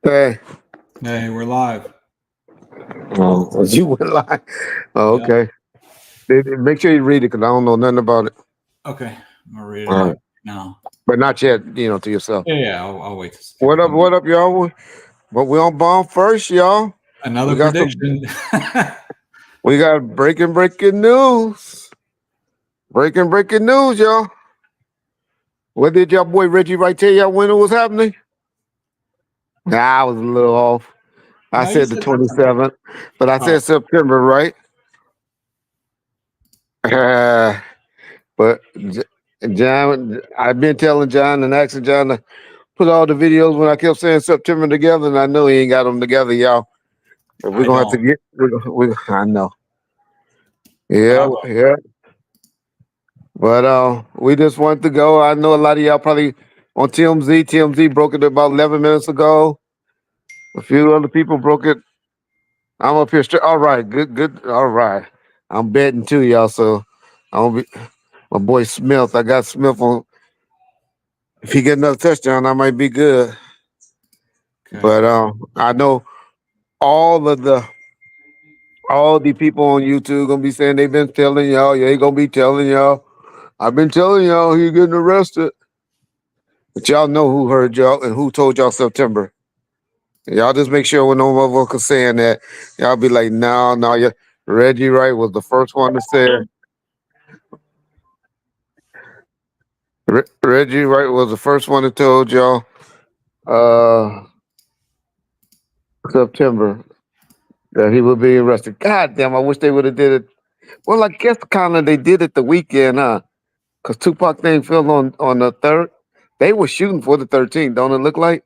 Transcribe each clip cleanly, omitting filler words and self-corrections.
Hey, Hey, we're live. you went live. Oh, Yeah. okay. Make sure you read it because I don't know nothing about it. Okay. I'm gonna read it All out right, now. but not yet. To yourself. Yeah, I'll wait till people What up? come. What up, y'all? But we on bomb first, y'all. Another We got some. prediction. We got breaking news. Breaking news, y'all. What did y'all boy Reggie Wright tell y'all when it was happening? Nah, I was a little off. I No, you said the said September. 27th, but I Oh, said September, right? But John, I've been telling John and asking John to put all the videos when I kept saying September together, and I know he ain't got them together, y'all. But we're I gonna have to don't. get. I know. But I Yeah, will. yeah. But we just want to go. I know a lot of y'all probably on TMZ. TMZ broke it about 11 minutes ago. A few other people broke it. I'm up here straight. All right, good. All right. I'm betting too, y'all. So I'm gonna be my boy Smith. I got Smith on. If he get another touchdown, I might be good. Okay. But I know all of the all the people on YouTube gonna be saying they've been telling y'all. Yeah, they gonna be telling y'all. I've been telling y'all he getting arrested. But y'all know who heard y'all and who told y'all September. Y'all just make sure when no motherfucker saying that, y'all be like, no, yeah. Reggie Wright was the first one to say it. Reggie Wright was the first one that told y'all uh September that he would be arrested. God damn, I wish they would have did it. Well, I guess kind of they did it the weekend, huh? Because Tupac name fell on the third. They were shooting for the 13th, don't it look like?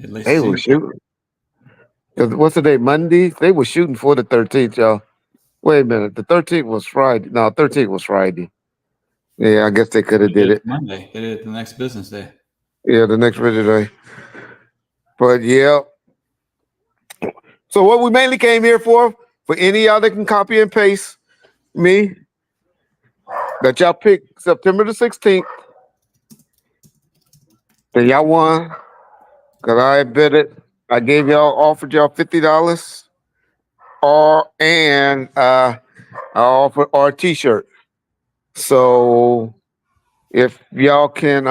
At least it They were seems like. shooting. 'Cause what's the day? Monday? They were shooting for the 13th, y'all. Wait a minute. The 13th was Friday. No, 13th was Friday. Yeah, I guess they could have They did did it it. Monday. They did it the next business day. Yeah, the next day. But yeah. So what we mainly came here for any y'all that can copy and paste me, that y'all pick September the 16th, then y'all won. Cause I bet it. I gave y'all offered y'all $50 or and I offered or a t-shirt. So if y'all can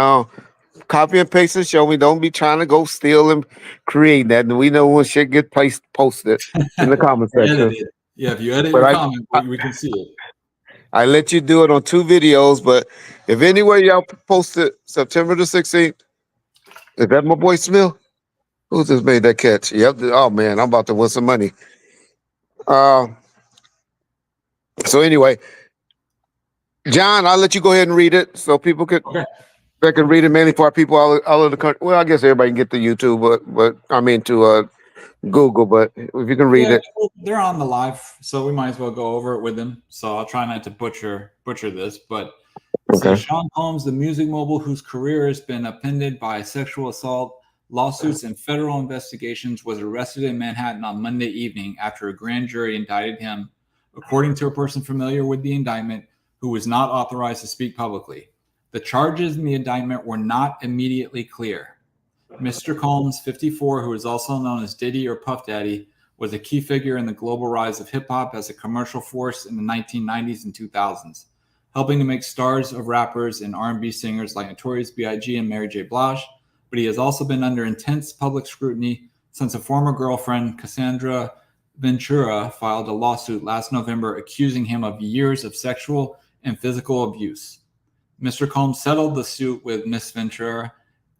copy and paste and show me, don't be trying to go steal and create that. And we know when shit get placed posted in the comment Edit section. it. Yeah, if you edit But your I, comment, I we can see it. I let you do it on 2 videos. But if anywhere y'all post it September the 16th, is that my boy Smith? Who just made that catch? Yep. Oh man, I'm about to win some money. Uh, so anyway, John, I'll let you go ahead and read it so people could Okay. they can read it mainly for our people all of the country. Well, I guess everybody can get to YouTube, but I mean to Google. But if you can read Yeah, it, they're on the live, so we might as well go over it with them. So I'll try not to butcher this, but it says okay. Sean Combs, the music mogul whose career has been upended by sexual assault lawsuits and federal investigations, was arrested in Manhattan on Monday evening after a grand jury indicted him, according to a person familiar with the indictment who was not authorized to speak publicly. The charges in the indictment were not immediately clear. Mr. Combs, 54, who is also known as Diddy or Puff Daddy, was a key figure in the global rise of hip hop as a commercial force in the 1990s and 2000s, helping to make stars of rappers and R&B singers like Notorious B.I.G. and Mary J. Blige. But he has also been under intense public scrutiny since a former girlfriend, Cassandra Ventura, filed a lawsuit last November accusing him of years of sexual and physical abuse. Mr. Combs settled the suit with Miss Ventura,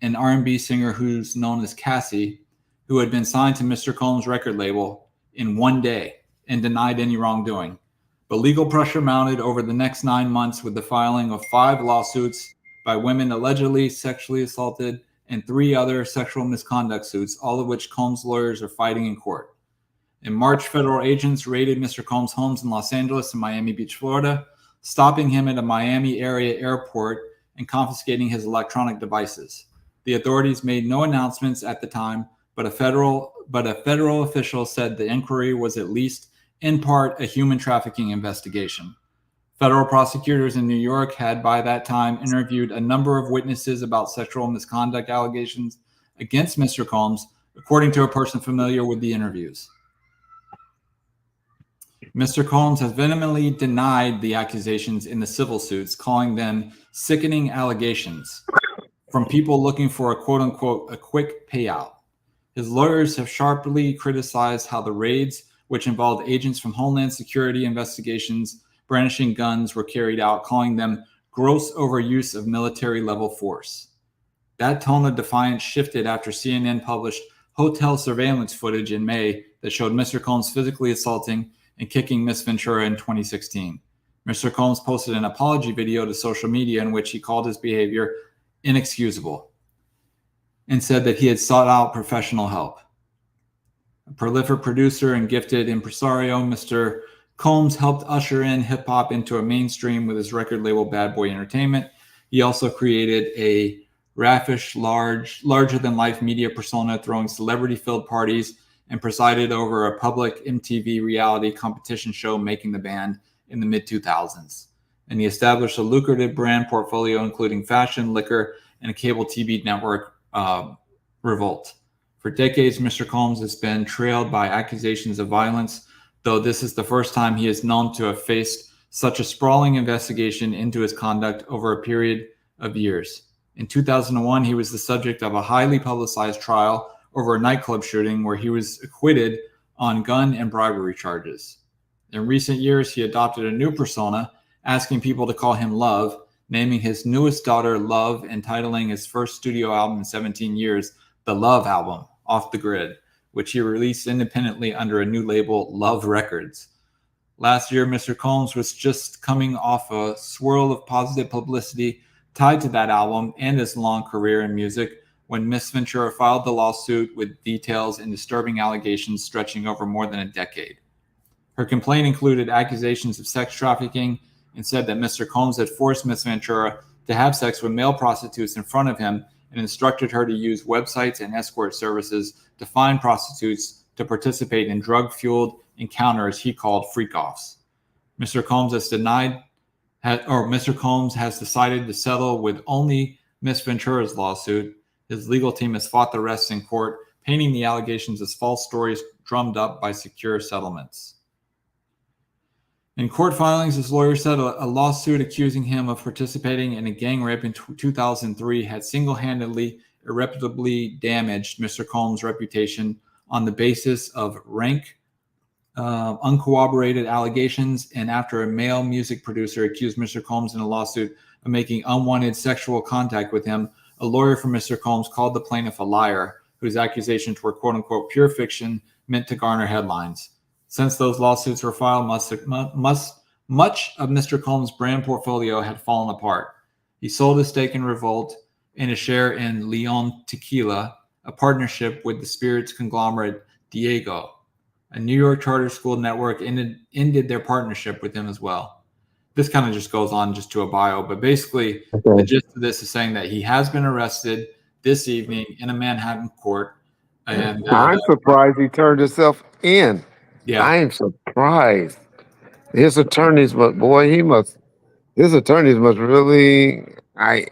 an R&B singer who's known as Cassie, who had been signed to Mr. Combs' record label in one day and denied any wrongdoing. But legal pressure mounted over the next 9 months with the filing of 5 lawsuits by women allegedly sexually assaulted and 3 other sexual misconduct suits, all of which Combs' lawyers are fighting in court. In March, federal agents raided Mr. Combs' homes in Los Angeles and Miami Beach, Florida, stopping him at a Miami area airport and confiscating his electronic devices. The authorities made no announcements at the time, but a federal official said the inquiry was at least in part a human trafficking investigation. Federal prosecutors in New York had by that time interviewed a number of witnesses about sexual misconduct allegations against Mr. Combs, according to a person familiar with the interviews. Mr. Combs has vehemently denied the accusations in the civil suits, calling them sickening allegations from people looking for a quote-unquote a quick payout. His lawyers have sharply criticized how the raids, which involved agents from Homeland Security investigations brandishing guns, were carried out, calling them gross overuse of military-level force. That tone of defiance shifted after CNN published hotel surveillance footage in May that showed Mr. Combs physically assaulting and kicking Miss Ventura in 2016. Mr. Combs posted an apology video to social media in which he called his behavior inexcusable and said that he had sought out professional help. A prolific producer and gifted impresario, Mr. Combs helped usher in hip-hop into a mainstream with his record label Bad Boy Entertainment. He also created a raffish, larger-than-life media persona, throwing celebrity-filled parties, and presided over a public MTV reality competition show, making the band in the mid-2000s. And he established a lucrative brand portfolio, including fashion, liquor, and a cable TV network, Revolt. For decades, Mr. Combs has been trailed by accusations of violence, though this is the first time he is known to have faced such a sprawling investigation into his conduct over a period of years. In 2001, he was the subject of a highly publicized trial over a nightclub shooting where he was acquitted on gun and bribery charges. In recent years, he adopted a new persona, asking people to call him Love, naming his newest daughter Love, and titling his first studio album in 17 years, The Love Album, Off the Grid, which he released independently under a new label, Love Records. Last year, Mr. Combs was just coming off a swirl of positive publicity tied to that album and his long career in music when Miss Ventura filed the lawsuit with details and disturbing allegations stretching over more than a decade. Her complaint included accusations of sex trafficking and said that Mr. Combs had forced Miss Ventura to have sex with male prostitutes in front of him and instructed her to use websites and escort services to find prostitutes to participate in drug-fueled encounters he called freak-offs. Mr. Combs has decided to settle with only Miss Ventura's lawsuit. His legal team has fought the rest in court, painting the allegations as false stories drummed up by secure settlements. In court filings, his lawyer said a lawsuit accusing him of participating in a gang rape in 2003 had single-handedly, irreparably damaged Mr. Combs' reputation on the basis of rank, uncorroborated allegations, and after a male music producer accused Mr. Combs in a lawsuit of making unwanted sexual contact with him, a lawyer for Mr. Combs called the plaintiff a liar, whose accusations were quote-unquote pure fiction meant to garner headlines. Since those lawsuits were filed, much of Mr. Combs' brand portfolio had fallen apart. He sold his stake in Revolt and a share in Leon Tequila, a partnership with the spirits conglomerate Diego. A New York charter school network ended their partnership with him as well. This kind of just goes on just to a bio, but basically the gist of this is saying that he has been arrested this evening in a Manhattan court. And I'm surprised he turned himself in. Yeah. I am surprised. His attorneys, but boy, his attorneys must really. I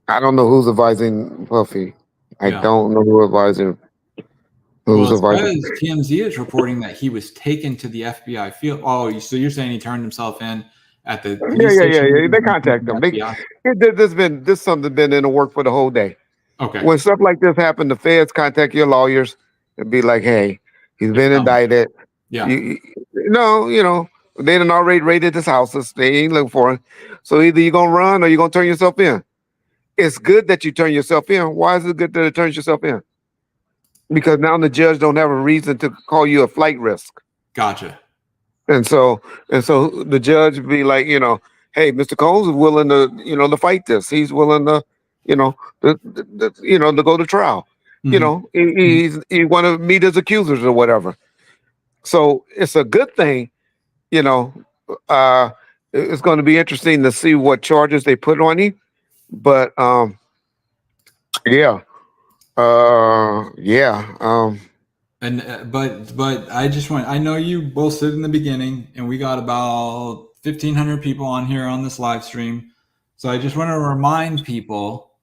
don't know who's advising Puffy. I don't know who's advising. Well, as bad as TMZ is reporting that he was taken to the FBI field. Oh, so you're saying he turned himself in at the police station? Yeah. They contact him. This something been in the work for the whole day. Okay. When stuff like this happen, the feds contact your lawyers and be like, "Hey, he's been indicted." Yeah. They done already raided his houses. They ain't looking for him. So either you're gonna run or you're gonna turn yourself in. It's good that you turn yourself in. Why is it good that it turns yourself in? Because now the judge don't have a reason to call you a flight risk. Gotcha. And so the judge be like, hey, Mr. Combs is willing to, to fight this. He's willing to, to go to trial. Mm-hmm. He want to meet his accusers or whatever. So it's a good thing, it's going to be interesting to see what charges they put on him. But but I know you both said in the beginning, and we got about 1,500 people on here on this live stream. So I just want to remind people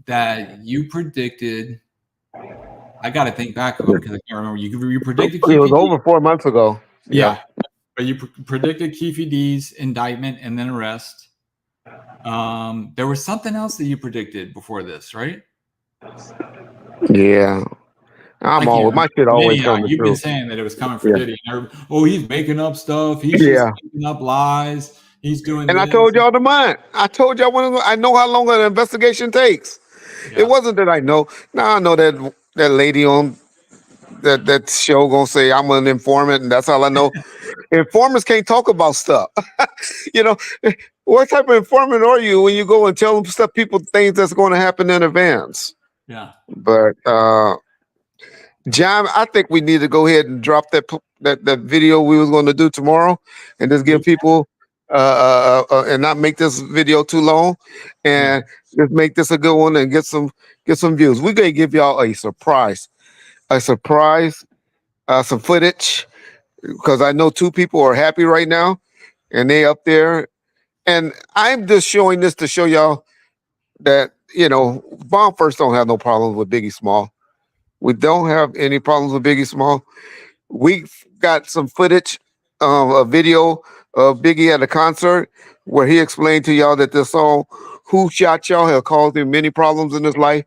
that you predicted I got to think back of them because I can't remember. You predicted It was Keefe D. over 4 months ago. Yeah, but you predicted Keefe D's indictment and then arrest. There was something else that you predicted before this, right? Yeah. I can't remember. My shit always Diddy, coming you've been true. saying that it was coming for Yeah. Diddy. Oh, he's making up stuff. He's just Yeah. making up lies. He's doing And I this. told y'all the mine. I told y'all I know how long an investigation takes. Yeah. It wasn't that I know. Now I know that lady on that show gonna say I'm an informant, and that's all I know. Informants can't talk about stuff. You know, what type of informant are you when you go and tell them stuff, people things that's going to happen in advance? Yeah. But John, I think we need to go ahead and drop that video we was going to do tomorrow, and just give people and not make this video too long, and just make this a good one and get some views. We're gonna give y'all a surprise, some footage, because I know 2 people are happy right now, and they up there, and I'm just showing this to show y'all that Bomb First don't have no problems with Biggie Small. We don't have any problems with Biggie Small. We've got some footage, a video of Biggie at a concert where he explained to y'all that this song, Who Shot Y'all, has caused him many problems in his life.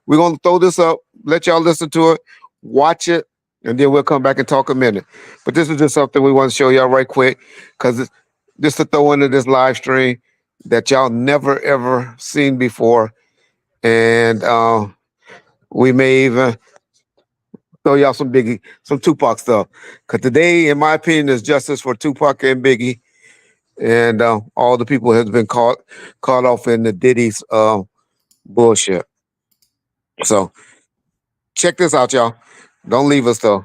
We're going to throw this up, let y'all listen to it, watch it, and then we'll come back and talk a minute. But this is just something we want to show y'all right quick, because it's just to throw into this live stream that y'all never, ever seen before. And we may even throw y'all some Tupac stuff. Because today, in my opinion, is justice for Tupac and Biggie. And all the people has been caught off in the Diddy's bullshit. So check this out, y'all. Don't leave us though.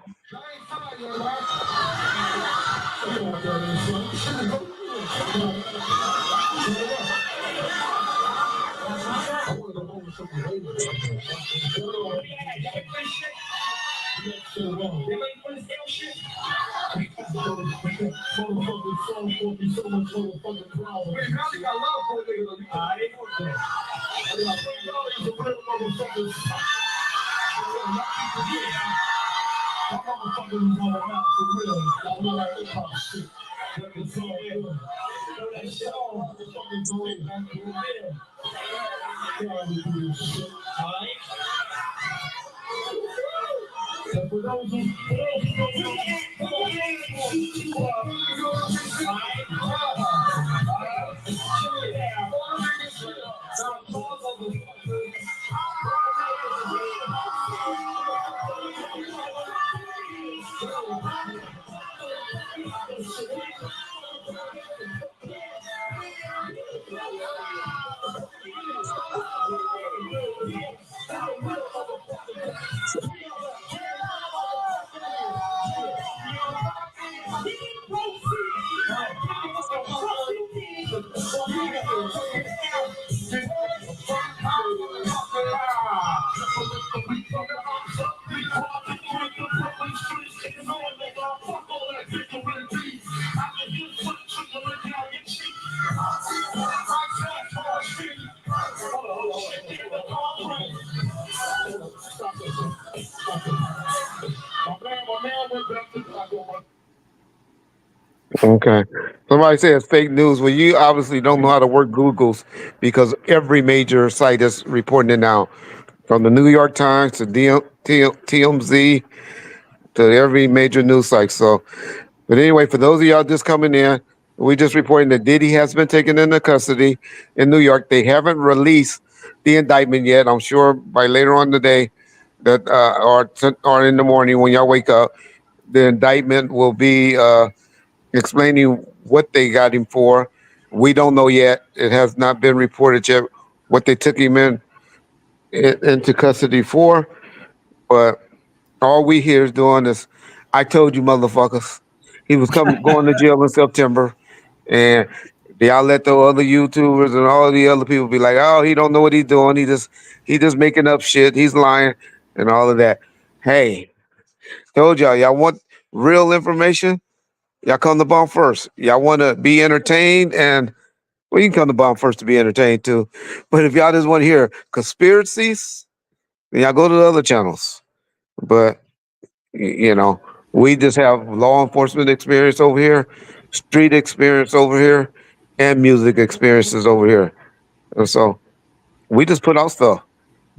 Okay. Somebody says fake news. Well, you obviously don't know how to work Google's, because every major site is reporting it now, from the New York Times to TMZ to every major news site. So, but anyway, for those of y'all just coming in, we just reporting that Diddy has been taken into custody in New York. They haven't released the indictment yet. I'm sure by later on today, that or in the morning when y'all wake up, the indictment will be explaining what they got him for. We don't know yet. It has not been reported yet what they took him into custody for. But all we hear is doing is, I told you motherfuckers. He was going to jail in September, and y'all let the other YouTubers and all the other people be like, oh, he don't know what he's doing. He just making up shit. He's lying and all of that. Hey, told y'all want real information? Y'all come to Bomb First. Y'all want to be entertained, and well, you can come to Bomb First to be entertained too. But if y'all just want to hear conspiracies, then y'all go to the other channels. But you know, we just have law enforcement experience over here, street experience over here, and music experiences over here. And so we just put out stuff.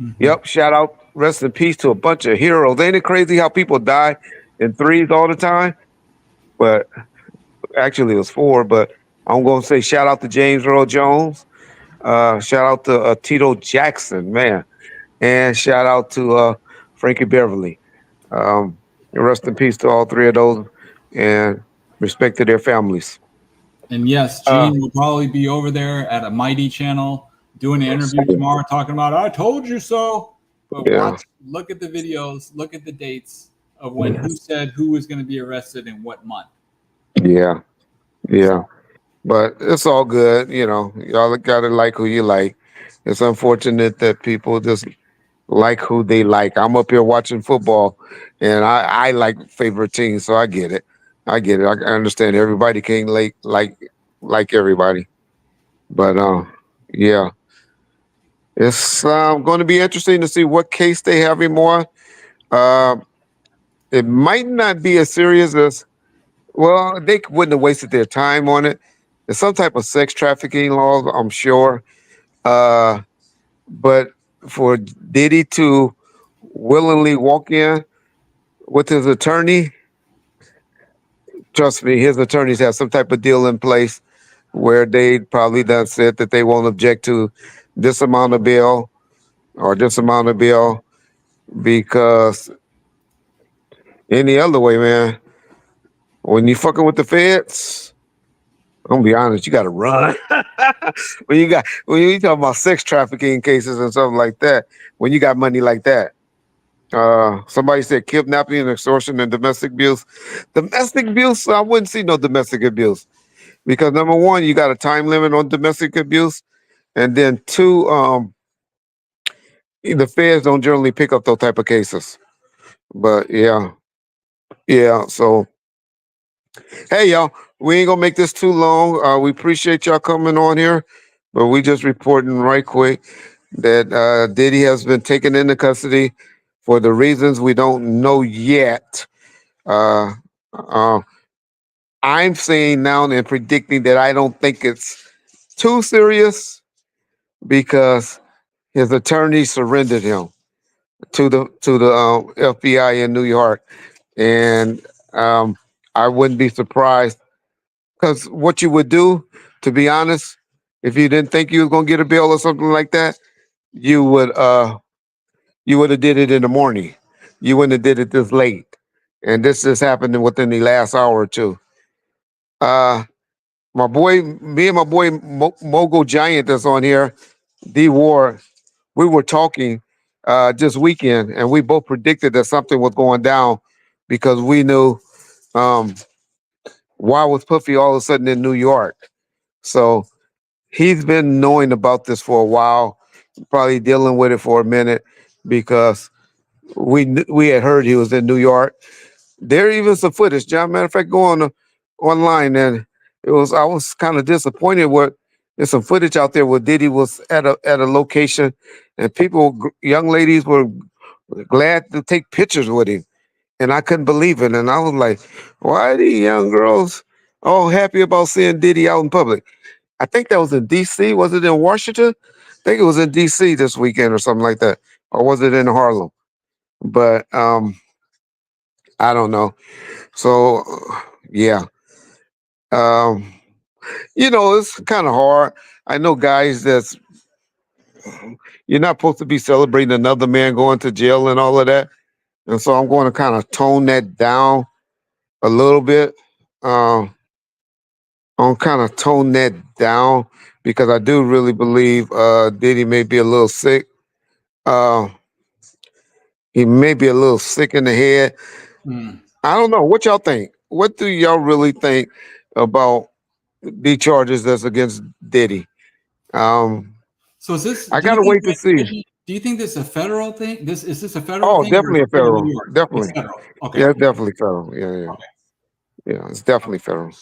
Mhm. Yep. Shout out, rest in peace to a bunch of heroes. Ain't it crazy how people die in threes all the time? But actually, it was four. But I'm going to say shout out to James Earl Jones. Shout out to Tito Jackson, man. And shout out to Frankie Beverly. Um, rest in peace to all three of those and respect to their families. And yes, Uh, Gene will probably be over there at a Mighty channel doing an interview tomorrow, talking about "I told you so." But yeah, watch, look at the videos, look at the dates of when who said who was going to be arrested in what month. yeah, yeah. So But it's all good. Y'all got to like who you like. It's unfortunate that people just like who they like. I'm up here watching football, and I like favorite teams, so I get it. I get it. I understand everybody can't like everybody, but yeah, it's going to be interesting to see what case they have him on. Uh, it might not be as serious as well. They wouldn't have wasted their time on it. There's some type of sex trafficking laws, I'm sure. Uh, but for Diddy to willingly walk in with his attorney, trust me, his attorneys have some type of deal in place where they probably done said that they won't object to this amount of bail or this amount of bail because any other way, man, when you fucking with the feds, I'm gonna be honest, you gotta run. When you talk about sex trafficking cases and something like that, when you got money like that. Somebody said kidnapping and extortion and domestic abuse. Domestic abuse, I wouldn't see no domestic abuse because number one, you got a time limit on domestic abuse, and then two, the feds don't generally pick up those type of cases. But yeah, yeah. So hey, y'all, we ain't gonna make this too long. We appreciate y'all coming on here, but we just reporting right quick that Diddy has been taken into custody for the reasons we don't know yet. Uh, uh, I'm saying now and predicting that I don't think it's too serious because his attorney surrendered him to the FBI in New York, and um, I wouldn't be surprised because what you would do, to be honest, if you didn't think you was gonna get a bill or something like that, you would you would have did it in the morning. You wouldn't have did it this late, and this just happened within the last hour or two. Uh, my boy, me and my boy Mogul Giant that's on here, D War, we were talking this weekend, and we both predicted that something was going down because we knew um, why was Puffy all of a sudden in New York. So he's been knowing about this for a while, probably dealing with it for a minute because we had heard he was in New York. There even some footage. John, matter of fact, go on online and I was kind of disappointed with there's some footage out there where Diddy was at a location and young ladies were glad to take pictures with him. And I couldn't believe it. And I was like, why are these young girls all happy about seeing Diddy out in public? I think that was in DC. Was it in Washington? I think it was in DC this weekend or something like that. Or was it in Harlem? But I don't know. So yeah. Um, it's kind of hard. I know guys that's you're not supposed to be celebrating another man going to jail and all of that. And so I'm going to kind of tone that down a little bit. Um, I'm kind of tone that down because I do really believe Diddy may be a little sick. Uh, he may be a little sick in the head. mm. I don't know. What y'all think? What do y'all really think about the charges that's against Diddy? Um, So is this? I Do you gotta think, wait to see. Reggie? Do you think this is a federal thing? This a federal Oh, thing or is definitely a it still in New federal. York? It's Definitely. federal. Okay. Yeah, it's definitely federal. Yeah, yeah. Okay. Yeah, it's definitely federal.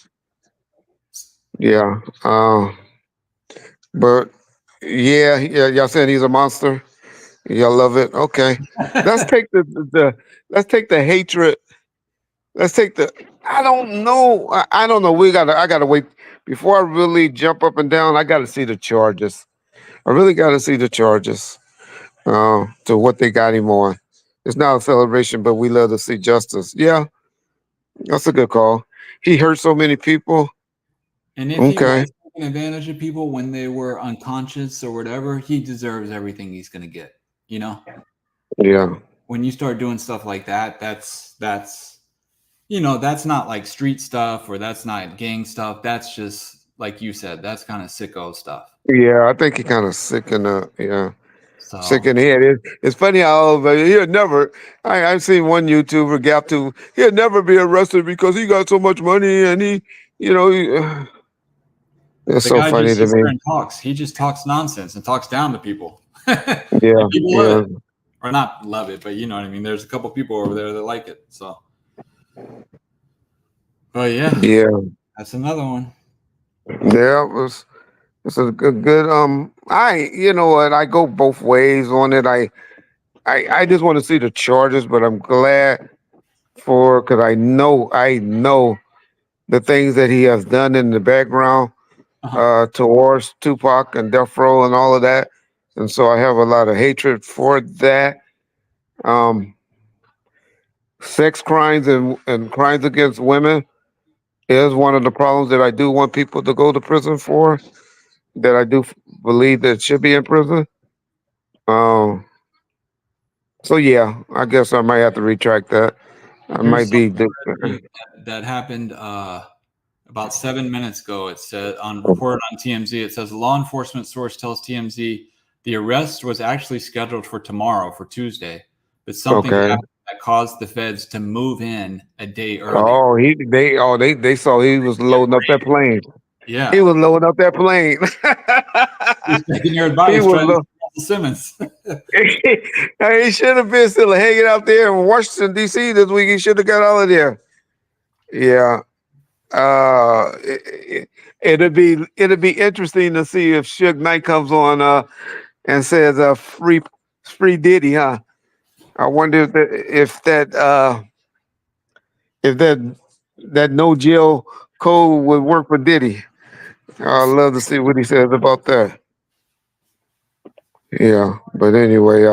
Yeah. But yeah, yeah, y'all saying he's a monster. Y'all love it. Okay, let's take the let's take the hatred. Let's take the. I don't know. I don't know. I gotta wait before I really jump up and down. I gotta see the charges. I really gotta see the charges. To what they got him on. It's not a celebration, but we love to see justice. Yeah, that's a good call. He hurt so many people. And if he Okay. was taking advantage of people when they were unconscious or whatever, he deserves everything he's going to get. You know, Yeah. when you start doing stuff like that, that's that's not like street stuff or that's not gang stuff. That's just like you said, that's kind of sicko stuff. Yeah. I think he kind of sick in the yeah. Sick So in the head. It's funny how he'll never. I've seen one YouTuber gap to. He'll never be arrested because he got so much money and you know, he, it's the so guy funny just to sits there me. and talks. He just talks nonsense and talks down to people. Yeah, And people love yeah, it. Or not love it, but you know what I mean. There's a couple people over there that like it. So, but yeah, yeah, that's another one. yeah. It's a good. You know what? I go both ways on it. I just want to see the charges, but I'm glad for because I know the things that he has done in the background Uh-huh. towards Tupac and Death Row and all of that, and so I have a lot of hatred for that. Um, Sex crimes and crimes against women is one of the problems that I do want people to go to prison for. That I do believe that should be in prison. Um, so yeah, I guess I might have to retract that. I Here's might be. something, Reggie, that happened about 7 minutes ago. It said on reported on TMZ. It says a law enforcement source tells TMZ the arrest was actually scheduled for tomorrow, for Tuesday, but something Okay. happened that caused the feds to move in a day earlier. Oh, they saw he was Get loading up that ready. plane. He Yeah, was loading up that plane. he's taking your he advice, was. trying to Russell Simmons. He should have been still hanging out there in Washington D.C. this week. He should have got out of there. Yeah. It'd be interesting to see if Suge Knight comes on and says free Diddy, huh? I wonder if that no jail code would work for Diddy. We'll I'd see. love to see what he says about that. Yeah, but anyway,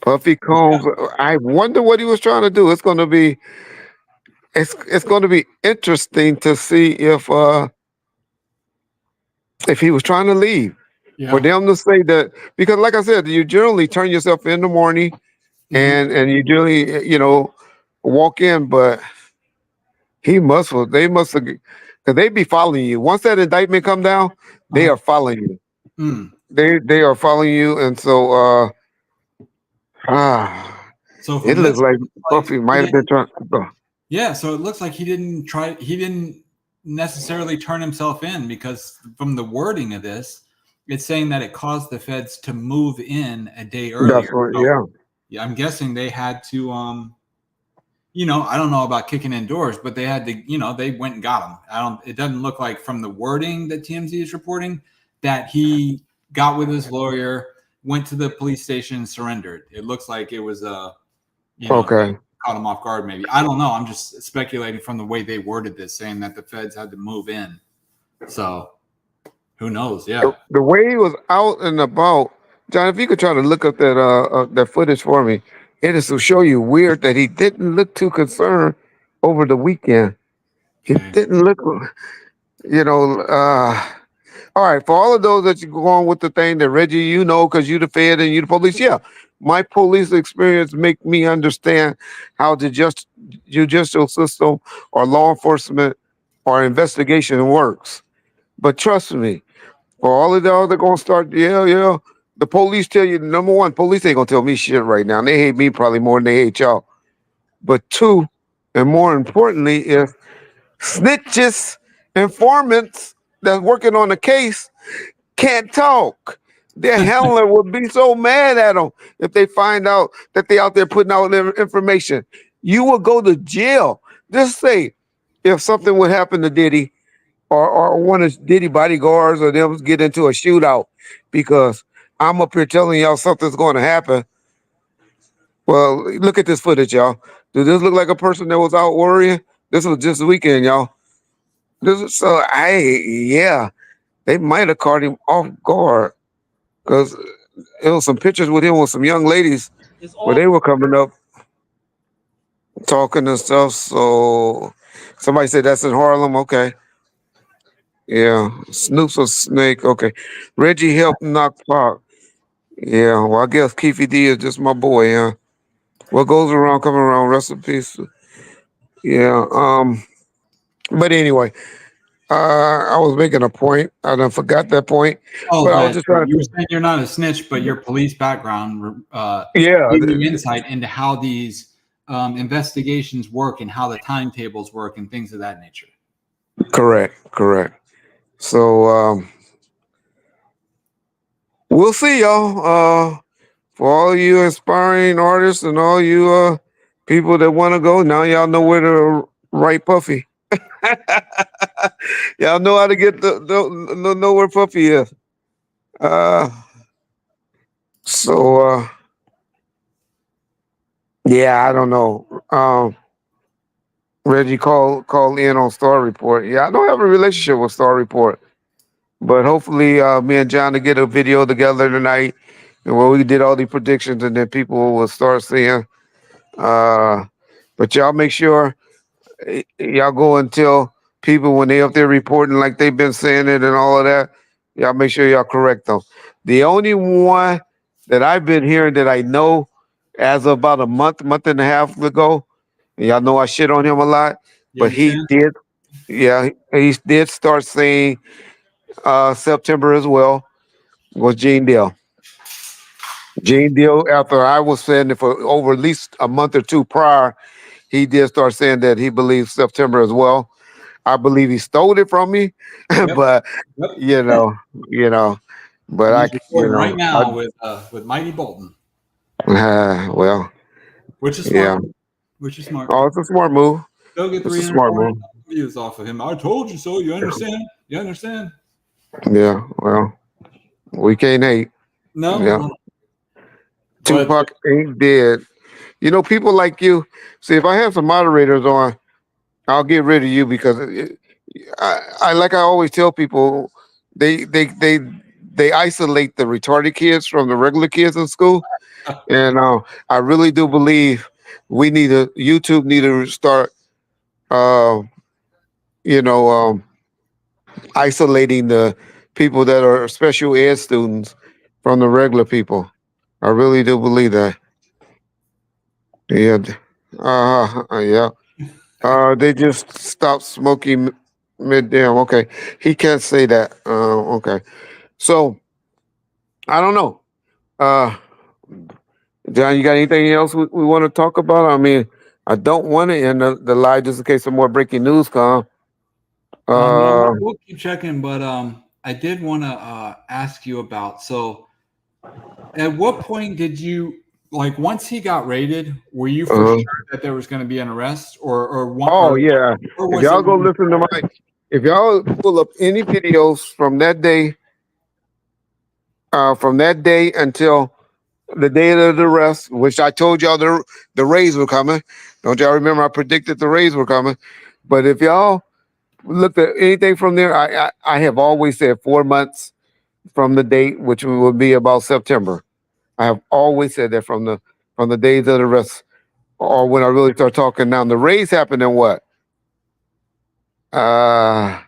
Puffy Yeah, Combs. I wonder what he was trying to do. It's going to be interesting to see if he was trying to leave. For yeah. them to say that, because like I said, you generally turn yourself in the morning Hmm. and you generally walk in, but they must have because they be following you. Once that indictment come down, they Uh-huh. are following you. Mm. They are following you, and so ah, So it from looks this, like it looks like Puffy he might have been didn't. trying. Yeah, so it looks like he didn't try. He didn't necessarily turn himself in because from the wording of this, it's saying that it caused the feds to move in a day That's earlier. what, So yeah. yeah, I'm guessing they had to. I don't know about kicking indoors, but they had to. They went and got him. I don't. It doesn't look like from the wording that TMZ is reporting that he got with his lawyer, went to the police station, and surrendered. It looks like it was they Okay. caught him off guard. Maybe I don't know. I'm just speculating from the way they worded this, saying that the feds had to move in. So who knows? The, Yeah, the way he was out and about, John. If you could try to look up that footage for me, it is to show you weird that he didn't look too concerned over the weekend. He okay, didn't look, you know. All right, for all of those that you go on with the thing that Reggie, because you the Fed and you the police. Yeah, my police experience make me understand how the judicial system or law enforcement or investigation works. But trust me, for all of y'all that gonna start, yeah, yeah. The police tell you number one, police ain't gonna tell me shit right now. They hate me probably more than they hate y'all. But two, and more importantly, if snitches, informants that's working on the case can't talk. Their handler would be so mad at them if they find out that they out there putting out their information. You will go to jail. Just say if something would happen to Diddy or one of Diddy bodyguards or them get into a shootout because I'm up here telling y'all something's going to happen. Well, look at this footage, y'all. Does this look like a person that was out worrying? This was just the weekend, y'all. This is so. Hey, yeah, they might have caught him off guard because it was some pictures with him with some young ladies where they were coming up talking and stuff. So somebody said that's in Harlem. Okay. Yeah. Snoop's a snake. Okay. Reggie helped knock Pac. Yeah. Well, I guess Keefy D is just my boy. Yeah. What goes around, coming around. Rest in peace. Yeah. But anyway, I was making a point. I done forgot that point. Oh, But I was that just trying you were to. saying you're not a snitch, but your police background Yeah. gave you insight into how these investigations work and how the timetables work and things of that nature. Correct. Correct. So we'll see, y'all. For all you aspiring artists and all you people that want to go, now y'all know where to write Puffy. Y'all know how to get the know where Puffy is. Uh, so yeah, I don't know. Reggie called in on Star Report. Yeah, I don't have a relationship with Star Report, but hopefully, me and John to get a video together tonight, and where we did all the predictions, and then people will start seeing. Uh, but y'all make sure y'all go and tell people when they up there reporting like they've been saying it and all of that. Y'all make sure y'all correct them. The only one that I've been hearing that I know as of about a month and a half ago, and y'all know I shit on him a lot, but Young he Chan? did, yeah, he did start saying September as well, was Gene Deal. Gene Deal, after I was saying it for over at least a month or two prior, he did start saying that he believes September as well. I believe he stole it from me, Yep. but Yep. you know, you know, but And I, he's you recording right know, now with Mighty Bolton, well, which is yeah. smart. Which is smart. Oh, it's a smart move. They'll get It's a smart 340 move. views off of him. I told you so. You understand? You understand? Yeah. Well, we can't hate. No, Yeah. no. But Tupac ain't dead. You know, people like you. See, if I have some moderators on, I'll get rid of you because I like I always tell people, they they they they isolate the retarded kids from the regular kids in school. And I really do believe YouTube need to start, uh, you know, isolating the people that are special ed students from the regular people. I really do believe that. Yeah. Yeah. They just stopped smoking mid. Damn. Okay. He can't say that. Okay. So I don't know. Uh, John, you got anything else we want to talk about? I mean, I don't want to end the live just in case some more breaking news come. no, Uh, we'll keep checking. But I did want to ask you about. So, at what point did you like once he got raided? Were you for uh, sure that there was going to be an arrest, oh yeah. or If was it? y'all go listen to if y'all pull up any videos from that day until the day of the arrest, which I told y'all the raids were coming. Don't y'all remember? I predicted the raids were coming. But if y'all looked at anything from there, I have always said 4 months from the date, which would be about September. I have always said that from the days of the arrest, or when I really start talking now. The raids happened in what? Uh,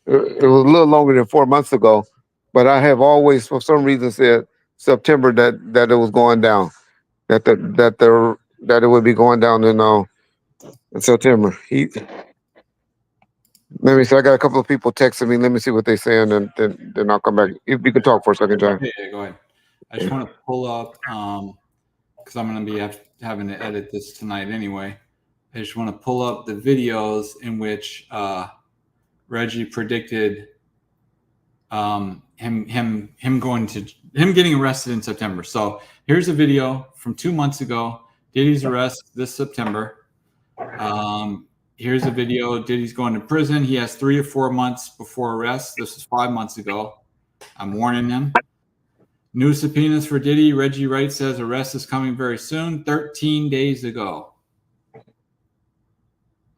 it was a little longer than 4 months ago, but I have always, for some reason, said September that it was going down. That it would be going down in September. Let me see. I got a couple of people texting me. Let me see what they're saying, and then I'll come back. If you can talk for a second, John. Yeah, go ahead. I just want to pull up because I'm going to be having to edit this tonight anyway. I just want to pull up the videos in which Reggie predicted him getting arrested in September. So here's a video from 2 months ago. Diddy's arrest this September. Here's a video. Diddy's going to prison. He has 3 or 4 months before arrest. This is 5 months ago. I'm warning him. New subpoenas for Diddy. Reggie Wright says arrest is coming very soon. 13 days ago.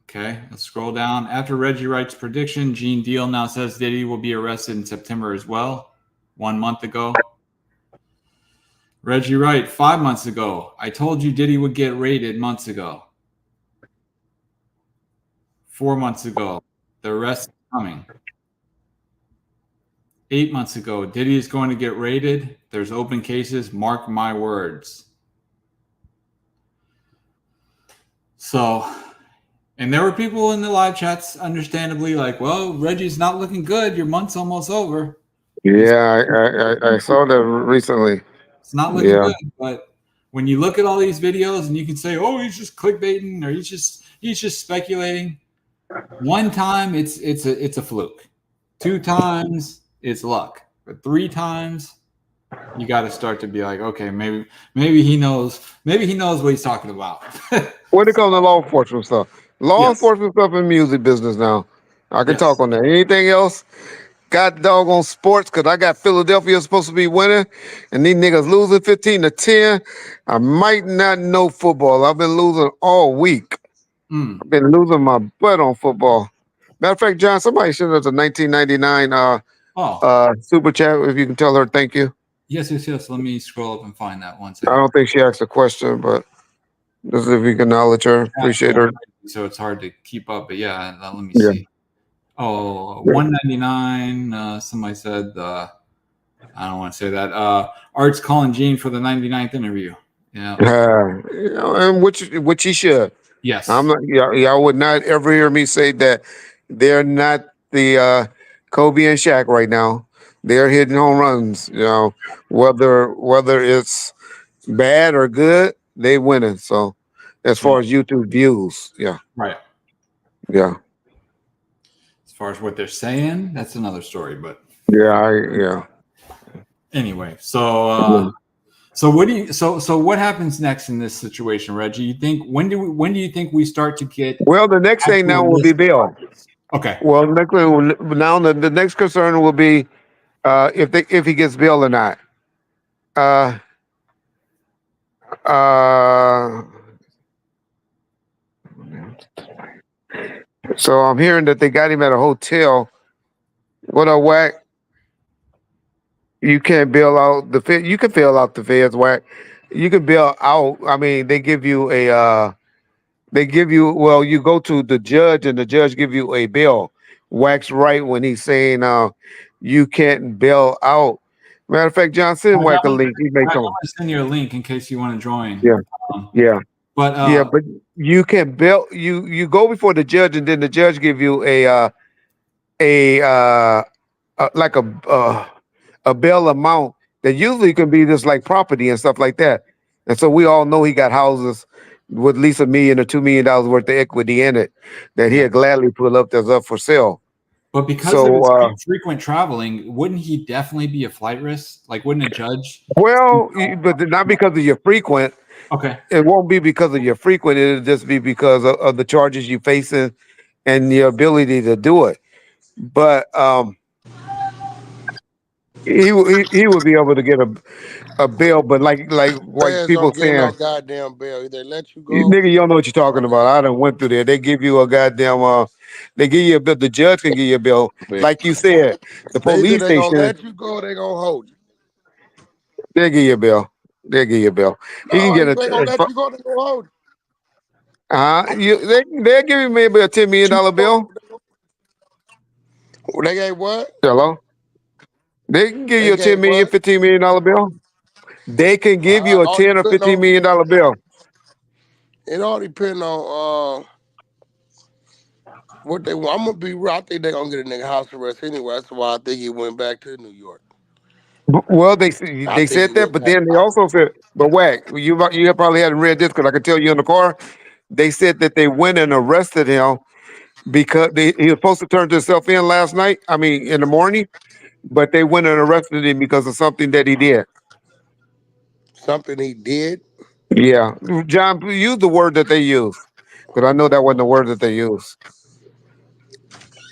Okay, let's scroll down. After Reggie Wright's prediction, Gene Deal now says Diddy will be arrested in September as well. 1 month ago. Reggie Wright, 5 months ago. I told you Diddy would get raided months ago. 4 months ago. The arrest is coming. 8 months ago. Diddy is going to get raided. There's open cases. Mark my words. So, and there were people in the live chats, understandably, like, well, Reggie's not looking good. Your month's almost over. Yeah, I saw that recently. It's not looking good. But when you look at all these videos and you can say, oh, he's just clickbaiting or he's just speculating. One time it's a fluke. 2 times it's luck. But 3 times you got to start to be like, okay, maybe he knows what he's talking about. When it comes to law enforcement stuff, enforcement stuff in music business now, I can talk on that. Anything else? Got doggone sports because I got Philadelphia supposed to be winning, and these niggas losing 15-10. I might not know football. I've been losing all week. I've been losing my butt on football. Matter of fact, John, somebody sent us a 1999 super chat. If you can tell her thank you. Yes. Let me scroll up and find that one second. I don't think she asked a question, but just if you can acknowledge her, appreciate her. So it's hard to keep up, but yeah, let me see. Oh, 199. Somebody said, I don't want to say that. Art's calling Gene for the 99th interview. Yeah. And which he should. Yes. I'm not. Y'all would not ever hear me say that they're not the Kobe and Shaq right now. They're hitting home runs. You know, whether it's bad or good, they winning. So, as far as YouTube views, yeah. Right. Yeah. As far as what they're saying, that's another story. But yeah. Anyway, so what happens next in this situation, Reggie? You think when do you think we start to get? Well, the next thing now will be bail. Okay. Well, now the next concern will be if he gets bail or not. So I'm hearing that they got him at a hotel. What a whack! You can't bail out the Fed. You can bail out the feds, whack. You can bail out. I mean, they give you a. Well, you go to the judge, and the judge give you a bail. Wax right when he's saying you can't bail out. Matter of fact, John, send Wack a link. He may come. I'm gonna send you a link in case you want to join. Yeah. But but you can bail. You go before the judge, and then the judge give you a bail amount that usually can be just like property and stuff like that. And so we all know he got houses with at least $1 million or $2 million worth of equity in it that he'd gladly put up that's up for sale. But because of his frequent traveling, wouldn't he definitely be a flight risk? Like, wouldn't a judge? Well, but not because of your frequent. Okay. It won't be because of your frequent. It'll just be because of the charges you facing and your ability to do it. But he would be able to get a bail, but like people saying, no goddamn bail. They let you go. Nigga, you don't know what you're talking about. I done went through there. They give you a goddamn they give you a bill. The judge can give you a bill. Like you said, the police they station. Gonna let you go, they gonna hold you. They'll give you a bill. They'll give you a bill. No, he can get they gonna let you go, they gonna hold you. They'll give you maybe a $10 million bill. They gave what? Hello? They can give you a $10 million, $15 million bill. They can give you a $10 or $15 million bill. It all depends on what they want. I'm gonna be real. I think they're gonna get a nigga house arrest anyway. That's why I think he went back to New York. Well, they said that, but then they also said, but Wack, you probably hadn't read this because I could tell you in the car. They said that they went and arrested him because he was supposed to turn himself in last night. I mean, in the morning, but they went and arrested him because of something that he did. Something he did? Yeah, John, use the word that they use because I know that wasn't the word that they used.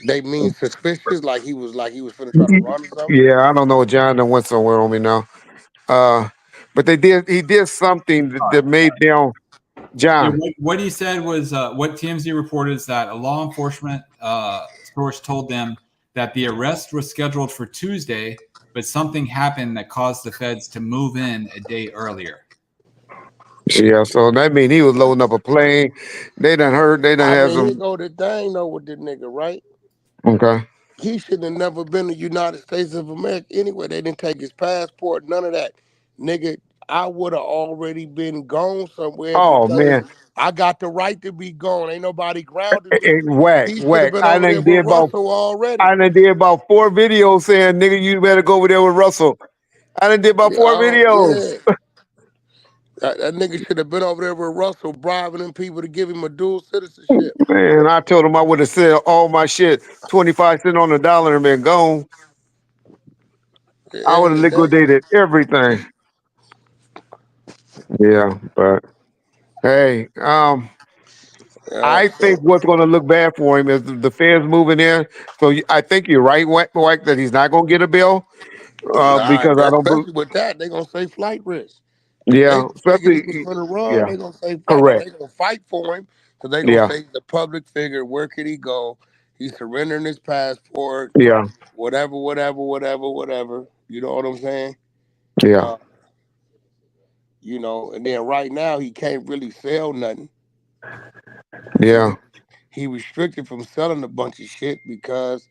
They mean suspicious, like he was finna try to run or something. Yeah, I don't know. John done went somewhere on me now. Uh, but he did something that made them Yeah, John. what he said was what TMZ reported is that a law enforcement source told them that the arrest was scheduled for Tuesday, but something happened that caused the feds to move in a day earlier. Yeah, so that mean he was loading up a plane. They done I had mean, here some go the thing though with this nigga, right? okay. He should have never been to the United States of America anyway. They didn't take his passport, none of that. Nigga, I would have already been gone somewhere Oh because man. I got the right to be gone. Ain't nobody grounded me. Whack, He should have whack. been over there with Russell already. I done did about 4 videos saying nigga you better go over there with Russell. I done did about Yeah, 4 videos. yeah. That nigga should have been over there with Russell, bribing them people to give him a dual citizenship. Man, I told him I would have said all my shit 25 cents on the dollar and been gone. At the I end would of have the day. liquidated everything. Yeah, but hey, Yeah, I so think what's going to look bad for him is the feds moving in. So I think you're right, Wack, that he's not going to get a bill nah, because I don't. especially with that, they gonna say flight risk. If they Yeah, figure he especially was gonna run, yeah, they gonna say flight. Now correct. they gonna fight for him because they gonna Yeah, say he's a public figure. Where could he go? He's surrendering his passport. yeah, Whatever, whatever, whatever, whatever. You know what I'm saying? yeah, Uh, and then right now he can't really sell nothing because yeah, he restricted from selling a bunch of shit because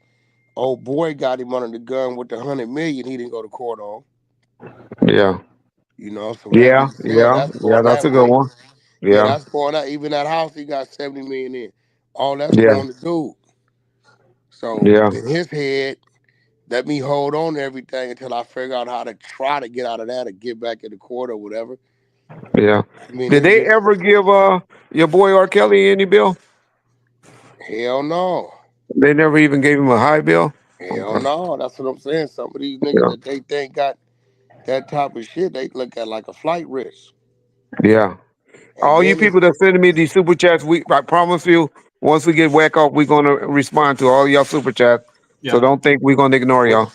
old boy got him under the gun with the 100 million he didn't go to court on. yeah, So whatever yeah, he sell, yeah, that's yeah. going That's that a good way. one. Yeah, Yeah, that's going out. Even that house he got 70 million in. All that's yeah, going to dude. So yeah, in his head, let me hold on to everything until I figure out how to try to get out of that or get back in the court or whatever. yeah. I mean, Did it's they just ever give your boy R. Kelly any bill? hell no. They never even gave him a high bill. Hell Okay. no. That's what I'm saying. Some of these niggas Yeah, that they think got that type of shit, they look at like a flight risk. yeah. And All you then it's people that sending me these super chats, I promise you, once we get whack off, we're gonna respond to all y'all super chats. So Yeah. don't think we're gonna ignore what y'all.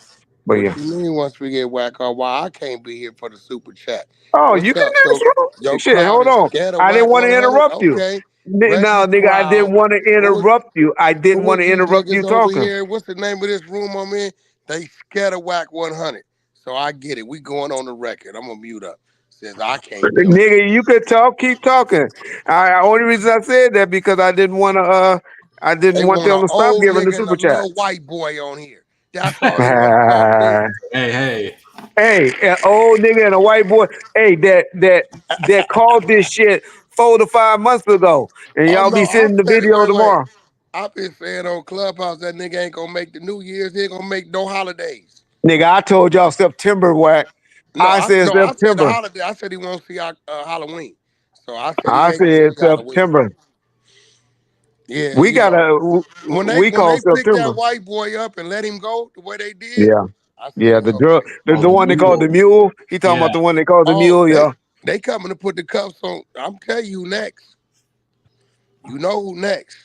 But what yeah. you mean once we get whack on? Why I can't be here for the super chat? Oh, you What's can up? ask wrong. Your Shit, crowd hold is on. scared of I didn't whack want to 100? interrupt you. Okay. No, Reggie nigga, I didn't crowd. want to Who is interrupt you. I didn't who want is to these interrupt you niggas over talking. here? What's the name of this room I'm in? They scared of whack 100. So I get it. We going on the record. I'm gonna mute up. Since I can't be on here. Nigga, you could talk, keep talking. Only reason I said that because I didn't They want want them an to stop old giving the nigga and a super chat. little white boy on here. That's all they want to talk to. Hey, hey. Hey, an old nigga and a white boy. Hey, that called this shit 4 to 5 months ago, and Oh y'all no, be I'm sending the saying video wait. tomorrow, I've been saying on Clubhouse that nigga ain't gonna make the New Year's. He ain't gonna make no holidays. nigga. I told y'all September whack. I said I said the September. holiday. I said he won't see Halloween. So I said he I ain't gonna said see Halloween. September. Yeah, We we when call they picked that September. white boy up and let him go the way they did, Yeah, I said, yeah. well, The drug, okay. the Oh, the one they called the mule. mule. He talking Yeah. about the one they called the Oh, mule. Yeah, they coming to put the cuffs on. I'm telling you next. You know who next?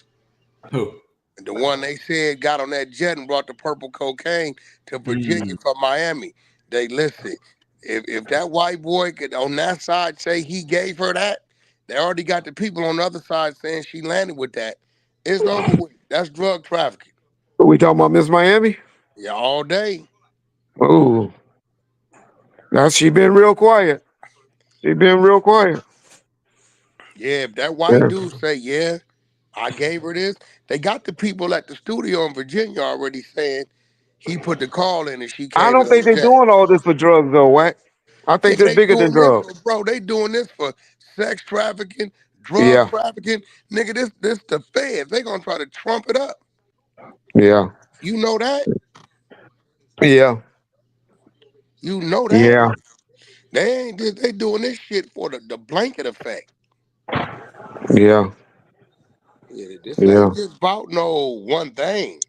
Who? The one they said got on that jet and brought the purple cocaine to Virginia Mm, from Miami. They listen. If that white boy could on that side say he gave her that, they already got the people on the other side saying she landed with that. It's over with. That's drug trafficking. we talking about Miss Miami. Yeah, all day. Ooh, now she been real quiet. She been real quiet. Yeah, if that Yeah. white dude say, yeah, I gave her this, they got the people at the studio in Virginia already saying he put the call in and she I came in don't on think the they're jet. doing all this for drugs though, Wack. I Yeah, think they're they bigger than doing this drugs. for bro. They doing this for sex trafficking, drug Yeah, trafficking. Nigga, this the feds. They gonna try to trump it up. yeah, You know that. yeah, You know that. yeah, They ain't just they doing this shit for the blanket effect. yeah, Yeah, this yeah, ain't just about no one thing.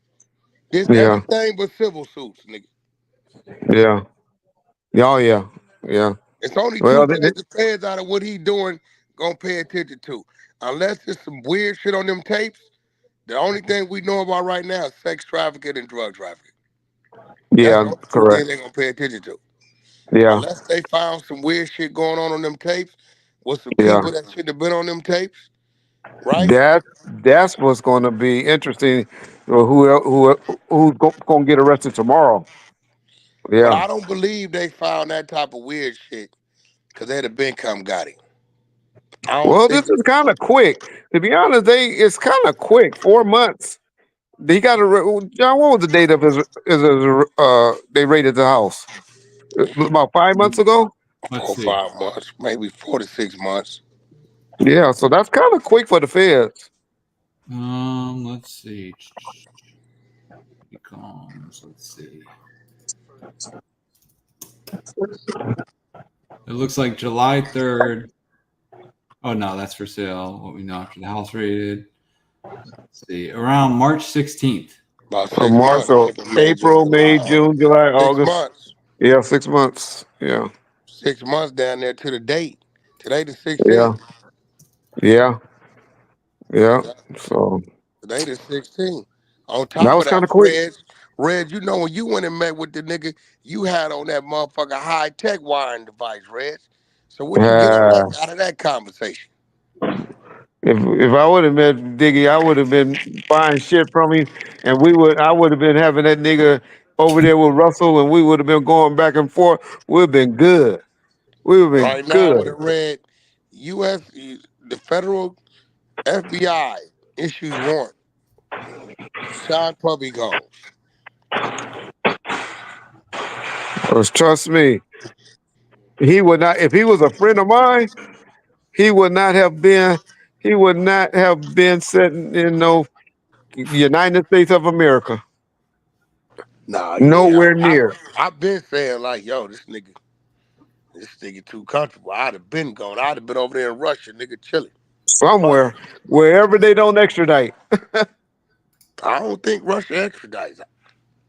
This yeah, everything but civil suits, nigga. yeah. Oh yeah, yeah. It's only two Well, things the feds out of what he doing gonna pay attention to. Unless there's some weird shit on them tapes, the only thing we know about right now is sex trafficking and drug trafficking. That's the yeah, only two correct. things they're gonna pay attention to. Yeah, Unless they found some weird shit going on them tapes with some yeah. people that should have been on them tapes, right? That's what's going to be interesting. Who's going to get arrested tomorrow? But Yeah. I don't believe they found that type of weird shit because they'd have been come got him. I don't Well, this think. is kind of quick. To be honest, it's kind of quick. 4 months. He got a John. What was the date of they raided the house? About 5 months ago. Let's 4 or see. 5 months, maybe 4 to 6 months. Yeah, so that's kind of quick for the feds. Let's see. Becomes. Let's see. It looks like July 3rd. Oh no, that's for sale. What we know after the house raided. Let's see. Around March 16th. About From 6 months. March, so April, May, June, April, July, May, June, August. July, 6 months. August. Yeah, 6 months. Yeah, 6 months down there to the date. Today the yeah, 16th. yeah, yeah. So Today the 16th. On that top was of kind that, of quick. Reg, you know when you went and met with the nigga, you had on that motherfucker high tech wiring device, Reg. So what you get Uh, out of that conversation? if I would have met Diggy, I would have been buying shit from him, and I would have been having that nigga over there with Russell, and we would have been going back and forth. We'd have been good. We would have been Right now, I would good. have read U.S. the federal FBI issues warrant. Sean Puppy Combs. Because trust me, he would not. If he was a friend of mine, he would not have been. He would not have been sitting in no United States of America. Nah, yeah, Nowhere near. I've been saying like, yo, this nigga too comfortable. I'd have been gone. I'd have been over there in Russia, nigga, chilling. Somewhere, wherever they don't extradite. I don't think Russia extradites.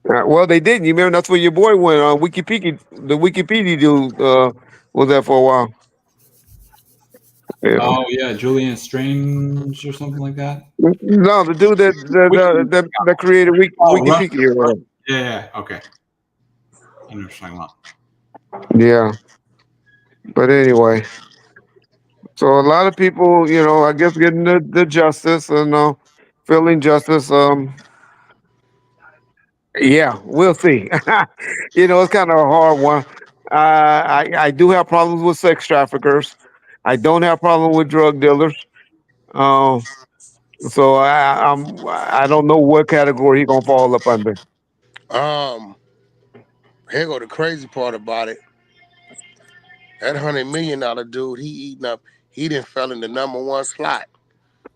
Well, they didn't. You remember that's where your boy went on Wikipedia. The Wikipedia dude was there for a while. Yeah. Oh yeah, Julian Strange or something like that. No, the dude that created Oh, Russia. Wikipedia. Or whatever. Yeah. Okay. I know what you're talking about. Yeah. But anyway, so a lot of people, I guess getting the justice and feeling justice. Yeah, we'll see. It's kind of a hard one. I do have problems with sex traffickers. I don't have problem with drug dealers. Um, so I don't know what category he gonna fall up under. Um, Here go the crazy part about it. That $100 million dude, he eating up. He didn't fell in the number one slot.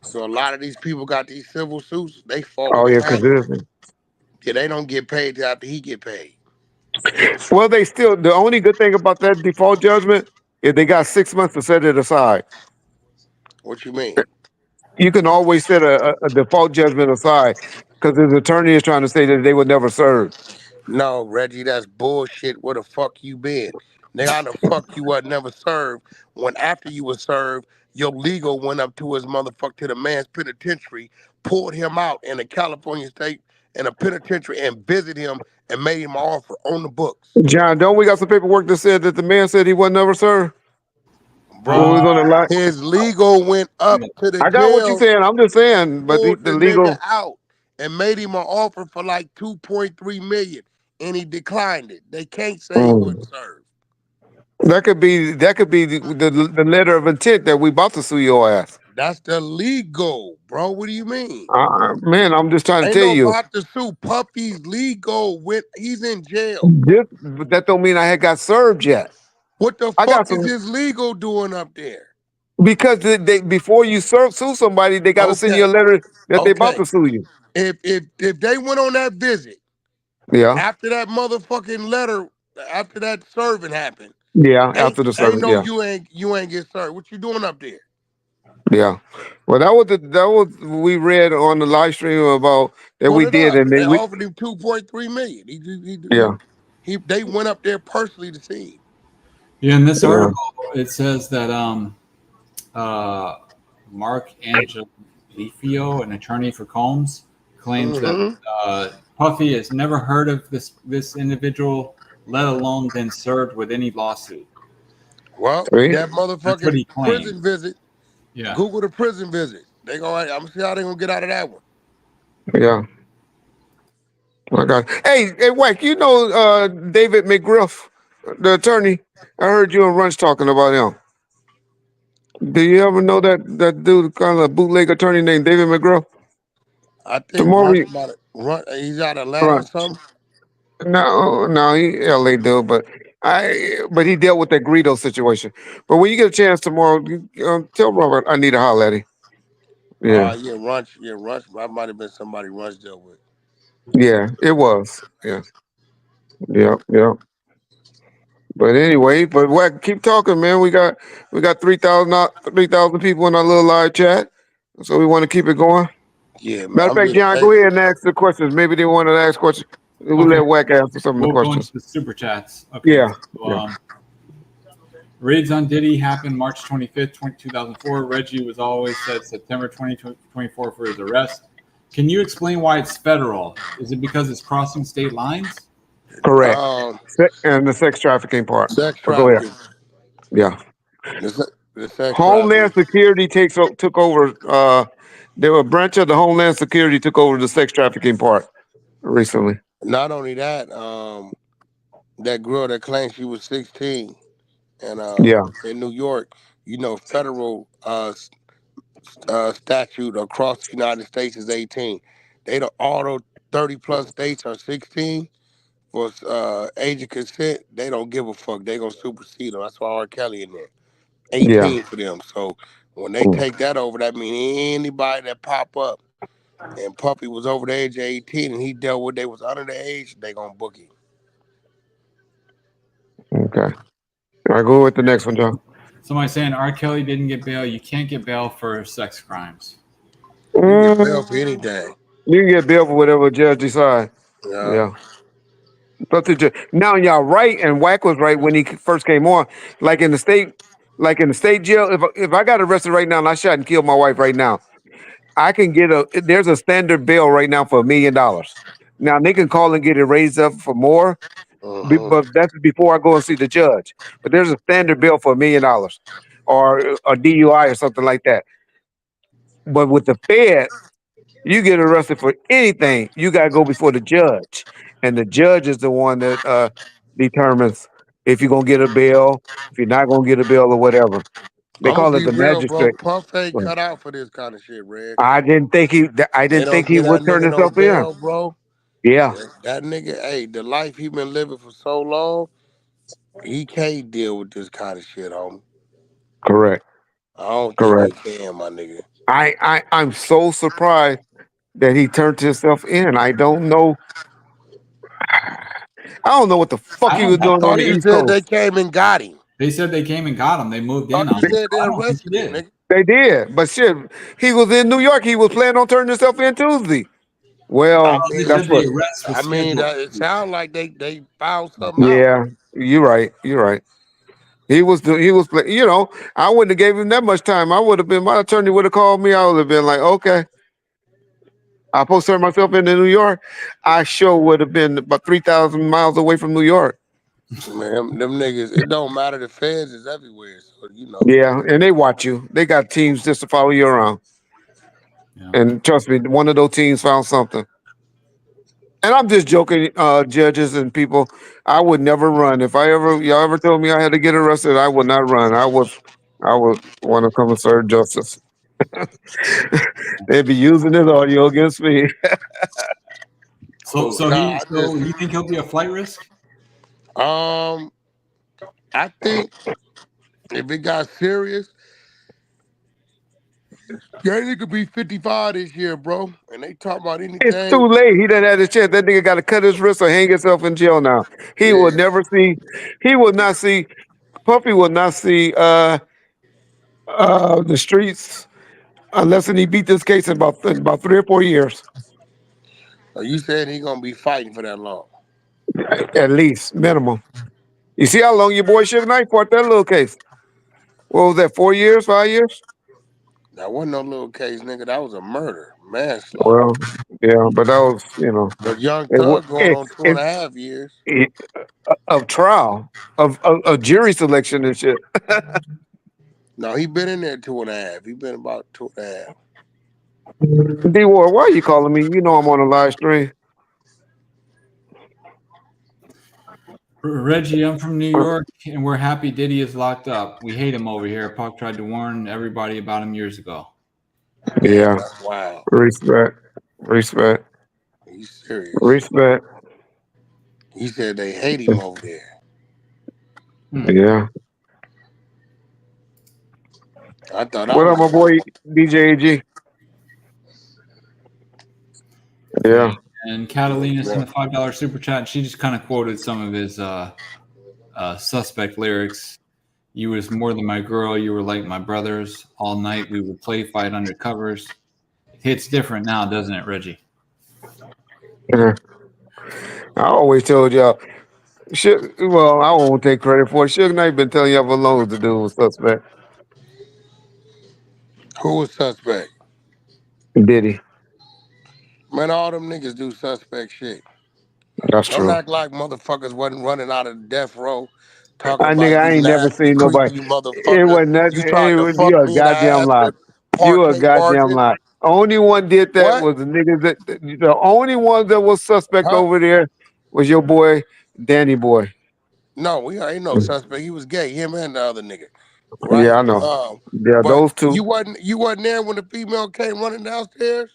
So a lot of these people got these civil suits. They fall Oh yeah, behind. because Yeah, they don't get paid till after he get paid. well, the only good thing about that default judgment is they got 6 months to set it aside. What you mean? You can always set a default judgment aside because his attorney is trying to say that they would never serve. No, Reggie, that's bullshit. Where the fuck you been? Nigga, how the fuck you was never served when after you was served, your legal went up to his motherfucker to the man's penitentiary, pulled him out in a California state in a penitentiary and visited him and made him an offer on the books. John, don't we got some paperwork that said that the man said he wasn't never served? When we Bro, was on the line. his legal went up to the I got what you're jail, saying. I'm just saying, but pulled the the nigga legal out and made him an offer for like 2.3 million and he declined it. They can't say he Mm. wasn't served. that could be the letter of intent that we about to sue your ass. That's the legal, bro. What do you mean? Man, I'm just trying to Ain't tell no you. about to sue. Puffy's legal. He's in jail. But that don't mean I had got served yet. What the I got fuck is some his legal doing up there? because before you sue somebody, they got to send you a Okay, letter that they about okay. to sue you. If they went on that visit Yeah, after that motherfucking letter, after that serving happened, yeah. ain't After the ain't service, no yeah, you ain't get served. What you doing up there? yeah. Well, that was we read on the live stream about that Pull we it did, up. and They then we offered him 2.3 million. yeah, They went up there personally to see him. Yeah, in this yeah. article, it says that uh, Mark Angelifio, an attorney for Combs, claims that Mm-hmm. Puffy has never heard of this individual let alone been served with any lawsuit. Well, See? that That's what motherfucking he claimed. prison visit. Yeah. Google the prison visit. They go. I'm gonna see how they gonna get out of that one. Yeah. My God. Hey, Wack, you know David McGriff, the attorney? I heard you and Runch talking about him. Do you ever know that dude, kind of bootleg attorney named David McGriff? I think Tomorrow, Runt's about it. Runt, he's out of Atlanta or Runch. something. No, he LA dude, but he dealt with that Greedo situation. But when you get a chance tomorrow, tell Robert I need to holler at him. Yeah, Yeah, Runch. Yeah, Runch. That might have been somebody Runch dealt with. yeah, it was. Yeah, yeah. But anyway, but Wack, keep talking, man. We got 3,000 people in our little live chat, so we want to keep it going. Yeah, man. Matter of I'm fact, just. John, Hey, go ahead and ask the questions. Maybe they want to ask questions. We'll Okay. let Wack answer some of the We'll go into questions. the super chats. Okay. Yeah, So, yeah. raids on Diddy happened March 25th, 2004. Reggie was always said September 2024 for his arrest. Can you explain why it's federal? Is it because it's crossing state lines? Correct. um, And the sex trafficking part. sex But go ahead. trafficking. Yeah. The sex Homeland trafficking. Security took over. There were a branch of the Homeland Security took over the sex trafficking part recently. Not only that, that girl that claimed she was 16 and Yeah, in New York, federal statute across the United States is 18. They don't all those 30 plus states are 16 for age of consent. They don't give a fuck. They gonna supersede them. That's why R. Kelly in there. yeah. 18 for them. So when they Mm, take that over, that means anybody that pop up and Puppy was over the age of 18 and he dealt with they was under the age, they gonna book him. okay. All right, go with the next one, John. Somebody saying R. Kelly didn't get bail. You can't get bail for sex crimes. You get bail for Mm, anything. you can get bail for whatever the judge decide. Yeah. Yeah. But now y'all right, and Wack was right when he first came on. Like in the state, like in the state jail. If I got arrested right now and I shot and killed my wife right now, I can get there's a standard bail right now for $1 million. Now they can call and get it raised up for more, Uh-huh. but that's before I go and see the judge. But there's a standard bill for $1 million, or a DUI or something like that. But with the Fed, you get arrested for anything, you gotta go before the judge, and the judge is the one that determines if you're gonna get a bail, if you're not gonna get a bail, or whatever. They I'm gonna call it be the real, bro. magistrate. Puff ain't Right. cut out for this kind of shit, Red. I didn't think he. I They didn't think don't he get that would turn nigga no himself in. bail, bro. Yeah, That nigga, hey, the life he been living for so long, he can't deal with this kind of shit, homie. correct, I don't think he correct. can, my nigga. I'm so surprised that he turned himself in. I don't know. I don't know what the fuck I he don't was I think doing he on thought the you did. East said they Coast. came and got him. They said they came and got him. They moved Thought in you on him. said they I don't think he arrested him, did. nigga. They did, but shit, he was in New York. He was planning on turning himself in Tuesday. I Well, Oh, they that's said mean, what. the arrest was scheduled. it sounds like they found something out. Yeah, you're right. You're right. You know, I wouldn't have gave him that much time. I would have been my attorney would have called me. I would have been like, okay, I supposed to turn myself into New York. I sure would have been about 3,000 miles away from New York. Man, them niggas, it don't matter. The feds is everywhere, so you know. Yeah, and they watch you. They got teams just to follow you around. Yeah. And trust me, one of those teams found something. And I'm just joking, judges and people. I would never run. If y'all ever told me I had to get arrested, I would not run. I would want to come and serve justice. They'd be using this audio against me. So, Nah, so you think he'll be a flight risk? um, I think if it got serious, that nigga be 55 this year, bro. And they talk about It's anything. too late. He done had his chance. That nigga got to cut his wrist or hang himself in jail now. He will Yeah. never see. He will not see. Puppy will not see the streets unless he beat this case in about 3 or 4 years So you said he gonna be fighting for that long. at least minimum. You see how long your boy Suge Knight fought that little case? What was that? 4 years? 5 years? That wasn't no little case, nigga. That was a murder, manslaughter. Well, yeah, but that was, But Young it, wa- Thug going on two and it, a half years. it, of trial, of jury selection and shit. No, he been in there two and a half. He been about two and a half. D Ward, why are you calling me? You know I'm on a live stream. Reggie, I'm from New York, and we're happy Diddy is locked up. We hate him over here. Puck tried to warn everybody about him years ago. Damn, Yeah, that's wild. respect, respect, He's serious. respect. He said they hate him over there. Hmm. Yeah. I thought I What up, was my boy DJ AG? And, Yeah. and yeah, Catalina yeah. sent a $5 super chat. And she just kind of quoted some of his suspect lyrics. You was more than my girl. You were like my brothers. All night we would play fight under covers. It hits different now, doesn't it, Reggie? Yeah. I always told y'all. Well, I won't take credit for it. Suge Knight been telling y'all for long to do with suspect. Who was suspect? Diddy. Man, all them niggas do suspect shit. That's Don't true. act like motherfuckers wasn't running out of death row talking I about nigga, you I ain't never nasty, seen nobody. creepy It motherfucker. was nothing. You tried to You fuck a me in the goddamn ass lie. with You a parquet goddamn barges. lie. Only one did that What? was the niggas the only one that was suspect Huh? over there was your boy Danny Boy. No, we ain't no suspect. He was gay, him and the other nigga. Yeah, Right? I know. Yeah, But those two. you wasn't there when the female came running downstairs?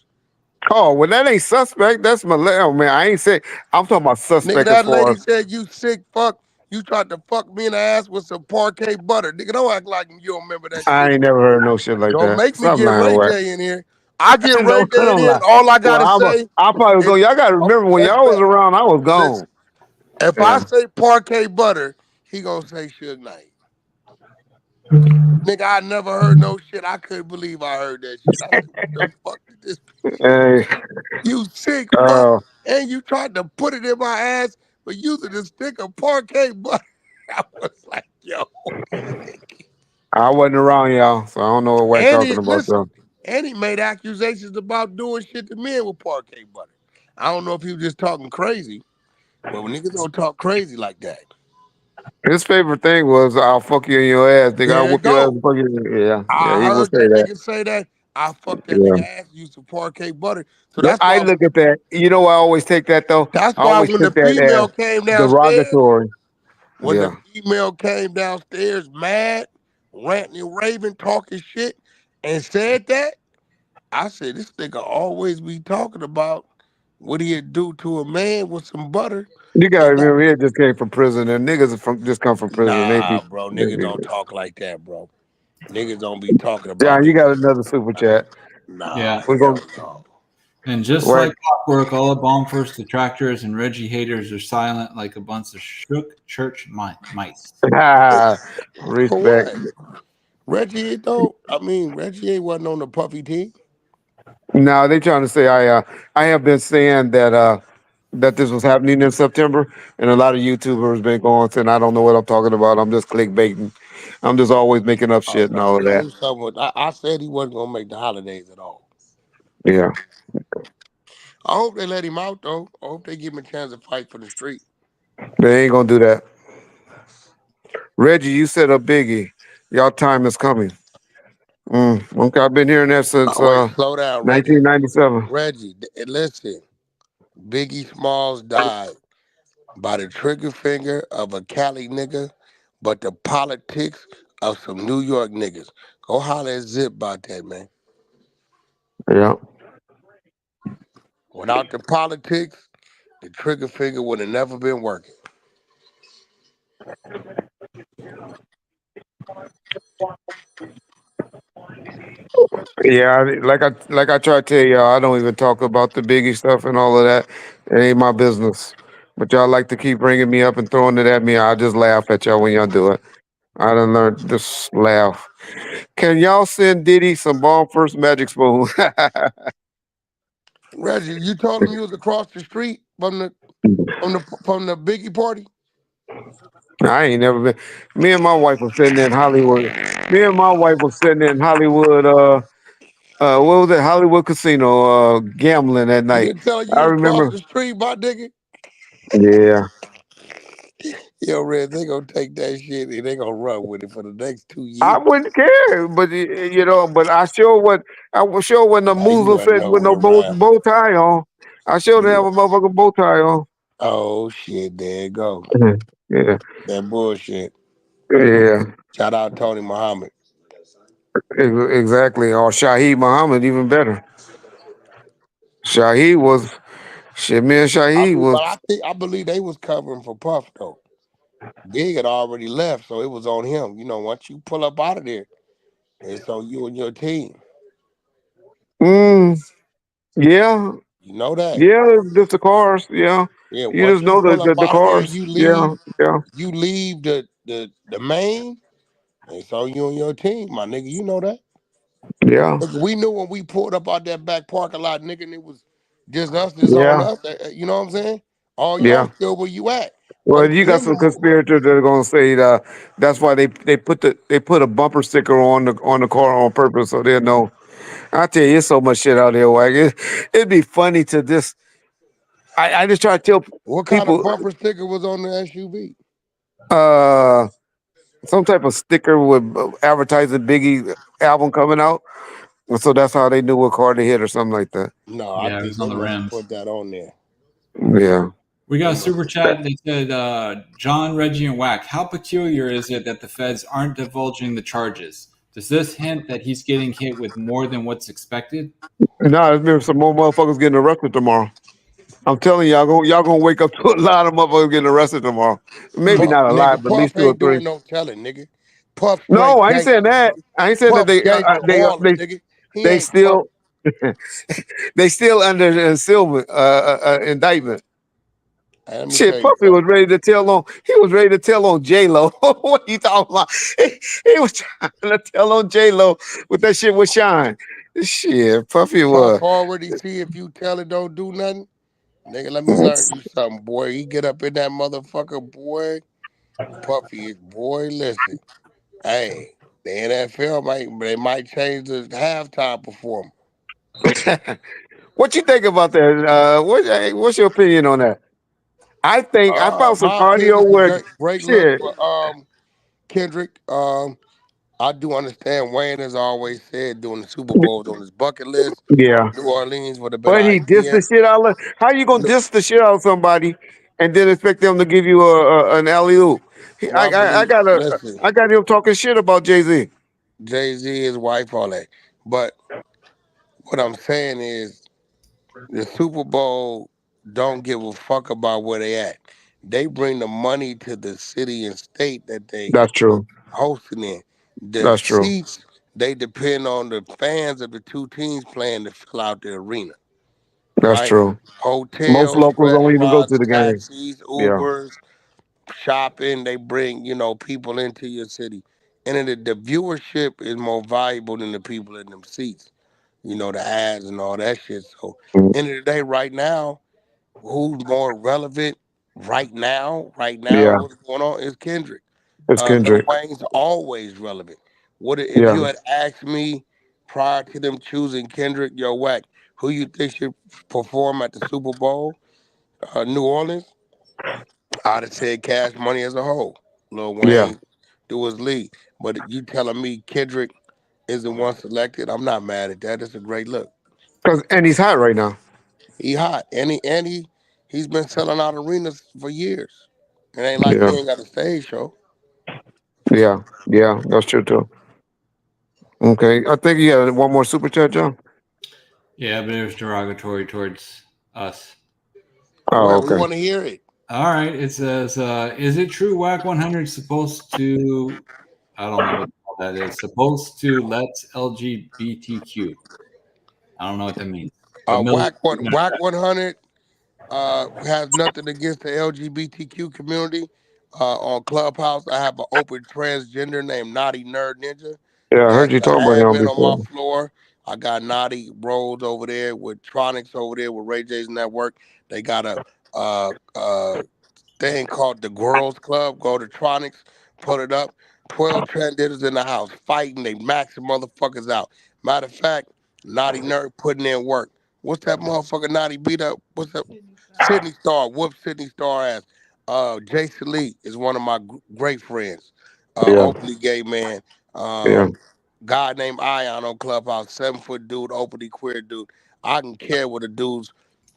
Oh, well, that ain't suspect. That's my oh, man. I ain't say. I'm talking about Nigga, suspect as that far lady as said you sick fuck. You tried to fuck me in the ass with some parquet butter. Nigga, don't act like you don't remember that I shit. ain't never heard no shit like Don't that. make me Stop get lying, Ray right? J in here. I get Ray No, J in don't here, lie. and all I Well, gotta say I probably is, go. Y'all gotta remember when hey, y'all was fat, around, I was listen. gone. If I Yeah. say parquet butter, he gonna say Suge Knight. Nigga, I never heard no shit. I couldn't believe I heard that shit. I said, what the fuck did this Hey, You sick fuck. uh, And you tried to put it in my ass for using a stick of parquet butter. I was like, yo, sick. I wasn't around y'all, so I don't know what White And talking he about listen, though. and he made accusations about doing shit to men with parquet butter. I don't know if he was just talking crazy, but when niggas don't talk crazy like that. His favorite thing was "I'll fuck you in your ass, nigga. I'll There it whoop your ass go. and fuck you." Yeah, yeah, I he would heard say that that. nigga say that. I fucked that nigga Yeah. ass using parquet butter. So that's I why when look at that. You know, I always take that though. I always the take that female as came downstairs. derogatory. When the Yeah. female came downstairs mad, ranting and raving, talking shit, and said that, I said, this nigga always be talking about what he'd do to a man with some butter. You gotta And that, remember, he just came from prison, and niggas just come from prison. nah, bro, They niggas be don't talk like that, bro. Niggas don't be talking John, about you this got shit. another super chat. Yeah. Nah, We're hell going no. And just right. like clockwork, all the bomb first detractors and Reggie haters are silent like a bunch of shook church mice. For Respect. what? Reggie don't. I mean, Reggie ain't wasn't on the puffy team. No, they trying to say I have been saying that this was happening in September, and a lot of YouTubers been going saying I don't know what I'm talking about. I'm just clickbaiting. I'm just always making up Oh shit and no, all of no, it that. was something. I said he wasn't gonna make the holidays at all. Yeah, I hope they let him out though. I hope they give him a chance to fight for the street. they ain't gonna do that. Reggie, you said a biggie. Y'all time is coming. Okay, I've been hearing that since Wait, slow down, Reggie. 1997. Reggie, listen. Biggie Smalls died by the trigger finger of a Cali nigga, but the politics of some New York niggas. Go holler at Zip about that, man. Yeah. Without the politics, the trigger finger would have never been working. Yeah, like I try to tell y'all, I don't even talk about the Biggie stuff and all of that. It ain't my business. But y'all like to keep bringing me up and throwing it at me. I just laugh at y'all when y'all do it. I done learned just laugh. Can y'all send Diddy some bomb first magic spoon? Reggie, you told him you was across the street from the Biggie party? I ain't never been. Me and my wife was sitting there in Hollywood. Me and my wife was sitting there in Hollywood. what was it? Hollywood Casino, gambling at You night. didn't tell I you across remember. the street, my nigga. Yeah, Yo, Red, they gonna take that shit and they gonna run with it for the next 2 years. I wouldn't care, but but I sure would. I was sure when the Nah, you Muslim wasn't fed with no nowhere around. bow tie on. I sure to have You, a motherfucking bow tie on. oh shit, there you go. Yeah, That bullshit. yeah, Shout out Tony Muhammad. exactly. Or Shaheed Muhammad, even better. Shaheed was shit. Me and I Shaheed mean, was. but I believe they was covering for Puff though. Big had already left, so it was on him. You know, once you pull up out of there, it's on you and your team. Mm, yeah, You know that. yeah. Just the cars. Yeah, Yeah, you once just you know pull up the out of there, cars. Yeah, yeah, you leave the main, it's on you and your team, my nigga. You know that. yeah, Nigga, we knew when we pulled up out that back parking lot, nigga, and it was just us, just on yeah, us. You know what I'm saying? All y'all yeah. still where you at. Well, Wait for you got him to some move. conspirators that are gonna say that's why they put a bumper sticker on the car on purpose so they'll know. I tell you, it's so much shit out there. Wag. It'd be funny to this. I just try to tell What kind of people bumper sticker was on the SUV? uh some type of sticker with advertising Biggie album coming out, and so that's how they knew what car to hit or something like that. No, I Yeah, it think was on they the must have rims. put that on there. Yeah. We got They a must super have put chat. They said, John, Reggie, and Whack, how peculiar is it that the feds aren't divulging the charges? Does this hint that he's getting hit with more than what's expected? Nah, there's been some more motherfuckers getting arrested tomorrow. I'm telling you, y'all gonna wake up to a lot of motherfuckers getting arrested tomorrow. Maybe Hmm. Puff, not a lot, nigga. but at least Puff two or ain't three. doing no telling, nigga. Puff No, straight I ain't saying gangster, that. nigga. I ain't saying that Puff gangster Harlem, nigga. He they ain't Puff. still they still under indictment. Hey, let me Shit, tell you Puffy was something. ready to tell on. He was ready to tell on J Lo. What you talking about? He was trying to tell on J Lo with that shit with Shine. Shit, Puffy Puff was. already see if you tell it don't do nothing. Nigga, let me learn you something, boy. He get up in that motherfucker, boy. Puffy is, boy, listen. Hey, the NFL might change the halftime performance. What you think about that? What's your opinion on that? I found some My opinion audio is a where great look shit. for Kendrick. I do understand Wayne has always said doing the Super Bowls on his bucket list. Yeah, New Orleans would have been but an he dissed the idea. shit out of. How you gonna No, diss the shit out of somebody and then expect them to give you an alley oop? well, I believe. Listen, I got him talking shit about Jay Z. Jay Z, his wife, all that. But what I'm saying is, the Super Bowl don't give a fuck about where they at. They bring the money to the city and state that they That's true. hosting in. The That's true. seats, they depend on the fans of the two teams playing to fill out the arena, That's right? true. Most Hotels, locals don't even go restaurants, to the game. taxis, Yeah, Ubers, shopping, they bring, people into your city. And then the viewership is more valuable than the people in them seats, the ads and all that shit. So, mm, end of the day, right now, who's more relevant right now, yeah. what's going on is Kendrick. It's Lil Kendrick. Wayne's always relevant. What if Yeah. you had asked me prior to them choosing Kendrick, yo, whack, who you think should perform at the Super Bowl, New Orleans? I'd have said Cash Money as a whole. Lil Yeah. Wayne do his league. But you telling me Kendrick is the one selected? I'm not mad at that. It's a great look. Cause and he's hot right now. He hot. He's been selling out arenas for years. It ain't like he Yeah. ain't got a stage show. Yeah. Yeah. That's true too. Okay. I think you had one more super chat, John. Yeah, but it was derogatory towards us. Oh, Well, we okay. want to hear it. All right. It says, is it true WAC 100 is supposed to, I don't know what the hell that is, supposed to let LGBTQ? I don't know what that means. But Whack 100 has nothing against the LGBTQ community. On Clubhouse, I have an open transgender named Naughty Nerd Ninja. Yeah, I heard That's you the talking about him admin on my before. floor. I got Naughty Rolls over there with Tronics over there with Ray J's Network. They got a uh, uh, thing called the Girls Club. Go to Tronics, put it up. 12 transgenders in the house fighting. They maxing motherfuckers out. Matter of fact, Naughty nerd putting in work. What's that motherfucker Naughty beat up? What's that? Sydney Star. Whoop Sydney Star ass. Jason Lee is one of my great friends. Yeah, Openly gay man. yeah, Guy named Ion on Clubhouse. 7 foot dude, openly queer dude. I can care what a dude's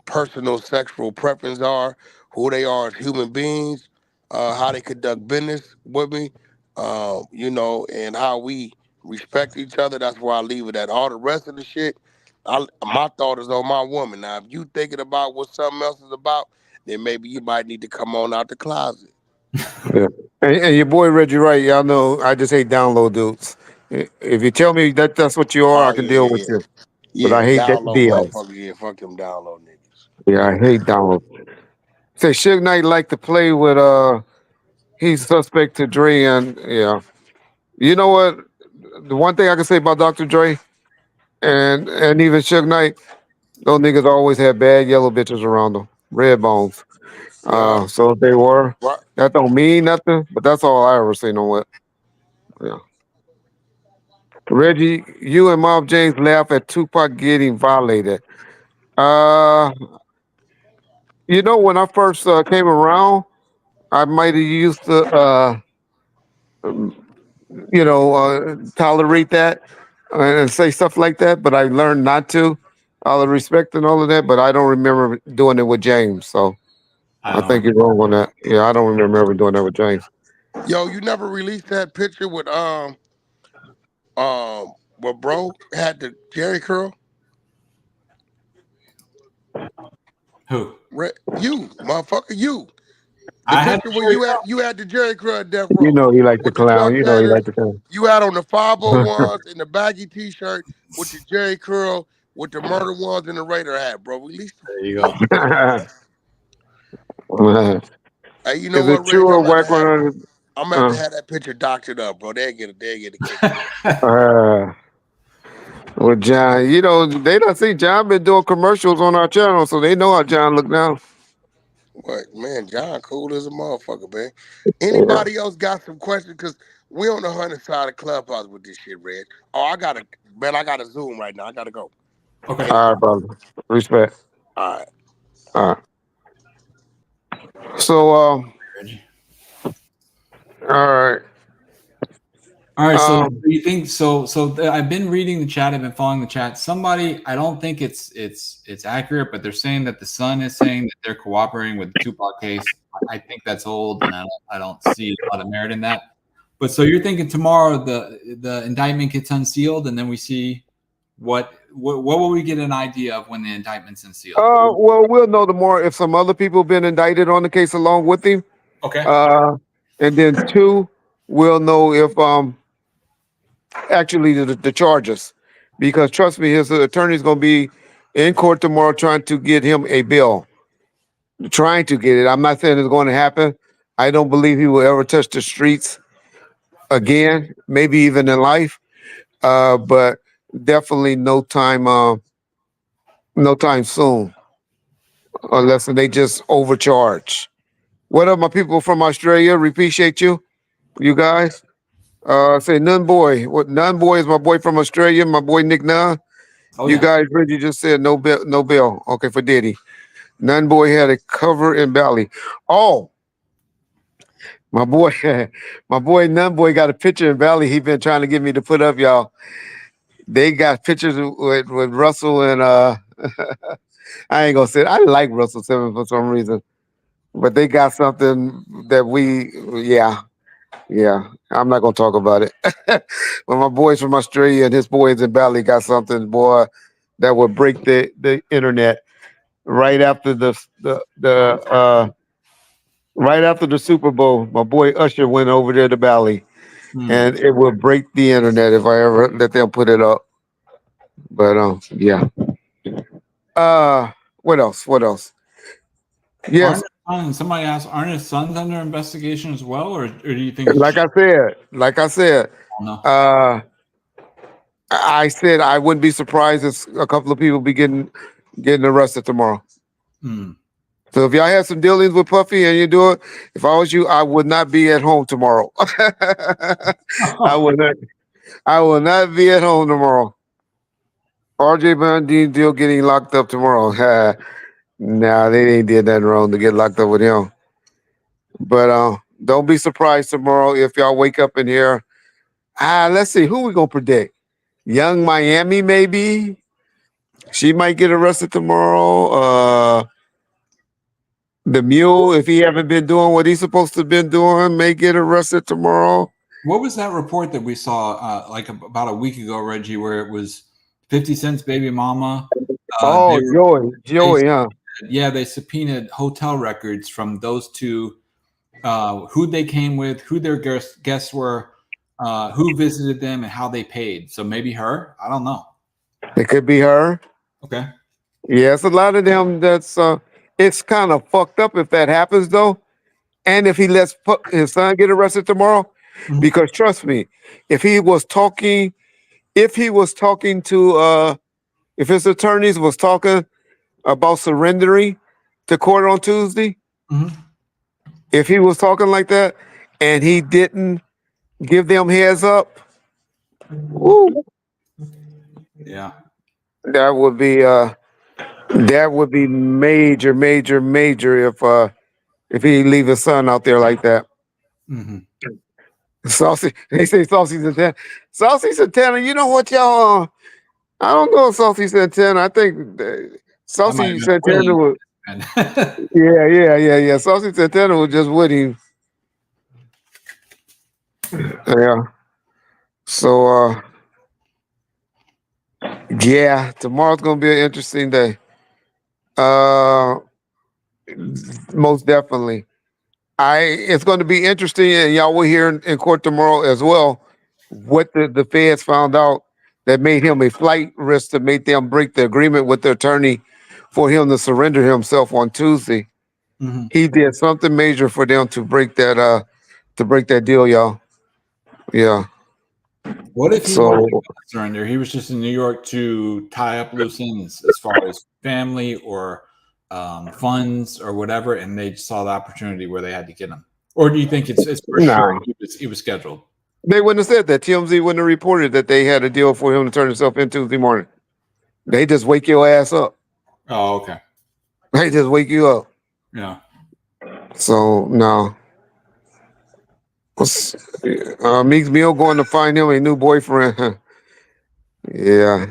personal sexual preferences are, who they are as human beings, how they conduct business with me, and how we respect each other. That's where I leave it at. All the rest of the shit, my thought is on my woman. Now, if you thinking about what something else is about, then maybe you might need to come on out the closet. yeah. And your boy Reggie Wright, y'all know I just hate download dudes. If you tell me that that's what you are, I Oh can yeah, deal yeah, with yeah. you. But I Yeah, hate that download deals. motherfuckers. Yeah, fuck them download niggas. Yeah, I hate download. Say Suge Knight like to play with he's suspect to Dre and yeah. You know what? The one thing I can say about Dr. Dre and even Suge Knight, those niggas always had bad yellow bitches around them, red bones. Yeah. So if they were, Right. that don't mean nothing. But that's all I ever seen on it. Yeah. Reggie, you and Mob James laugh at Tupac getting violated. Uh, when I first came around, I might have used to, tolerate that and say stuff like that, but I learned not to. All the respect and all of that, but I don't remember doing it with James. So I I don't. think you're wrong on that. Yeah, I don't remember ever doing that with James. Yo, you never released that picture with where bro had the Jerry curl? Who? You, motherfucker, you. The I had picture to where share you had the Jerry curl at Death You Row know he like to with the clown. truck You know he like headers. to clown. You had on the 501s and the baggy t-shirt with the Jerry curl with the murder ones and the Raider hat, bro. Release the There you go. picture. Hey, you know Is what, it Reg? true or whack 100? I'm gonna have to have that picture doctored up, bro. They get a kick out of it. Uh, with John, they don't see John been doing commercials on our channel, so they know how John look now. What man, John cool as a motherfucker, man. Yeah. Anybody else got some questions? Cause we on the hunter side of Clubhouse with this shit, Reg. Oh, I gotta zoom right now. I gotta go. Okay. Hit it. All right, brother. Respect. All right. All right. So, Reggie. all right. All right. So Um, do you think so? I've been reading the chat. I've been following the chat. Somebody, I don't think it's accurate, but they're saying that the Sun is saying that they're cooperating with the Tupac case. I think that's old, and I don't see a lot of merit in that. But so you're thinking tomorrow the indictment gets unsealed, and then we see what will we get an idea of when the indictment's unsealed? well, we'll know the more if some other people been indicted on the case along with him. Okay. And then two, we'll know if actually the charges, because trust me, his attorney's going to be in court tomorrow trying to get him a bill. Trying to get it. I'm not saying it's going to happen. I don't believe he will ever touch the streets again, maybe even in life. But definitely no time soon, unless they just overcharge. What up, my people from Australia? Appreciate you guys. Say Nun Boy. What Nun Boy is my boy from Australia, my boy Nick Nunn. Oh You yeah. guys really just said no bill, no bill. Okay, for Diddy. Nun Boy had a cover in Bali. Oh, my boy, my boy Nun Boy got a picture in Valley. He been trying to get me to put up, y'all. They got pictures with Russell and I ain't gonna say I like Russell Simmons for some reason, but they got something that yeah. I'm not gonna talk about it. But my boys from Australia and his boys in Bali got something, boy, that would break the internet right after the right after the Super Bowl. My boy Usher went over there to Bali, Hmm. and it would break the internet if I ever let them put it up. But yeah. Uh, what else? What else? Yes, Somebody asked, aren't his sons under investigation as well, or do you think it's like just? I said, Oh, no. uh, I said I wouldn't be surprised if a couple of people be getting arrested tomorrow. Hmm. So if y'all had some dealings with Puffy and you do it, if I was you, I would not be at home tomorrow. I would not. I will not be at home tomorrow. RJ Bundy deal getting locked up tomorrow. Nah, they ain't did nothing wrong to get locked up with him. But don't be surprised tomorrow if y'all wake up in here. Let's see who we gonna predict. Young Miami, maybe. She might get arrested tomorrow. The mule, if he haven't been doing what he's supposed to have been doing, may get arrested tomorrow. What was that report that we saw like about a week ago, Reggie, where it was 50 Cent's baby mama? Oh, Joey, huh? Yeah, they subpoenaed hotel records from those two, who they came with, who their guests were, who visited them, and how they paid. So maybe her. I don't know. It could be her. Okay. Yeah, it's a lot of them. That's it's kind of fucked up if that happens though, and if he lets his son get arrested tomorrow, because trust me, if he was talking to if his attorneys was talking about surrendering to court on Tuesday, if he was talking like that and he didn't give them heads up, woo, yeah, that would be major if he leave his son out there like that. Saucy, they say Saucy Santana. Saucy Santana, you know what, y'all? I don't know if Saucy Santana. I think Saucy Santana was. Yeah. Saucy Santana was just with him. Yeah. So, yeah, tomorrow's gonna be an interesting day. Most definitely. It's going to be interesting, and y'all will hear in court tomorrow as well what the feds found out that made him a flight risk to make them break the agreement with the attorney for him to surrender himself on Tuesday. He did something major for them to break that deal, y'all. Yeah. What if he wasn't surrender? He was just in New York to tie up loose ends as far as family or funds or whatever, and they saw the opportunity where they had to get him. Or do you think it's for sure he was scheduled? They wouldn't have said that. TMZ wouldn't have reported that they had a deal for him to turn himself in Tuesday morning. They just wake your ass up. Oh, okay. They just wake you up. Yeah. So no. Meeks Mill going to find him a new boyfriend. Yeah.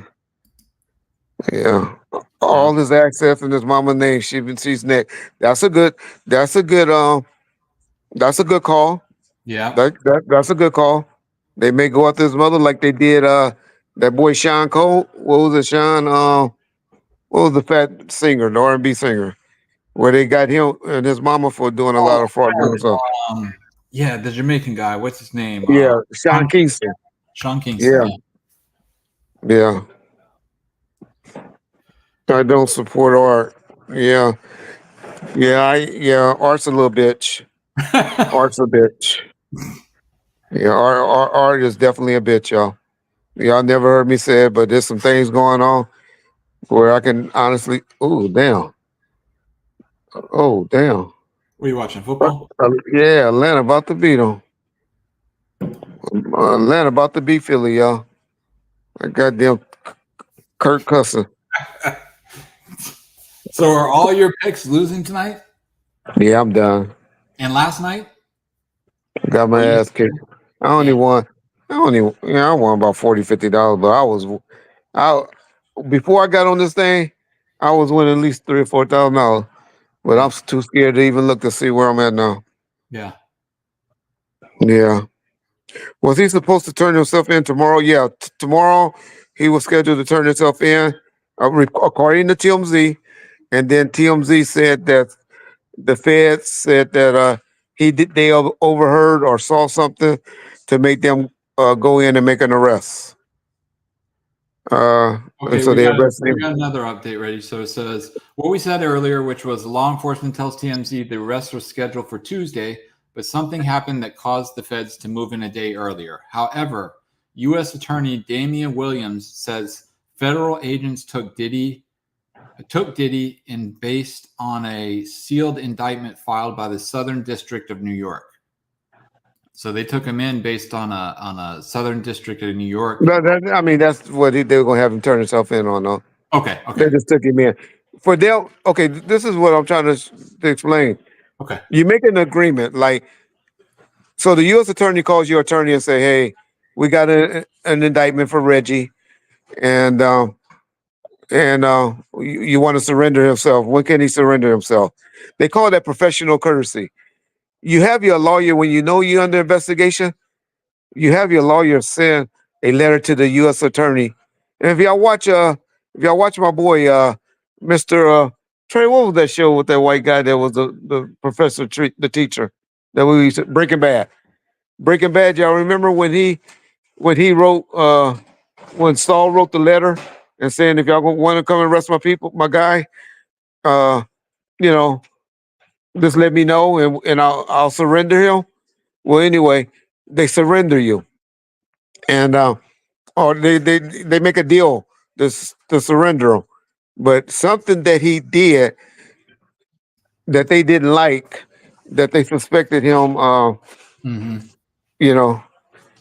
All his access and his mama's name, she's next. That's a good call. Yeah. That's a good call. They may go after his mother like they did that boy Sean Cole. What was it, Sean? What was the fat singer, the R&B singer? Where they got him and his mama for doing a lot of fraudulent stuff. Yeah, the Jamaican guy. What's his name? Yeah, Sean Kingston. Sean Kingston. Yeah. I don't support art. Yeah. Art's a little bitch. Art's a bitch. Yeah, art is definitely a bitch, y'all. Y'all never heard me say it, but there's some things going on where I can honestly. Oh damn. What are you watching? Football? Yeah, Atlanta about to beat them. Atlanta about to beat Philly, y'all. That goddamn Kirk Cousins. So are all your picks losing tonight? Yeah, I'm done. And last night? Got my ass kicked. I won about $40-$50, but before I got on this thing, I was winning at least $3,000 or $4,000. But I'm too scared to even look to see where I'm at now. Yeah. Yeah. Was he supposed to turn himself in tomorrow? Yeah, tomorrow he was scheduled to turn himself in, according to TMZ. And then TMZ said that the feds said that they overheard or saw something to make them go in and make an arrest. Okay, so we got another update ready. So it says what we said earlier, which was law enforcement tells TMZ the arrest was scheduled for Tuesday, but something happened that caused the feds to move in a day earlier. However, U.S. Attorney Damian Williams says federal agents took Diddy in based on a sealed indictment filed by the Southern District of New York. So they took him in based on a Southern District of New York. I mean, that's what they were gonna have him turn himself in on. Though. Okay. They just took him in. For them, okay, this is what I'm trying to explain. Okay. You make an agreement, like, so the U.S. attorney calls your attorney and say, "Hey, we got an indictment for Reggie, and you want to surrender himself. When can he surrender himself?" They call that professional courtesy. You have your lawyer when you know you're under investigation. You have your lawyer send a letter to the U.S. attorney. And if y'all watch my boy, Mr. Trey, what was that show with that white guy that was the professor, the teacher that we used to, Breaking Bad. Breaking Bad, y'all remember when he wrote when Saul wrote the letter and saying if y'all want to come and arrest my guy, uh, you know, just let me know and I'll surrender him. Well, anyway, they surrender you, and or they make a deal to surrender him. But something that he did that they didn't like, that they suspected him, you know,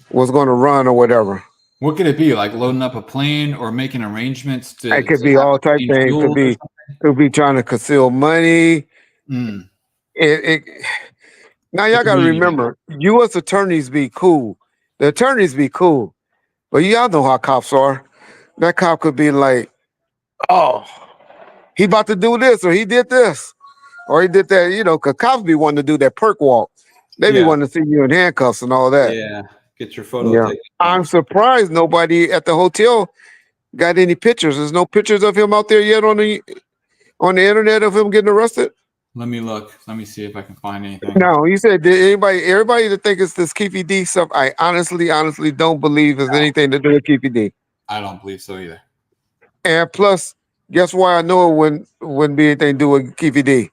was going to run or whatever. What could it be? Like loading up a plane or making arrangements to? It could to be have all it type change things. fuel or something? Could be trying to conceal money. Mm. It now y'all Could got to be anything. remember, U.S. attorneys be cool. The attorneys be cool, but y'all know how cops are. That cop could be like, "Oh, he about to do this, or he did this, or he did that." You know, because cops be wanting to do that perk walk. They be Yeah. wanting to see you in handcuffs and all that. Yeah. Get your photo Yeah, taken. I'm surprised nobody at the hotel got any pictures. There's no pictures of him out there yet on the internet of him getting arrested. Let me look. Let me see if I can find anything. No, you said did everybody that think it's this Keefy D stuff, I honestly don't believe has anything to do with Keefy D. I don't believe so either. And plus, guess why I know it wouldn't be anything to do with Keefy D?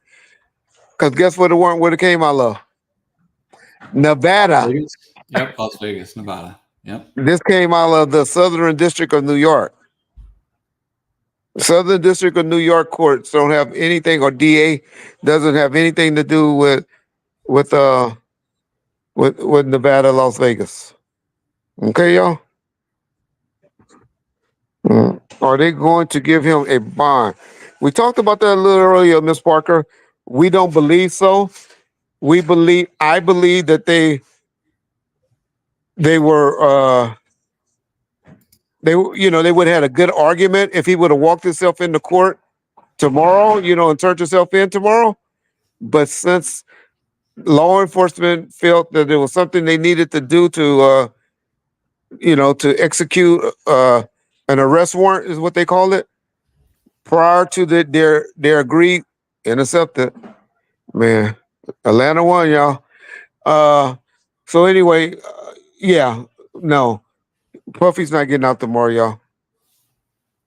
Because guess what it came out of? Nevada. Vegas? Yep, Las Vegas, Nevada. Yep. This came out of the Southern District of New York. Southern District of New York courts don't have anything, or DA doesn't have anything to do with Nevada, Las Vegas. Okay, y'all. Are they going to give him a bond? We talked about that a little earlier, Miss Parker. We don't believe so. I believe that they were they would have had a good argument if he would have walked himself into court tomorrow, and turned himself in tomorrow. But since law enforcement felt that there was something they needed to do to to execute an arrest warrant, is what they call it, prior to their agreed and accepted. Man, Atlanta won, y'all. So anyway, yeah, no, Puffy's not getting out tomorrow, y'all.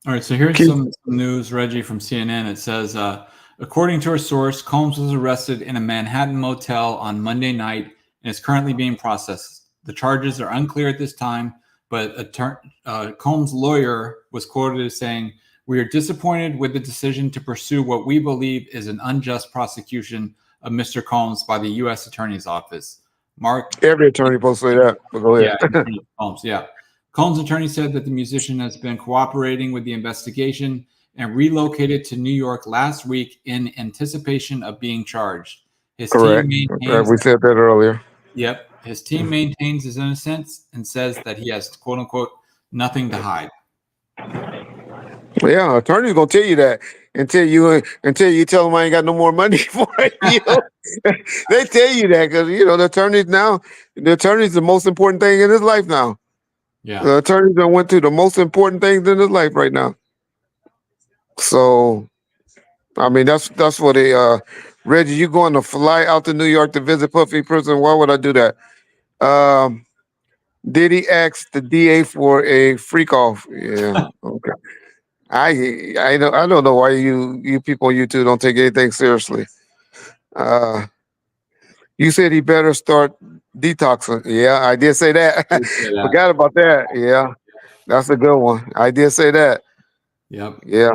All right, so here's some news, Reggie, from CNN. It says, according to a source, Combs was arrested in a Manhattan motel on Monday night and is currently being processed. The charges are unclear at this time, but Combs' lawyer was quoted as saying, "We are disappointed with the decision to pursue what we believe is an unjust prosecution of Mr. Combs by the U.S. Attorney's Office." Every attorney supposed to say that, but go ahead. Yeah, Combs, yeah. Combs' attorney said that the musician has been cooperating with the investigation and relocated to New York last week in anticipation of being charged. Correct. We said that earlier. Yep. His team maintains his innocence and says that he has, quote unquote, nothing to hide. Yeah, attorney's gonna tell you that until you tell them I ain't got no more money for it. They tell you that because the attorney's the most important thing in his life now. Yeah, the attorneys that went through the most important things in his life right now. So, I mean, that's what Reggie, you going to fly out to New York to visit Puffy prison? Why would I do that? Diddy asked the DA for a freak off. Yeah, okay. I don't know why you people on YouTube don't take anything seriously. You said he better start detoxing. Yeah, I did say that. Forgot about that. Yeah, that's a good one. I did say that. Yep. Yeah.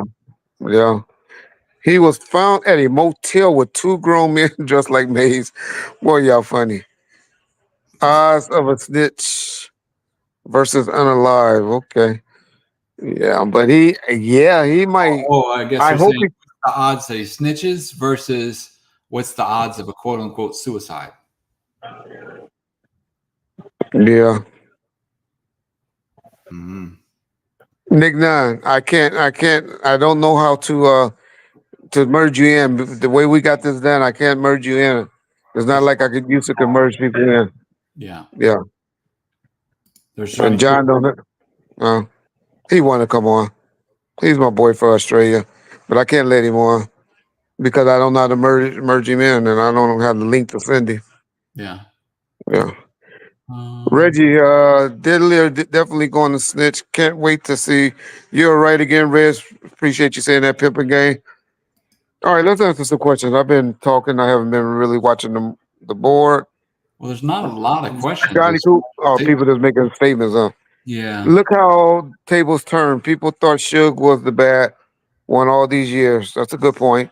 He was found at a motel with two grown men dressed like maids. Boy, y'all funny. Odds of a snitch versus unalive. Okay. Yeah, but he might. Oh, I guess I they're hope saying what's the odds that he snitches versus what's the odds of a quote unquote suicide. Yeah. Mm-hmm. Nick Nine. I don't know how to merge you in. The way we got this done, I can't merge you in. It's not like I could use it to merge people in. Yeah, Yeah. they're And trying to. John don't uh, he wanna come on. He's my boy for Australia. But I can't let him on because I don't know how to merge him in and I don't have the link to send him. Yeah. Yeah. Um, Reggie, Diddley definitely going to snitch. Can't wait to see you're right again, Reg. Appreciate you saying that pimping game. All right, let's answer some questions. I've been talking. I haven't been really watching the board. well, there's not a lot of questions. Johnny Coop. Oh, people just making statements. Yeah. Look how tables turn. People thought Suge was the bad one all these years. That's a good point.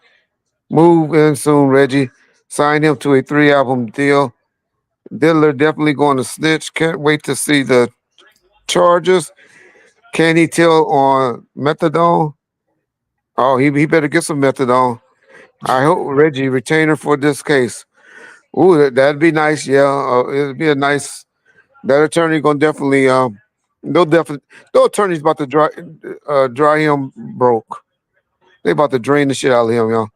Move in soon, Reggie. Sign him to a 3 album deal. Diddler definitely going to snitch. Can't wait to see the charges. Can he tell on methadone? Oh, he better get some methadone. I hope Reggie retainer for this case. Ooh, that'd be nice. Yeah, it'd be a nice. That attorney gonna definitely they'll definitely no attorney's about to dry him broke. They about to drain the shit out of him, y'all.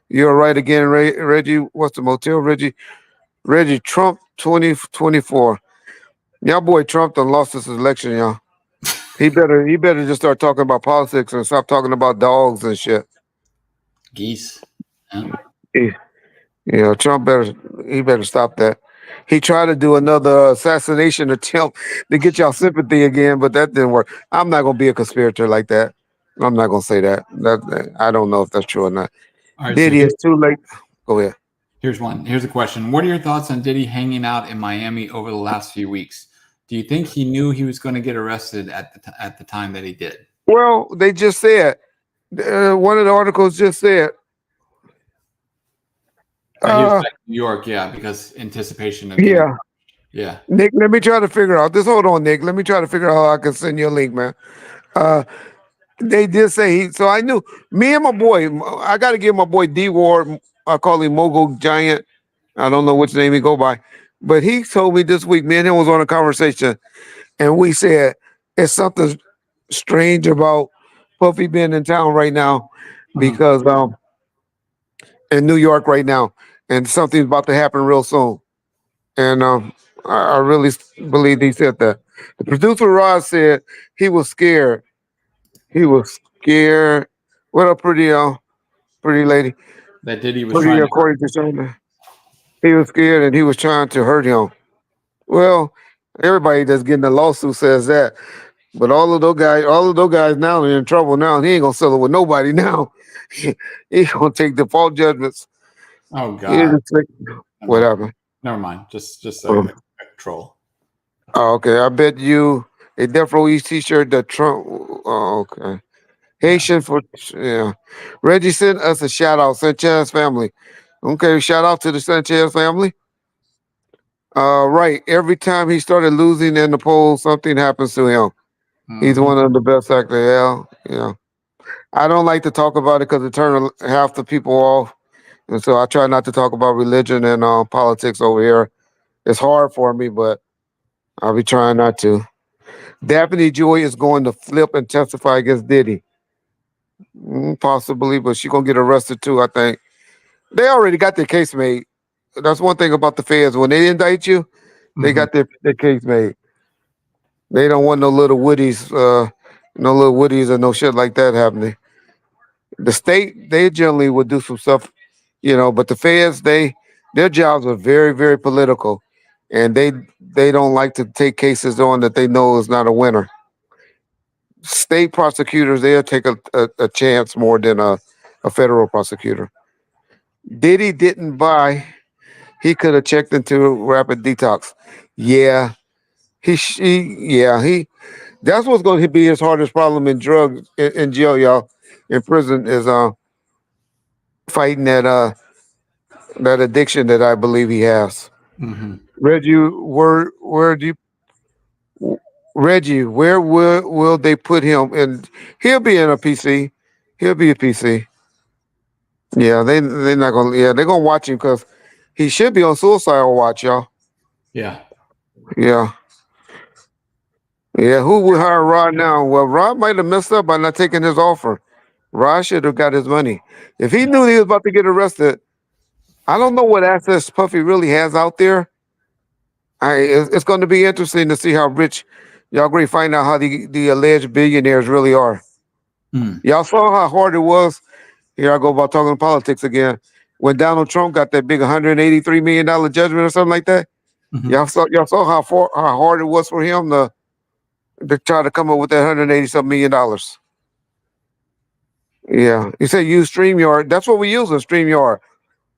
You're right again, Reggie. What's the motel, Reggie? Reggie Trump 2024. Y'all boy Trump done lost this election, y'all. He better just start talking about politics and stop talking about dogs and shit. Geese. Yeah. He, Trump better stop that. He tried to do another assassination attempt to get y'all sympathy again, but that didn't work. I'm not gonna be a conspirator like that. I'm not gonna say that. I don't know if that's true or not. All right. So Diddy is too late. Go ahead. here's one. Here's a question. What are your thoughts on Diddy hanging out in Miami over the last few weeks? Do you think he knew he was going to get arrested at the time that he did? Well, they just said one of the articles just said. He was back in New York, yeah, because anticipation of getting. Yeah, Yeah. Nick. Let me try to figure out this. Hold on, Nick. Let me try to figure out how I can send you a link, man. Uh, They did say he. So I knew me and my boy. I got to give my boy D Ward. I call him Mogul Giant. I don't know which name he go by, but he told me this week. Me and him was on a conversation, and we said it's something strange about Puffy being in town right now because in New York right now, and something's about to happen real soon. And I really believe he said that. The producer Rod said he was scared. He was scared. What a pretty lady. That Diddy was Pretty trying to. according to Shonda. He was scared and he was trying to hurt him. Well, everybody that's getting a lawsuit says that. But all of those guys now are in trouble now. He ain't gonna settle with nobody now. He gonna take default judgments. Oh He God. just take Never mind. whatever. Never mind. Just Um, a troll. oh, okay. I bet you a Death Row East t-shirt that Trump. Oh, okay. Yeah. Haitian for yeah. Reggie sent us a shout out, Sanchez family. Okay, shout out to the Sanchez family. Right. Every time he started losing in the polls, something happens to him. He's Mhm. one of the best actors. Yeah, yeah. I don't like to talk about it because it turned half the people off, and so I try not to talk about religion and politics over here. It's hard for me, but I'll be trying not to. Daphne Joy is going to flip and testify against Diddy. Possibly, but she's gonna get arrested too. I think they already got their case made. That's one thing about the feds. When they indict you, they Mhm. got their case made. They don't want no little woodies or no shit like that happening. The state, they generally would do some stuff, but the feds, their jobs are very, very political, and they don't like to take cases on that they know is not a winner. State prosecutors, they'll take a chance more than a federal prosecutor. Diddy didn't buy. He could have checked into rapid detox. Yeah, he. That's what's going to be his hardest problem in drugs in jail, y'all. In prison is fighting that addiction that I believe he has. Mm-hmm. Where do you, Reggie? Where will they put him? And he'll be in a PC. He'll be a PC. Yeah, they're not gonna. Yeah, they're gonna watch him because he should be on suicidal watch, y'all. Yeah. Yeah, yeah. Who would hire Rod now? Well, Rod might have messed up by not taking his offer. Rod should have got his money. If he knew he was about to get arrested, I don't know what assets Puffy really has out there. It's going to be interesting to see how rich y'all going to find out how the alleged billionaires really are. Mm. Y'all saw how hard it was. Here I go about talking politics again. When Donald Trump got that big $183 million judgment or something like that, Mm-hmm. y'all saw how hard it was for him to try to come up with that 180 something $1 million. Yeah, he said use StreamYard. That's what we use on StreamYard.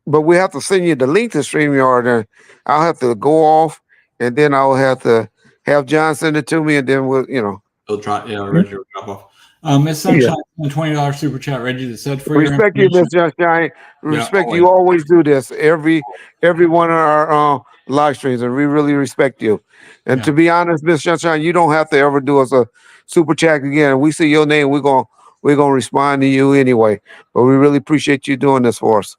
But we have to send you the link to StreamYard, and I'll have to go off, and then I'll have to have John send it to me, and then we'll. He'll drop. Yeah, Reggie will drop off. Miss Yeah. Sunshine, $20 super chat. Reggie that said for your Respect you, information. Miss Sunshine. Yeah, Respect always. you. Always do this every one of our live streams, and we really respect you. And Yeah. to be honest, Miss Sunshine, you don't have to ever do us a super chat again. We see your name, we're gonna respond to you anyway. But we really appreciate you doing this for us.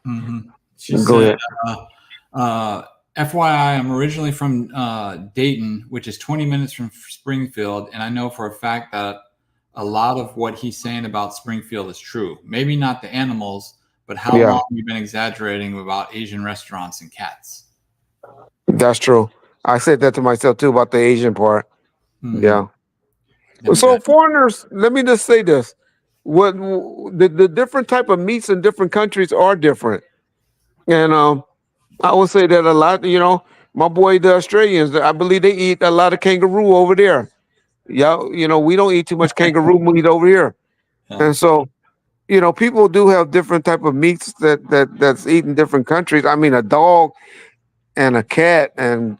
Mm-hmm. She Go said, ahead. FYI, I'm originally from Dayton, which is 20 minutes from Springfield, and I know for a fact that a lot of what he's saying about Springfield is true. Maybe not the animals, but how Yeah. long we've been exaggerating about Asian restaurants and cats. That's true. I said that to myself too about the Asian part. Mhm. Yeah. Them So guys. foreigners, let me just say this: what the different type of meats in different countries are different, and I would say that a lot. My boy, the Australians, I believe they eat a lot of kangaroo over there. Yeah, we don't eat too much kangaroo meat over here, Yeah. and so people do have different type of meats that's eaten in different countries. I mean, a dog and a cat and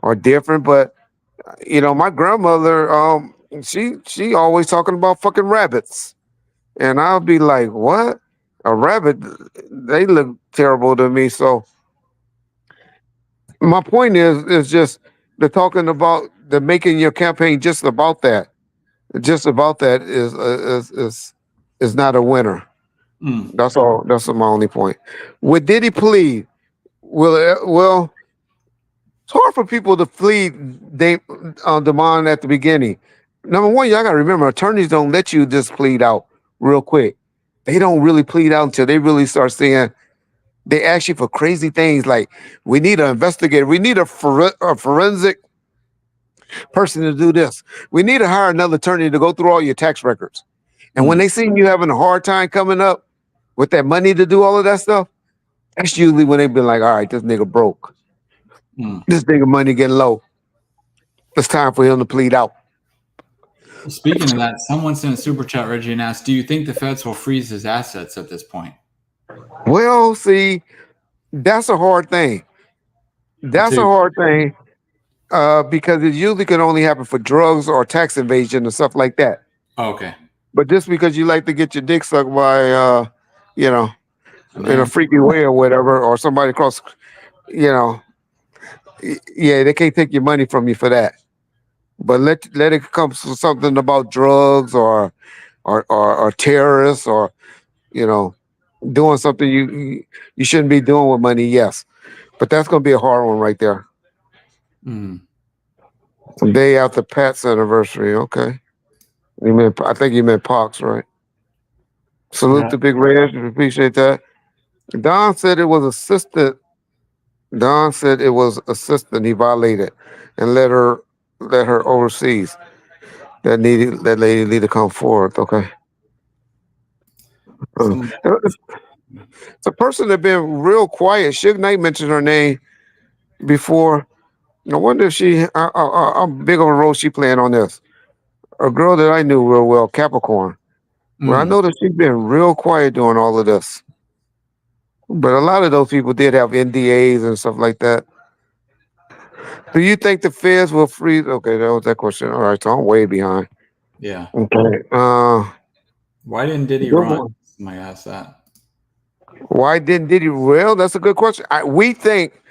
are different, but my grandmother, she always talking about fucking rabbits, and I'll be like, what? A rabbit? They look terrible to me. So my point is just the talking about the making your campaign just about that. Just about that is not a winner. Mm. That's all. That's my only point. With Diddy plead, well, it's hard for people to plead demand at the beginning. Number one, y'all gotta remember, attorneys don't let you just plead out real quick. They don't really plead out until they really start saying they ask you for crazy things like we need an investigator, we need a forensic person to do this. We need to hire another attorney to go through all your tax records. And when Mm. they see you having a hard time coming up with that money to do all of that stuff, that's usually when they've been like, all right, this nigga broke. Mm. This nigga money getting low. It's time for him to plead out. Speaking of that, someone sent a super chat, Reggie, and asked, do you think the feds will freeze his assets at this point? Well, see, that's a hard thing. That's a hard thing because it usually can only happen for drugs or tax evasion and stuff like that. Oh, okay. But just because you like to get your dick sucked by, you know, in a Man. freaky way or whatever, or somebody across, you know, yeah, they can't take your money from you for that. But let it come to something about drugs or terrorists or you know doing something you shouldn't be doing with money. Yes, but that's gonna be a hard one right there. Mm. The day after Pat's anniversary. Okay, I think you meant Pox, right? Salute Yeah. to Big Red. Appreciate that. Don said it was assistant. Don said it was assistant. He violated and let her overseas. That lady need to come forward. Okay. Some, It's a person that been real quiet. Suge Knight mentioned her name before. I wonder if how big of a role she playing on this. A girl that I knew real well, Capricorn. Well, I mm. noticed she's been real quiet doing all of this. But a lot of those people did have NDAs and stuff like that. Do you think the feds will freeze? Okay, that was that question. All right, so I'm way behind. Yeah. Okay. Why didn't Diddy Good run? one. Somebody asked that. Why didn't Diddy? Well, that's a good question. We think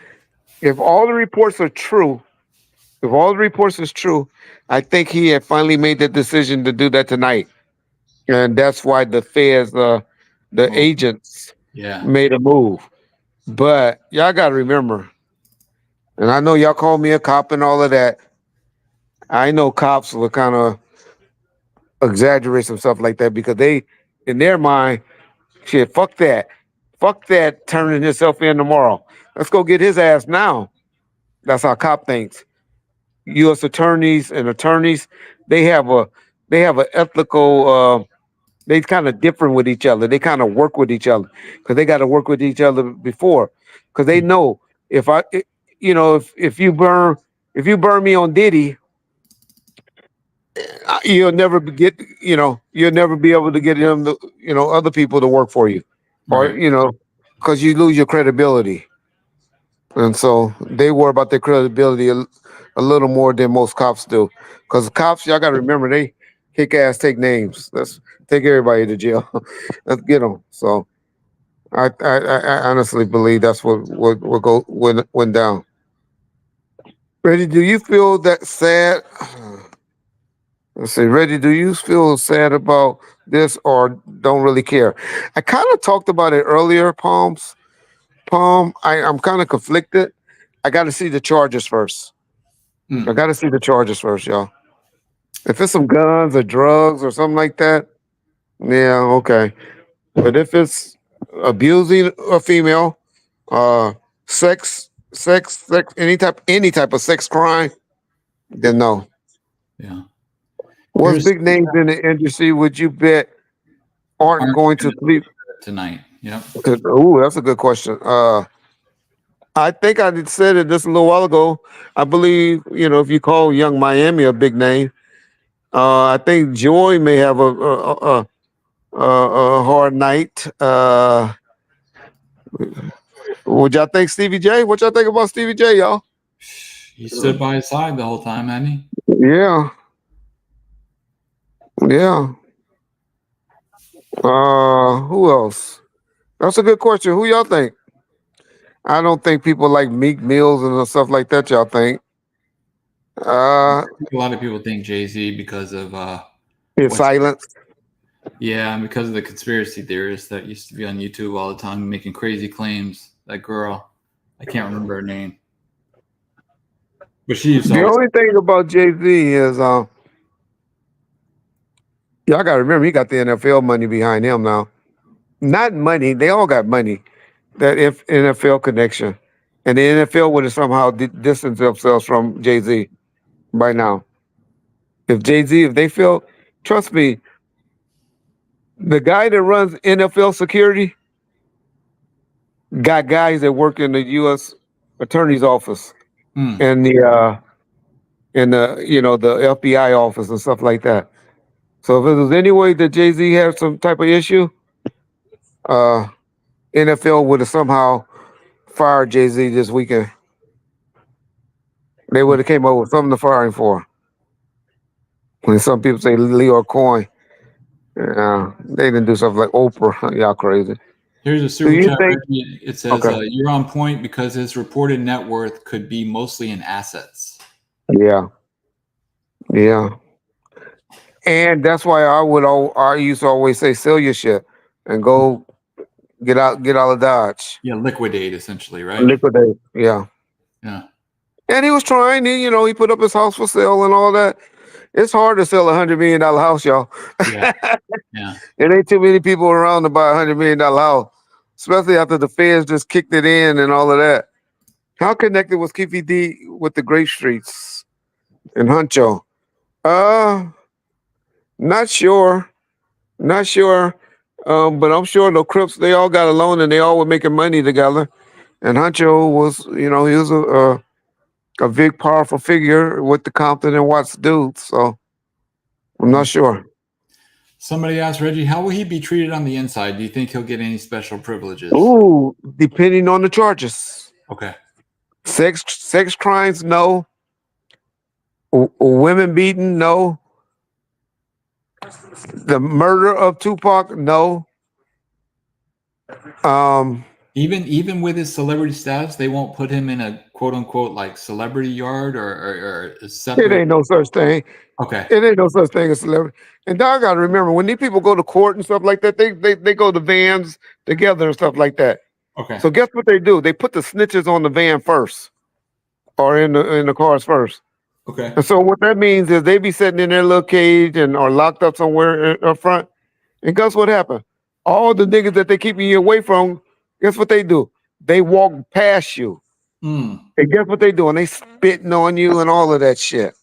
if all the reports are true, if all the reports is true, I think he had finally made the decision to do that tonight, and that's why the feds, the Well, agents, yeah. made a move. But y'all got to remember, and I know y'all call me a cop and all of that. I know cops will kind of exaggerate some stuff like that because they, in their mind, shit, fuck that, turning himself in tomorrow. Let's go get his ass now. That's how cop thinks. U.S. attorneys and attorneys, they have a they have an ethical. They kind of different with each other. They kind of work with each other because they got to work with each other before. Because they know if I, if you burn me on Diddy, you'll never get, you'll never be able to get him, other people to work for you, or Right. because you lose your credibility. And so they worry about their credibility a little more than most cops do. Because cops, y'all got to remember, they kick ass, take names. Let's take everybody to jail. Let's get them. So I honestly believe that's what went down. Reggie, do you feel that sad? Let's see, Reggie, do you feel sad about this or don't really care? I kind of talked about it earlier, Palm. I'm kind of conflicted. I got to see the charges first. I Mm. got to see the charges first, y'all. If it's some guns or drugs or something like that, yeah, okay. But if it's abusing a female, uh, any type of sex crime, then no. Yeah. What's Here's big names in the industry would you bet aren't aren't going to gonna sleep? tonight. Yep. Ooh, that's a good question. I think I did said it just a little while ago. I believe, if you call Young Miami a big name, I think Joy may have a hard night. What y'all think, Stevie J? What y'all think about Stevie J, y'all? He stood by his side the whole time, hadn't he? Yeah, yeah. Who else? That's a good question. Who y'all think? I don't think people like Meek Mills and stuff like that. Y'all think? Uh, I think a lot of people think Jay-Z because of his what's silence. yeah, and because of the conspiracy theorists that used to be on YouTube all the time making crazy claims. That girl, I can't remember her name, but she used to The always. only thing about Jay Z is, y'all got to remember he got the NFL money behind him now. Not money. They all got money. That if NFL connection, and the NFL would have somehow distanced themselves from Jay Z by now. If they feel, trust me, the guy that runs NFL security got guys that work in the U.S. Attorney's office Hmm. and the FBI office and stuff like that. So if there's any way that Jay Z had some type of issue, uh, NFL would have somehow fired Jay Z this weekend. They would have came up with something to fire him for. When some people say Leo Coin, they didn't do something like Oprah. Y'all crazy. Here's a Do super you chat, think? Reggie. It says, Okay. "You're on point because his reported net worth could be mostly in assets." Yeah. Yeah. And that's why I used to always say sell your shit and go get out of Dodge. Yeah, liquidate essentially, right? Liquidate. Yeah. Yeah, And he was trying, he put up his house for sale and all that. It's hard to sell $100 million house, y'all. yeah, yeah. It ain't too many people around to buy $100 million house, especially after the feds just kicked it in and all of that. How connected was Keefy D with the Grape Streets and Huncho? Uh, not sure. Not sure. But I'm sure the Crips, they all got along and they all were making money together. And Huncho was, he was a big, powerful figure with the Compton and Watts dudes. So I'm not sure. Somebody asked Reggie, how will he be treated on the inside? Do you think he'll get any special privileges? Ooh, depending on the charges. Okay. Sex crimes, no. Women beaten, no. The murder of Tupac, no. Even with his celebrity status, they won't put him in a quote unquote like celebrity yard or a It separate? ain't no such thing. Okay. It ain't no such thing as celebrity. And now I gotta remember when these people go to court and stuff like that, they go to vans together and stuff like that. Okay. So guess what they do? They put the snitches on the van first, or in the cars first. Okay. And so what that means is they be sitting in their little cage and or locked up somewhere up front. And guess what happened? All the niggas that they keeping you away from, guess what they do? They walk past you. Mm. And guess what they doing? They spitting on you and all of that shit.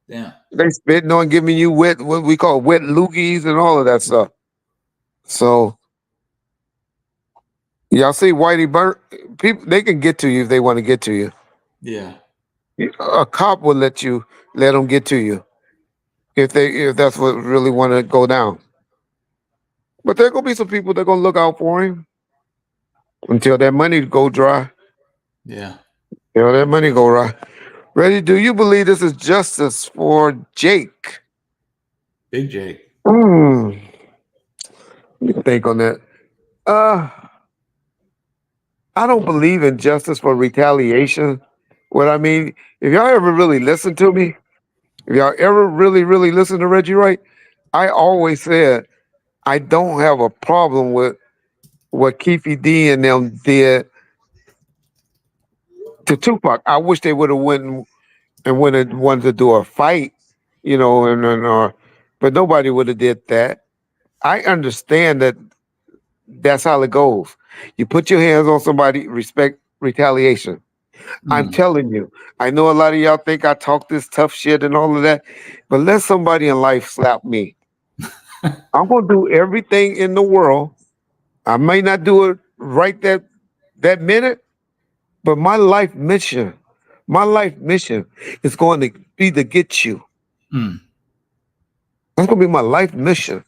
Damn. They spitting on giving you wet, what we call wet loogies and all of that stuff. So y'all see Whitey Burnt, people they can get to you if they want to get to you. Yeah. A cop will let them get to you if that's what really want to go down. But there gonna be some people that gonna look out for him until that money go dry. Yeah. Until that money go dry. Reggie, do you believe this is justice for Jake? Big Jake. Let me think on that. Uh, I don't believe in justice for retaliation. What I mean, if y'all ever really listen to me, if y'all ever really listen to Reggie Wright, I always said I don't have a problem with what Keefy D and them did to Tupac. I wish they would have went and wanted to do a fight, but nobody would have did that. I understand that that's how it goes. You put your hands on somebody, respect retaliation. I'm Mm. telling you, I know a lot of y'all think I talk this tough shit and all of that, but let somebody in life slap me. I'm gonna do everything in the world. I may not do it right that minute, but my life mission is going to be to get you. Mm. That's gonna be my life mission.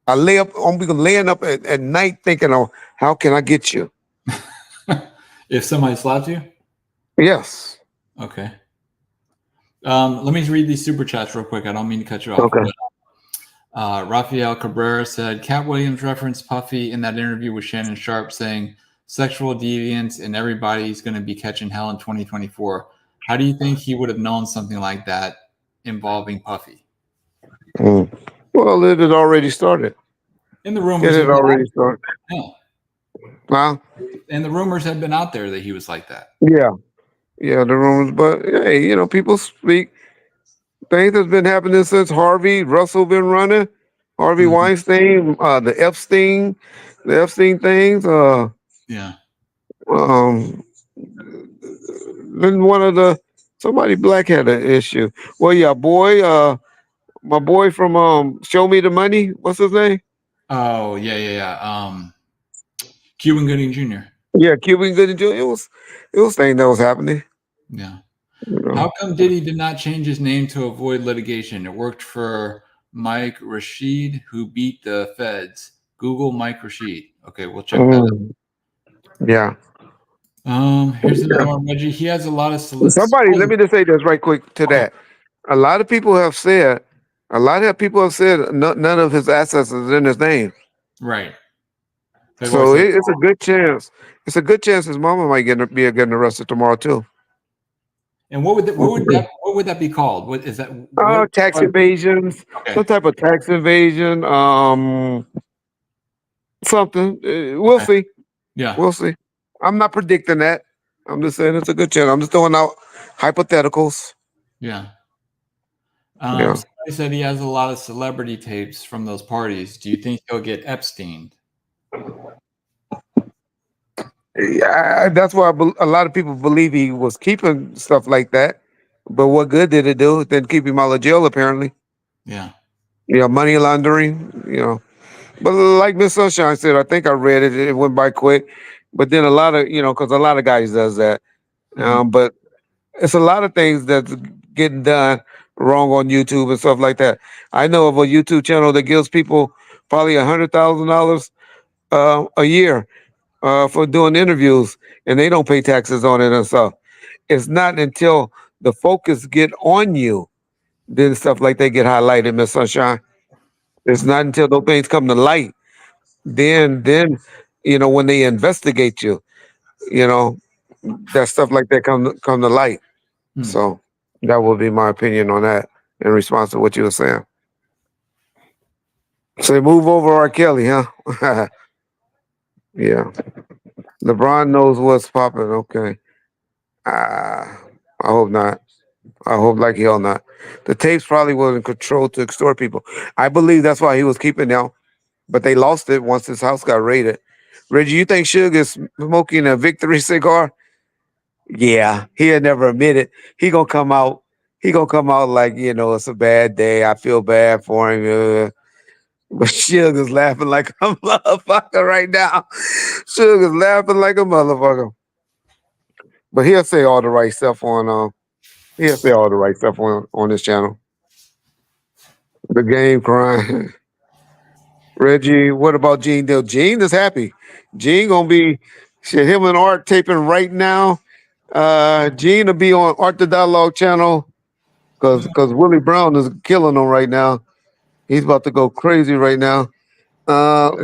I'm be laying up at night thinking, "Oh, how can I get you?" If somebody slaps you? Yes. Okay. Let me read these super chats real quick. I don't mean to cut you off. Okay. Rafael Cabrera said, Cat Williams referenced Puffy in that interview with Shannon Sharp saying sexual deviance and everybody's going to be catching hell in 2024. How do you think he would have known something like that involving Puffy? Well, it had already started. And the It rumors had already started. yeah. Huh? And the rumors had been out there that he was like that. Yeah. Yeah, the rumors. But hey, people speak. Things that's been happening since Harvey Russell been running. Harvey Mhm. Weinstein, the Epstein things. Yeah. Then somebody black had an issue. Well, yeah, my boy from Show Me the Money. What's his name? Oh, yeah. Cuban Gooding Jr. Yeah, Cuban Gooding Jr. It was thing that was happening. Yeah. You know. How come Diddy did not change his name to avoid litigation? It worked for Mike Rashid, who beat the feds. Google Mike Rashid. Okay, we'll check that out. Yeah. Here's another one, Reggie. He has a lot of Somebody, let me just say this right quick to that. A lot of people have said, none of his assets is in his name. Right. They've So always said, it's a good chance. It's a good chance his mama might be getting arrested tomorrow too. and what would that be called? What is that? What, Tax evasions, okay. some type of tax evasion. Something. We'll see. Yeah. We'll see. I'm not predicting that. I'm just saying it's a good chance. I'm just throwing out hypotheticals. Yeah. Yeah. Somebody said he has a lot of celebrity tapes from those parties. Do you think he'll get Epstein? Yeah, that's why a lot of people believe he was keeping stuff like that. But what good did it do? It didn't keep him out of jail, apparently. Yeah. Money laundering. But like Miss Sunshine said, I think I read it. It went by quick. But then a lot of, because a lot of guys does that. Mhm. But it's a lot of things that's getting done wrong on YouTube and stuff like that. I know of a YouTube channel that gives people probably $100,000 a year for doing interviews, and they don't pay taxes on it and stuff. It's not until the focus get on you, then stuff like that get highlighted, Miss Sunshine. It's not until those things come to light, then when they investigate you, you know, that stuff like that come to light. Hmm. So that would be my opinion on that in response to what you were saying. So they move over R. Kelly, huh? Yeah. LeBron knows what's popping. Okay. I hope not. I hope like hell not. The tapes probably was in control to extort people. I believe that's why he was keeping them, but they lost it once his house got raided. Reggie, you think Suge is smoking a victory cigar? Yeah, he'll never admit it. He gonna come out. He gonna come out like it's a bad day. I feel bad for him. But Suge is laughing like a motherfucker right now. Suge is laughing like a motherfucker. But he'll say all the right stuff on. He'll say all the right stuff on this channel. The game crying. Reggie, what about Gene Deal? Gene is happy. Gene gonna be shit. Him and Art taping right now. Gene will be on Art the Dialogue channel because Willie Brown is killing him right now. He's about to go crazy right now.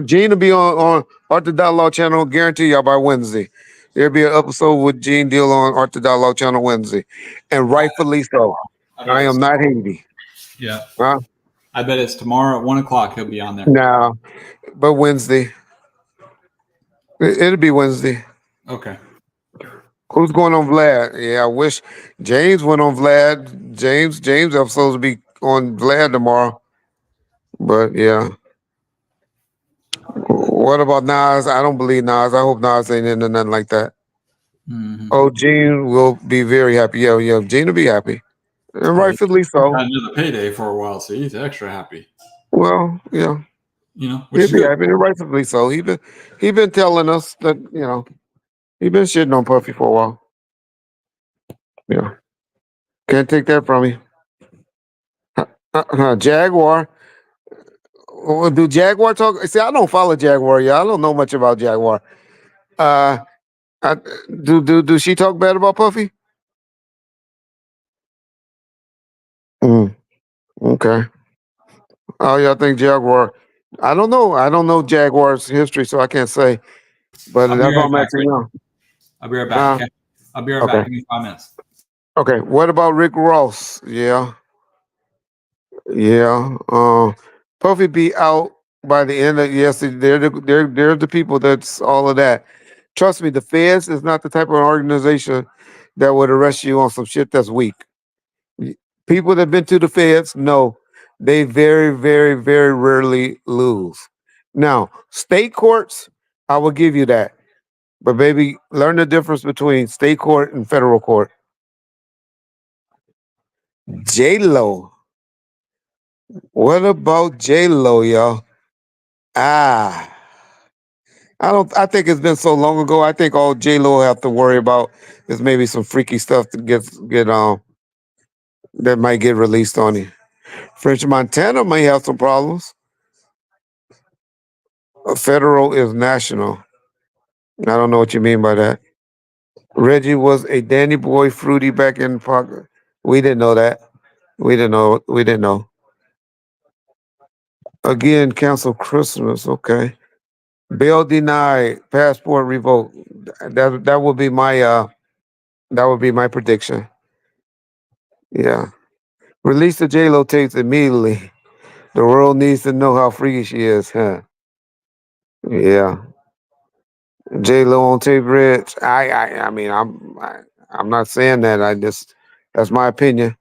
Gene will be on Art the Dialogue channel. Guarantee y'all by Wednesday. There'll be an episode with Gene Deal on Art the Dialogue channel Wednesday, and rightfully so. I am not Haiti. Yeah. Huh? I bet it's tomorrow at 1:00. He'll be on there. No, but Wednesday. It'll be Wednesday. Okay. Who's going on Vlad? Yeah, I wish James went on Vlad. James episodes will be on Vlad tomorrow. But yeah. What about Nas? I don't believe Nas. I hope Nas ain't into nothing like that. Mm-hmm. Oh, Gene will be very happy. Yeah, Gene will be happy. And Well, rightfully so. got another payday for a while, so he's extra happy. Well, yeah. Which He'll is be good. happy, and rightfully so. He been telling us that, he been shitting on Puffy for a while. Yeah. Can't take that from me. Jaguar. Well, do Jaguar talk? See, I don't follow Jaguar. Yeah, I don't know much about Jaguar. Uh, I, do she talk bad about Puffy? Mm, okay. Oh, yeah, I think Jaguar. I don't know. I don't know Jaguar's history, so I can't say. But I'll be that's right all I'm back. asking you. I'll be right back. Okay. I'll be right Okay. back. Give me 5 minutes. Okay. What about Rick Ross? Yeah. Yeah. Puffy be out by the end of yes. They're the people that's all of that. Trust me, the feds is not the type of organization that would arrest you on some shit that's weak. People that been to the feds know they very, very, very rarely lose. Now, state courts, I will give you that. But baby, learn the difference between state court and federal court. J Lo. What about J Lo, y'all? Ah. I think it's been so long ago. I think all J Lo have to worry about is maybe some freaky stuff to get that might get released on him. French Montana may have some problems. Federal is national. I don't know what you mean by that. Reggie was a Danny Boy fruity back in Park. We didn't know that. We didn't know. We didn't know. Again, cancel Christmas. Okay. Bail denied. Passport revoked. That would be my prediction. Yeah. Release the J Lo tapes immediately. The world needs to know how freaky she is, huh? Yeah. J Lo on tape rich. I mean I'm not saying that. That's my opinion.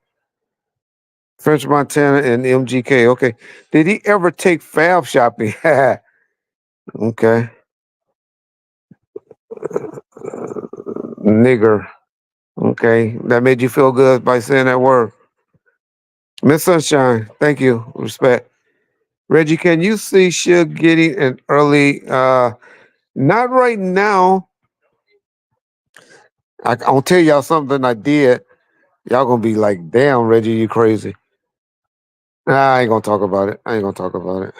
French Montana and MGK. Okay. Did he ever take Fab shopping? Okay. Nigger. Okay. That made you feel good by saying that word. Miss Sunshine. Thank you. Respect. Reggie, can you see Suge getting an early not right now. I'll tell y'all something I did. Y'all gonna be like, damn, Reggie, you crazy. Nah, I ain't gonna talk about it. I ain't gonna talk about it.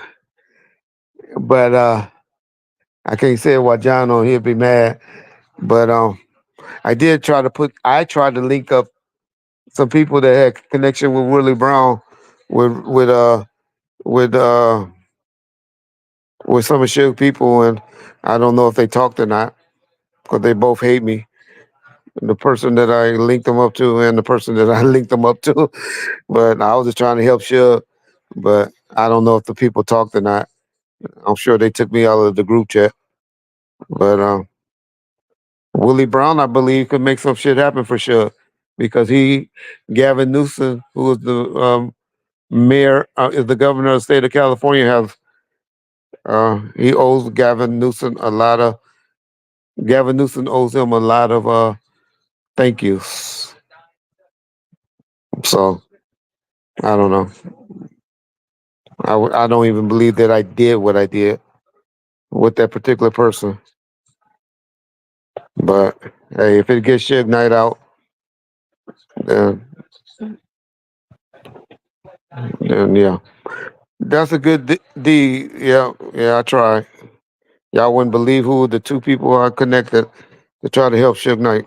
But I can't say it while John on he'll be mad. But I tried to link up some people that had connection with Willie Brown with with uh with uh with some of Suge people, and I don't know if they talked or not because they both hate me. the person that I linked them up to and the person that I linked them up to. But I was just trying to help Suge. But I don't know if the people talked or not. I'm sure they took me out of the group chat. But Willie Brown, I believe, could make some shit happen for sure. Because Gavin Newsom, who is the mayor, is the governor of the state of California, he owes Gavin Newsom owes him a lot of thank yous. So I don't know. I don't even believe that I did what I did with that particular person. But hey, if it gets Suge Knight out, then yeah, that's a good deed. Yeah, yeah, I try. Y'all wouldn't believe who the two people are connected to try to help Suge Knight.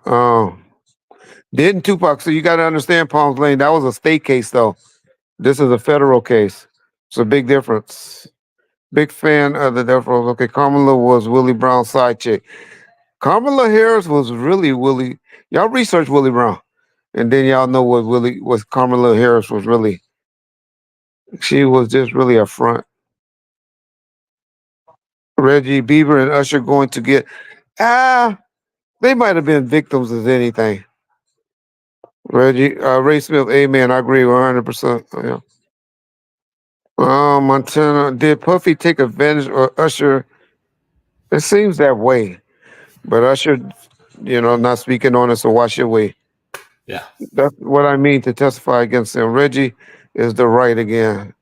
Um, didn't Tupac? So you got to understand, Palms Lane. That was a state case, though. This is a federal case. It's a big difference. Big fan of the Death Row. Okay, Kamala was Willie Brown's side chick. Kamala Harris was really Willie. Y'all research Willie Brown, and then y'all know what Kamala Harris was really. She was just really a front. Reggie Bieber and Usher going to get they might have been victims of anything. Reggie Ray Smith, amen. I agree 100%. Yeah. Montana, did Puffy take advantage or Usher? It seems that way, but Usher, not speaking on it, so wash your way. Yeah. That's what I mean to testify against him. Reggie is the right again.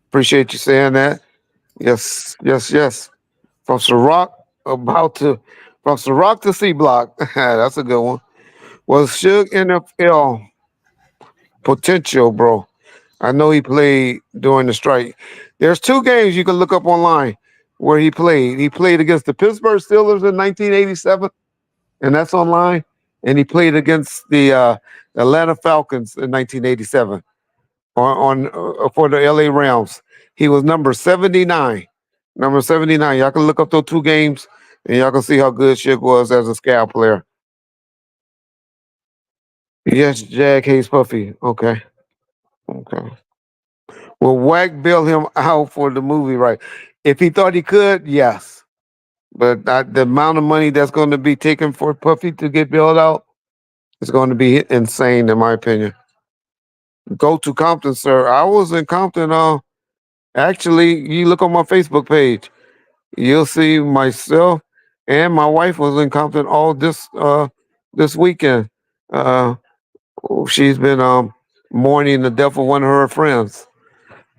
Appreciate you saying that. Yes, yes, yes. From Ciroc from Ciroc to C Block. That's a good one. Was Suge NFL potential, bro? I know he played during the strike. There's two games you can look up online where he played. He played against the Pittsburgh Steelers in 1987, and that's online. And he played against the Atlanta Falcons in 1987 for the LA Rams. He was number 79. Number 79. Y'all can look up those two games and y'all can see how good Suge was as a scout player. Yes, Jag hates Puffy. Okay. Okay. Will Wack bail him out for the movie, right? If he thought he could, yes. But the amount of money that's going to be taken for Puffy to get bailed out is going to be insane, in my opinion. Go to Compton, sir. I was in Compton. Actually, you look on my Facebook page, you'll see myself and my wife was in Compton all this weekend. Uh, she's been mourning the death of one of her friends.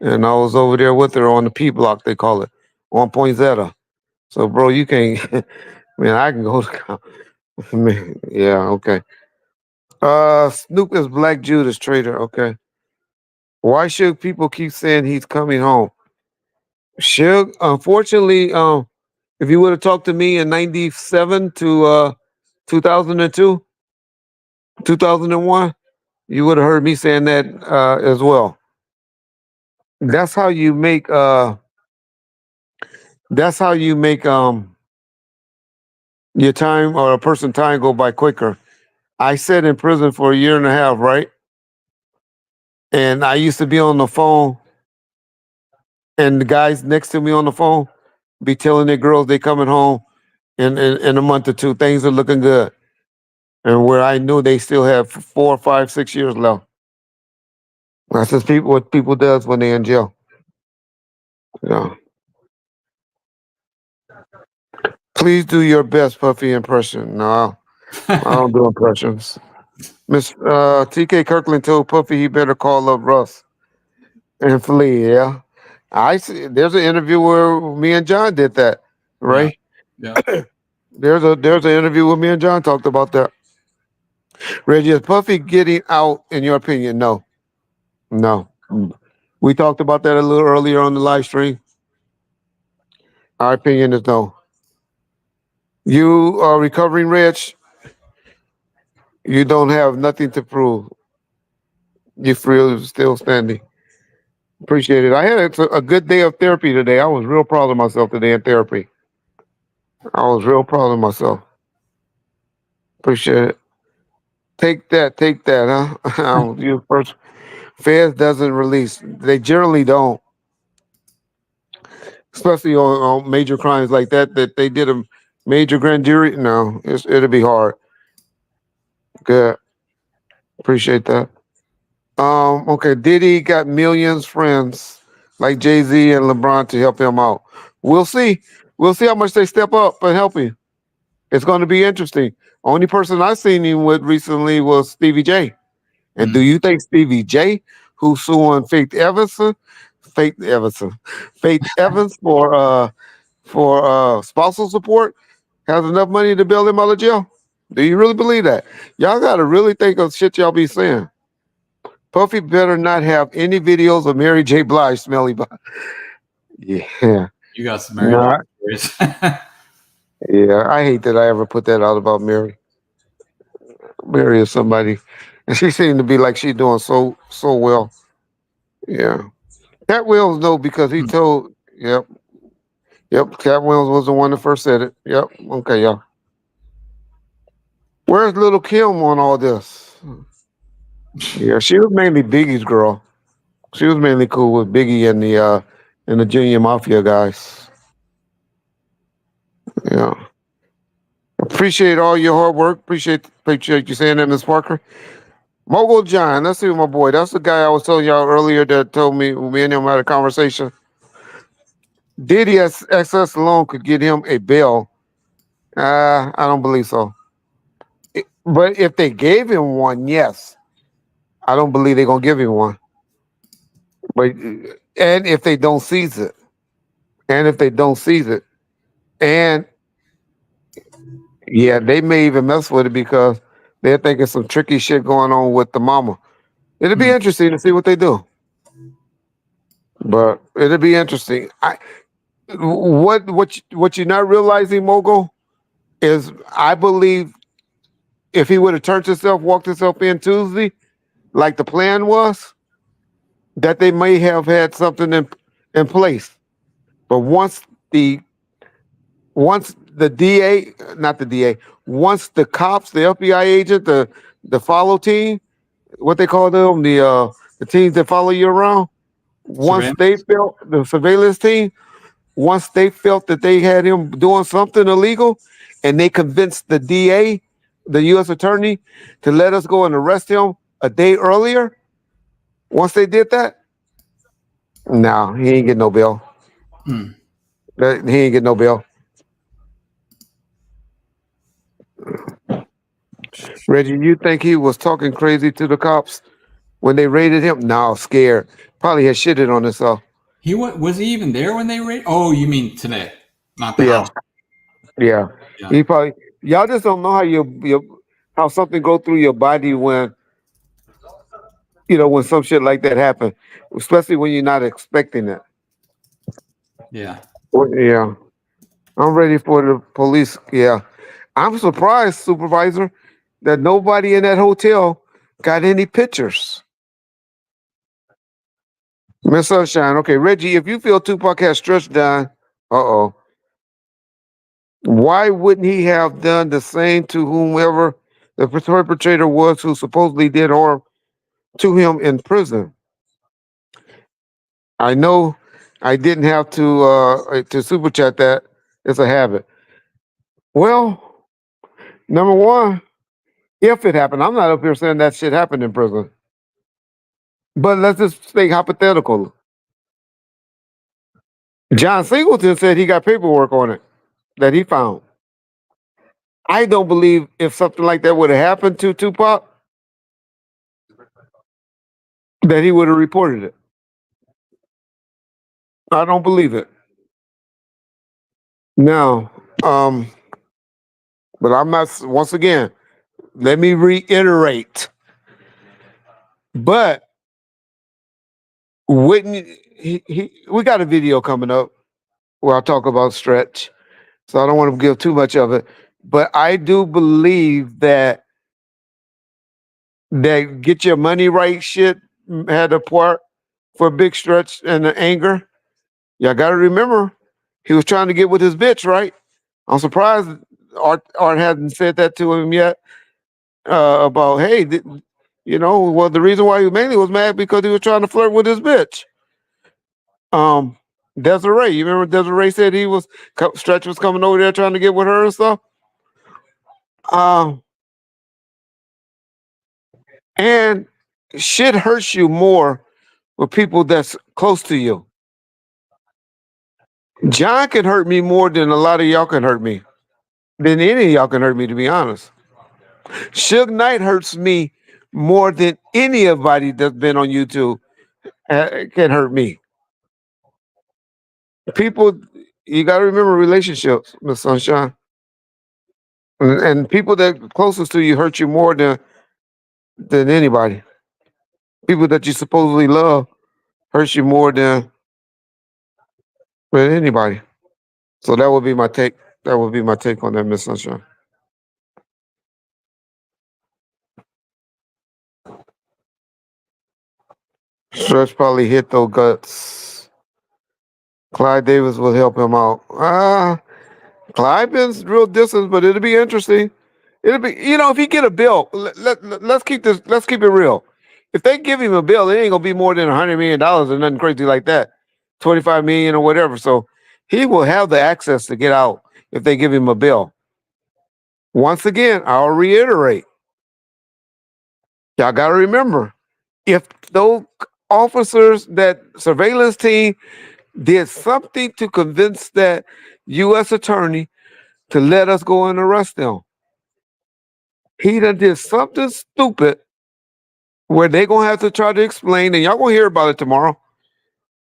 And I was over there with her on the P block, they call it, on Poinsettia. So, bro, you can't. Man, I can go to. Man, yeah, okay. Snoop is Black Judas traitor. Okay. Why should people keep saying he's coming home? Suge, unfortunately, if you would have talked to me in '97 to 2002, 2001, you would have heard me saying that as well. That's how you make. That's how you make your time or a person time go by quicker. I sat in prison for a year and a half, right? And I used to be on the phone, and the guys next to me on the phone be telling their girls they coming home in a month or two. Things are looking good, and where I knew they still have 4, 5, 6 years left. That's just what people does when they're in jail. Yeah. Please do your best Puffy impression. No, I don't do impressions. Miss TK Kirkland told Puffy he better call up Russ and flee. Yeah, I see. There's an interview where me and John did that, Yeah. right? Yeah. There's an interview where me and John talked about that. Reggie, is Puffy getting out? In your opinion, no, no. We talked about that a little earlier on the live stream. Our opinion is no. You are recovering, Rich. You don't have nothing to prove. You feel still standing. Appreciate it. I had a good day of therapy today. I was real proud of myself today in therapy. I was real proud of myself. Appreciate it. Take that, huh? You first. Feds doesn't release. They generally don't, especially on major crimes like that. That they did a major grand jury. No, it'll be hard. Good. Appreciate that. Okay. Diddy got millions friends like Jay-Z and LeBron to help him out. We'll see. We'll see how much they step up and help him. It's going to be interesting. Only person I seen him with recently was Stevie J. And do you think Stevie J, who's suing Faith Evans for spousal support, has enough money to bail him out of jail? Do you really believe that? Y'all got to really think of shit y'all be saying. Puffy better not have any videos of Mary J. Blige smelly body. Yeah. You got some Nah, stories. yeah. I hate that I ever put that out about Mary. Mary is somebody, and she seemed to be like she's doing so well. Yeah. Cat Williams no because he told. Yep. Cat Williams was the one that first said it. Yep. Okay, y'all. Where's little Kim on all this? Yeah, she was mainly Biggie's girl. She was mainly cool with Biggie and the Junior Mafia guys. Yeah. Appreciate all your hard work. Appreciate you saying that, Miss Parker. Mogul John, let's see my boy. That's the guy I was telling y'all earlier that told me and him had a conversation. Diddy excess alone could get him a bail. I don't believe so. But if they gave him one, yes. I don't believe they're gonna give him one. But and if they don't seize it, and if they don't seize it, and yeah, they may even mess with it because they're thinking some tricky shit going on with the mama. It'll be interesting to see what they do. But it'll be interesting. What you're not realizing, Mogul, is I believe if he would have turned himself, walked himself in Tuesday, like the plan was, that they may have had something in place. But the once the DA, not the DA, once the cops, the FBI agent, the follow team, what they call them, the teams that follow you around, once they felt the surveillance team, once they felt that they had him doing something illegal, and they convinced the DA, the U.S. attorney, to let us go and arrest him a day earlier. Once they did that, no, he ain't get no bail. He ain't get no bail. Reggie, you think he was talking crazy to the cops when they raided him? No, scared. Probably had shitted on himself. He was he even there when they raided? Oh, you mean today, not the house? Yeah. He probably. Y'all just don't know how something go through your body when when some shit like that happen, especially when you're not expecting it. Yeah. Yeah. I'm ready for the police. Yeah. I'm surprised, supervisor, that nobody in that hotel got any pictures. Miss Sunshine. Okay, Reggie, if you feel Tupac has stretched down, uh-oh. Why wouldn't he have done the same to whomever the perpetrator was who supposedly did harm to him in prison? I know I didn't have to super chat that. It's a habit. Well, number one, if it happened, I'm not up here saying that shit happened in prison. But let's just think hypothetical. John Singleton said he got paperwork on it that he found. I don't believe if something like that would have happened to Tupac, that he would have reported it. I don't believe it. Now, but I'm not. Once again, let me reiterate. But wouldn't we got a video coming up where I'll talk about Stretch, so I don't want to give too much of it. But I do believe that get your money right shit had a part for Big Stretch and the anger. Y'all got to remember, he was trying to get with his bitch, right? I'm surprised Art hasn't said that to him yet about, hey, well, the reason why he mainly was mad because he was trying to flirt with his bitch. Um, Desiree, you remember Desiree said Stretch was coming over there trying to get with her and stuff. Um, and shit hurts you more with people that's close to you. John can hurt me more than a lot of y'all can hurt me. Than any of y'all can hurt me, to be honest. Suge Knight hurts me more than anybody that's been on YouTube can hurt me. People, you got to remember relationships, Miss Sunshine, and people that closest to you hurt you more than anybody. People that you supposedly love hurt you more than anybody. So that would be my take. That would be my take on that, Miss Sunshine. Stretch probably hit those guts. Clyde Davis will help him out. Clyde been real distance, but it'll be interesting. It'll be, if he get a bill, let's keep this. Let's keep it real. If they give him a bill, it ain't gonna be more than $100 million or nothing crazy like that, 25 million or whatever. So he will have the access to get out if they give him a bill. Once again, I'll reiterate. Y'all gotta remember, if those officers, that surveillance team, did something to convince that U.S. attorney to let us go and arrest them, he done did something stupid where they gonna have to try to explain, and y'all gonna hear about it tomorrow,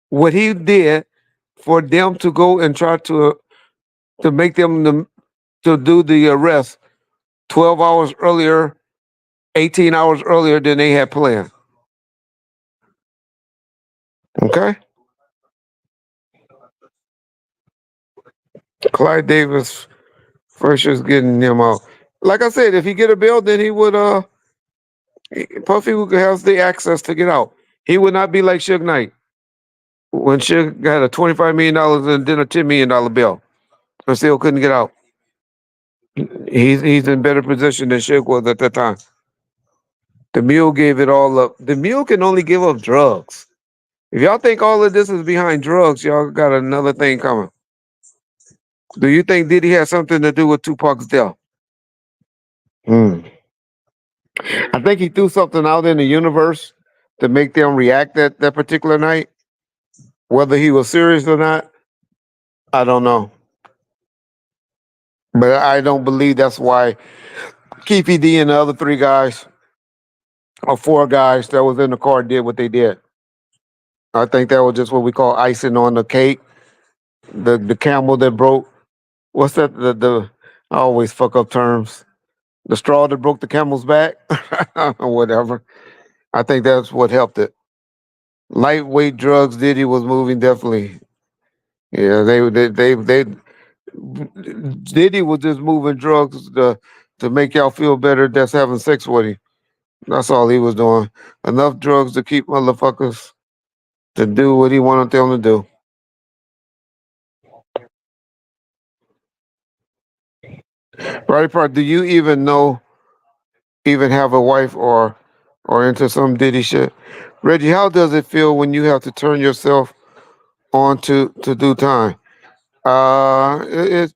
what he did for them to go and try to make them to do the arrest 12 hours earlier, 18 hours earlier than they had planned. Okay? Clyde Davis first is getting him out. Like I said, if he get a bill, then he would Puffy would have the access to get out. He would not be like Suge Knight when Suge got a $25 million and then a $10 million bill, but still couldn't get out. He's in better position than Suge was at that time. The mule gave it all up. The mule can only give up drugs. If y'all think all of this is behind drugs, y'all got another thing coming. Do you think Diddy had something to do with Tupac's death? I think he threw something out in the universe to make them react that particular night. Whether he was serious or not, I don't know. But I don't believe that's why Keefy D and the other three guys or four guys that was in the car did what they did. I think that was just what we call icing on the cake. The camel that broke. What's that? The I always fuck up terms. The straw that broke the camel's back, or whatever. I think that's what helped it. Lightweight drugs. Diddy was moving definitely. Yeah, they Diddy was just moving drugs to make y'all feel better. That's having sex with him. That's all he was doing. Enough drugs to keep motherfuckers to do what he wanted them to do. Right part. Do you even have a wife or into some Diddy shit? Reggie, how does it feel when you have to turn yourself on to do time? It,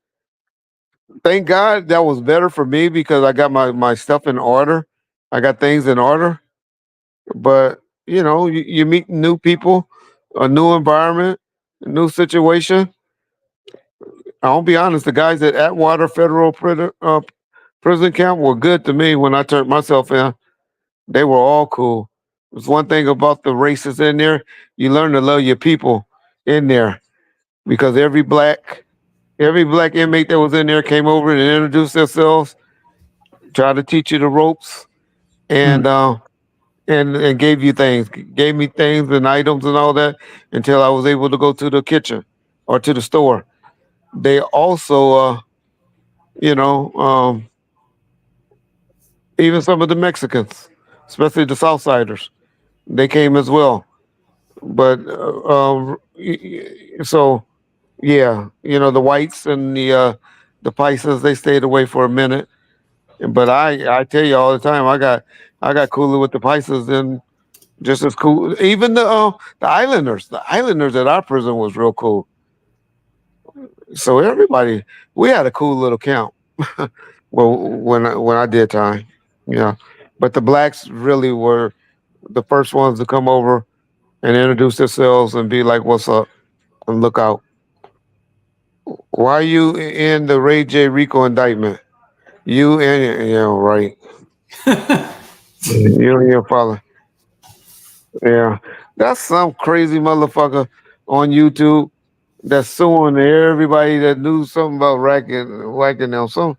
thank God that was better for me because I got my stuff in order. I got things in order. But you meet new people, a new environment, a new situation. I'll be honest, the guys at Atwater Federal Prison Camp were good to me when I turned myself in. They were all cool. There's one thing about the races in there, you learn to love your people in there because every black inmate that was in there came over and introduced themselves, tried to teach you the ropes, and and gave you things, gave me things and items and all that until I was able to go to the kitchen or to the store. They also, you know, um, even some of the Mexicans, especially the Southsiders, they came as well. But so yeah, the whites and the The Pisces, they stayed away for a minute. But I tell you all the time, I got cooler with the Pisces than just as cool. Even the Islanders. The Islanders at our prison was real cool. So everybody, we had a cool little camp. Well, when I did time, yeah. But the blacks really were the first ones to come over and introduce themselves and be like, "What's up?" and look out. Why are you in the Ray J Rico indictment? You and yeah, right. You and your father. Yeah, that's some crazy motherfucker on YouTube that's suing everybody that knew something about whacking them. Some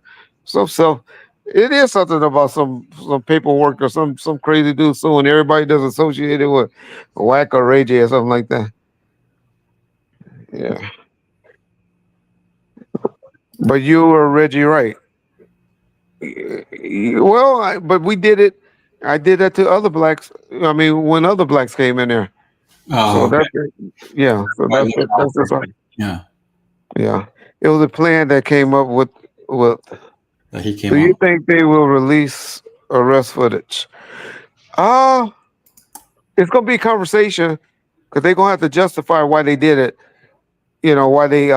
self. It is something about some paperwork or some crazy dude suing everybody that's associated with whack or Ray J or something like that. Yeah, but you were Reggie Wright. Well, but we did it. I did that to other blacks. I mean, when other blacks came in there. Oh, So okay. yeah. So Right, that's just yeah, yeah. It was a plan that came up with. that he came Do you on. think they will release arrest footage? Uh it's gonna be a conversation because they're gonna have to justify why they did it. You know why they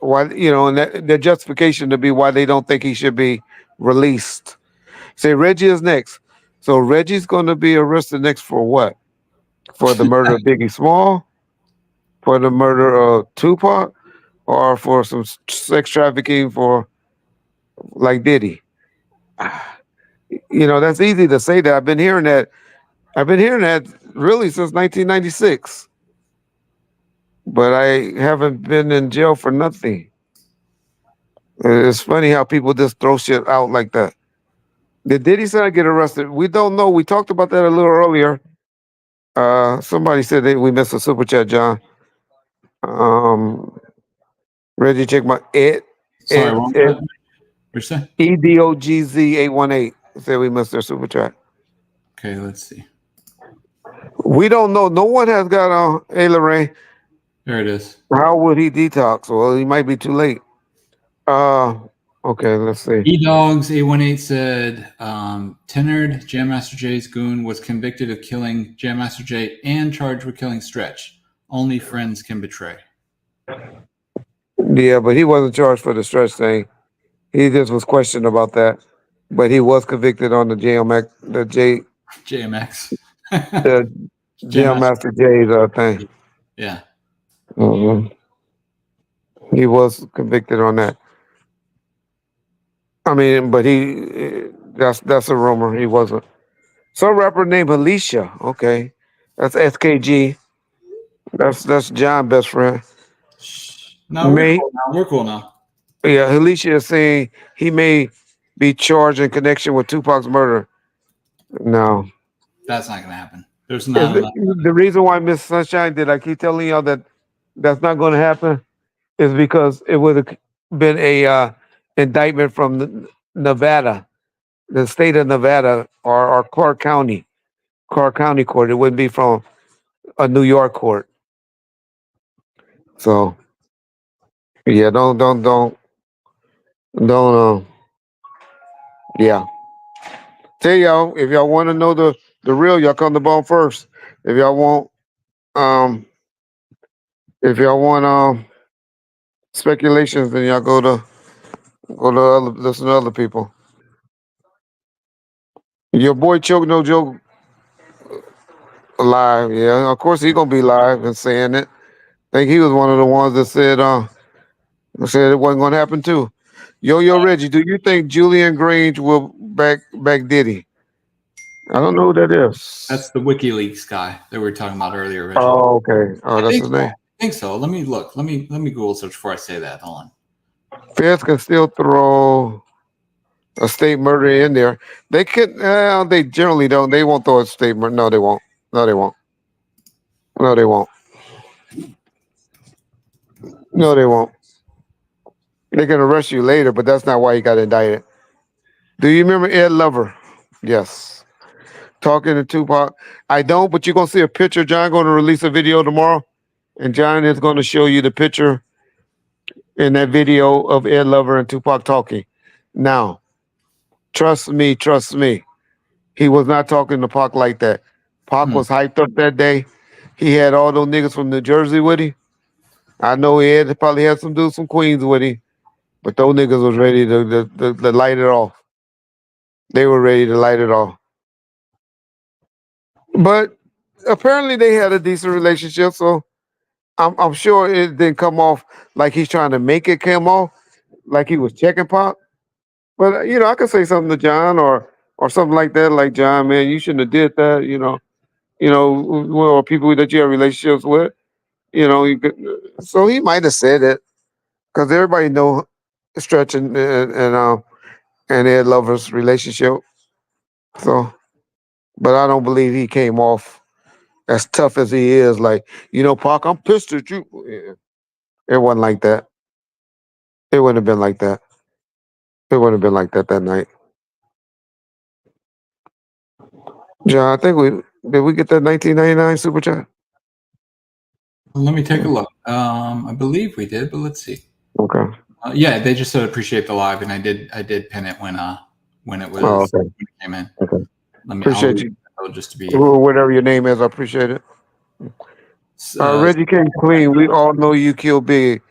why and their justification to be why they don't think he should be released. Say Reggie is next. So Reggie's gonna be arrested next for what? For the murder of Biggie Small, for the murder of Tupac, or for some sex trafficking for like Diddy. That's easy to say that. I've been hearing that. I've been hearing that really since 1996, but I haven't been in jail for nothing. It's funny how people just throw shit out like that. Did Diddy say I get arrested? We don't know. We talked about that a little earlier. Somebody said that we missed a super chat, John. Um, Reggie, check my Sorry, what was that? What'd you say? EDOGZ818 said we missed their super chat. Okay, let's see. We don't know. No one has got on. Hey, Lorraine, There it is. how would he detox? Well, he might be too late. Okay, let's see. E-Dogs 818 said Tenard, Jam Master Jay's goon, was convicted of killing Jam Master Jay and charged with killing Stretch. Only friends can betray. Yeah, but he wasn't charged for the stretch thing. He just was questioned about that. But he was convicted on the JMX. the Jam Master J's thing. Yeah. hmm He was convicted on that. I mean, but that's a rumor. He wasn't. Some rapper named Alicia. Okay, that's SKG. That's John's best friend. No, we're cool now. We're cool now. Yeah, Alicia is saying he may be charged in connection with Tupac's murder. No. That's not going to happen. There's not enough. The reason why Miss Sunshine did I keep telling y'all that that's not going to happen is because it would have been a indictment from Nevada, the state of Nevada, or Clark County court. It wouldn't be from a New York court. So yeah, don't yeah. Tell y'all if y'all want to know the real, y'all come to Bone first. If y'all want um if y'all want speculations, then y'all go to listen to other people. Your boy Choke No Joke live, yeah. Of course he gonna be live and saying it. I think he was one of the ones that said it wasn't gonna happen too. Yo Reggie, do you think Julian Grange will back Diddy? I don't know who that is. That's the WikiLeaks guy that we were talking about earlier, Reggie. Oh, okay. Oh, that's his name. I think so. Let me look. Let me Google search before I say that. Hold on. Feds can still throw a state murder in there. They could. They generally don't. They won't throw a state murder. No, they won't. No, they won't. No, they won't. No, they won't. They can arrest you later, but that's not why he got indicted. Do you remember Ed Lover? Yes. Talking to Tupac. I don't, but you're gonna see a picture. John going to release a video tomorrow, and John is going to show you the picture. in that video of Ed Lover and Tupac talking. Now, trust me, he was not talking to Pac like that. Pac Hmm. was hyped up that day. He had all those niggas from New Jersey with him. I know Ed probably had some dudes from Queens with him, but those niggas was ready to light it off. They were ready to light it off. But apparently they had a decent relationship, so I'm sure it didn't come off like he's trying to make it come off like he was checking Pop. But I could say something to John or something like that, like John, man, you shouldn't have did that. Or people that you have relationships with. You could, so he might have said it because everybody know Stretch and Ed Lover's relationship. So, but I don't believe he came off as tough as he is. Like, Pac, I'm pissed at you. Yeah, it wasn't like that. It wouldn't have been like that. It wouldn't have been like that night. John, I think we get that 1999 super chat. Let me take a look. I believe we did, but let's see. Okay. Yeah, they just said appreciate the live, and I did pin it when it was Oh, okay. when it came in. Okay. I'll Appreciate read you. it just to be Whatever your name is, I appreciate it. Reggie came clean. We all know you killed Big.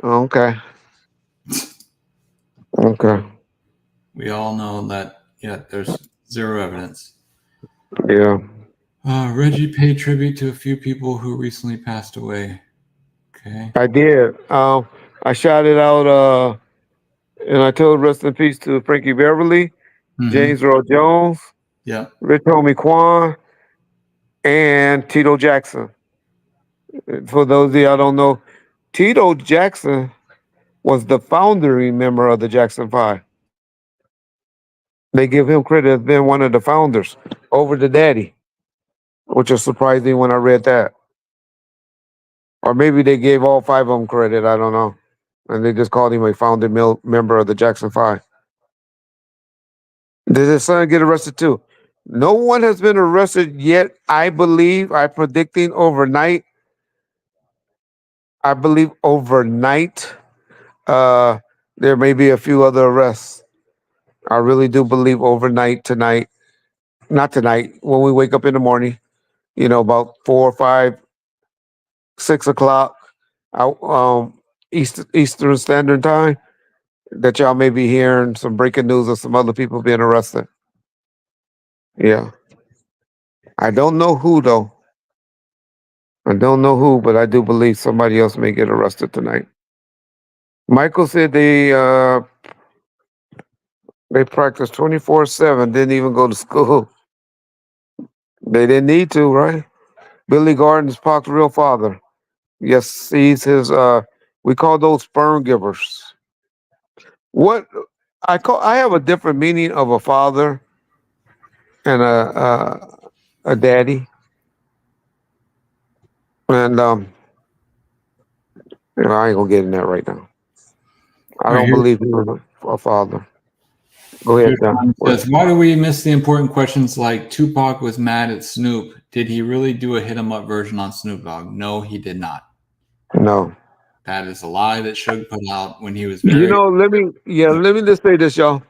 Okay. Okay. we all know that. Yeah, there's zero evidence. Yeah. Reggie paid tribute to a few people who recently passed away. Okay. I did. I shouted out and I told rest in peace to Frankie Beverly, James Earl Jones, Yeah. Rich Homie Quan, and Tito Jackson. For those of y'all don't know, Tito Jackson was the founding member of the Jackson Five. They give him credit as being one of the founders over the daddy, which is surprising when I read that. Or maybe they gave all five of them credit. I don't know. And they just called him a founding member of the Jackson Five. Did his son get arrested too? No one has been arrested yet. I believe I'm predicting overnight. I believe overnight there may be a few other arrests. I really do believe overnight tonight. Not tonight. When we wake up in the morning, about 4, 5, 6 o'clock, out Eastern Standard Time, that y'all may be hearing some breaking news of some other people being arrested. Yeah. I don't know who though. I don't know who, but I do believe somebody else may get arrested tonight. Michael said they practiced 24/7, didn't even go to school. They didn't need to, right? Billy Gardner's Pac's real father. Yes, he's his we call those sperm givers. What I have a different meaning of a father and a daddy. And I ain't gonna get in that right now. I don't believe he was a father. Go ahead, John. Says, why do we miss the important questions like Tupac was mad at Snoop? Did he really do a hit 'em up version on Snoop Dogg? No, he did not. No. That is a lie that Suge put out when he was very. Let me just say this, y'all.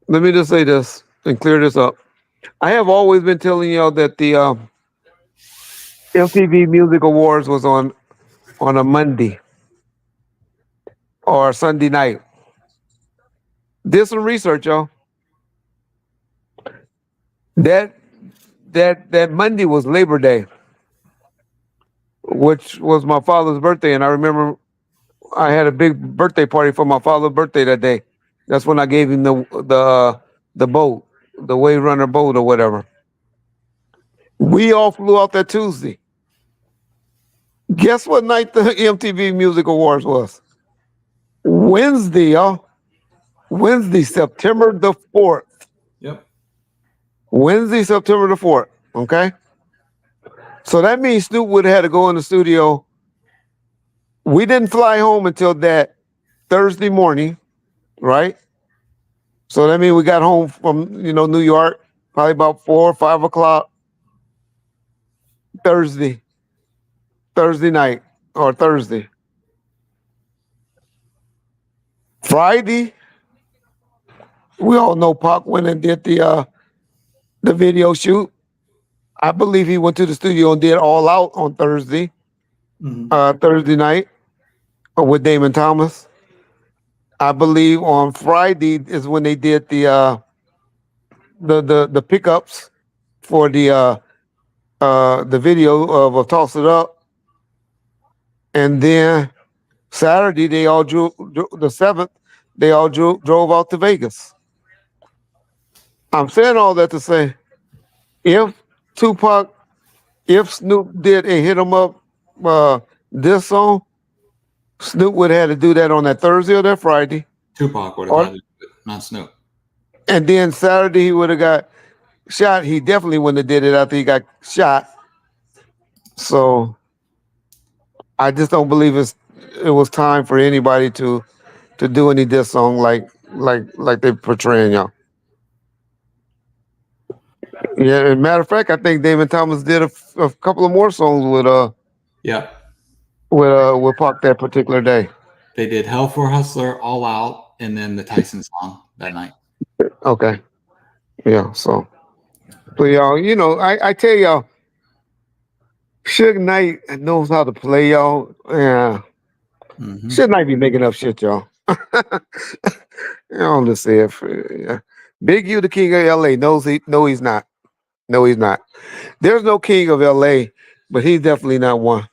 Let me just say this and clear this up. I have always been telling y'all that the MTV Music Awards was on a Monday or a Sunday night. Did some research, y'all. That Monday was Labor Day, which was my father's birthday, and I remember I had a big birthday party for my father's birthday that day. That's when I gave him the boat, the Wave Runner boat or whatever. We all flew out that Tuesday. Guess what night the MTV Music Awards was? Wednesday, y'all. Wednesday, September the 4th. Yep. Wednesday, September the 4th. Okay. So that means Snoop would have had to go in the studio. We didn't fly home until that Thursday morning, right? So that means we got home from New York probably about 4 or 5 o'clock Thursday night or Thursday. Friday, we all know Pac went and did the video shoot. I believe he went to the studio and did All Out on Thursday, Thursday night with Damon Thomas. I believe on Friday is when they did the pickups for the video of Toss It Up, and then Saturday they all the 7th. They all drove out to Vegas. I'm saying all that to say, if Tupac, if Snoop did a hit 'em up this song, Snoop would have had to do that on that Thursday or that Friday. Tupac would have had to do it, not Snoop. And then Saturday he would have got shot. He definitely wouldn't have did it after he got shot. So I just don't believe it was time for anybody to do any diss song like they portraying y'all. Yeah, as a matter of fact, I think Damon Thomas did a couple of more songs with Pac that particular day. They did Hell for a Hustler, All Out, and then the Tyson song that night. Okay. Yeah, so y'all, I tell y'all, Suge Knight knows how to play, y'all. Yeah. Suge Knight be making up shit, y'all. I'm just saying. Yeah. Big U, the king of LA, no, he's not. No, he's not. There's no king of LA, but he's definitely not one.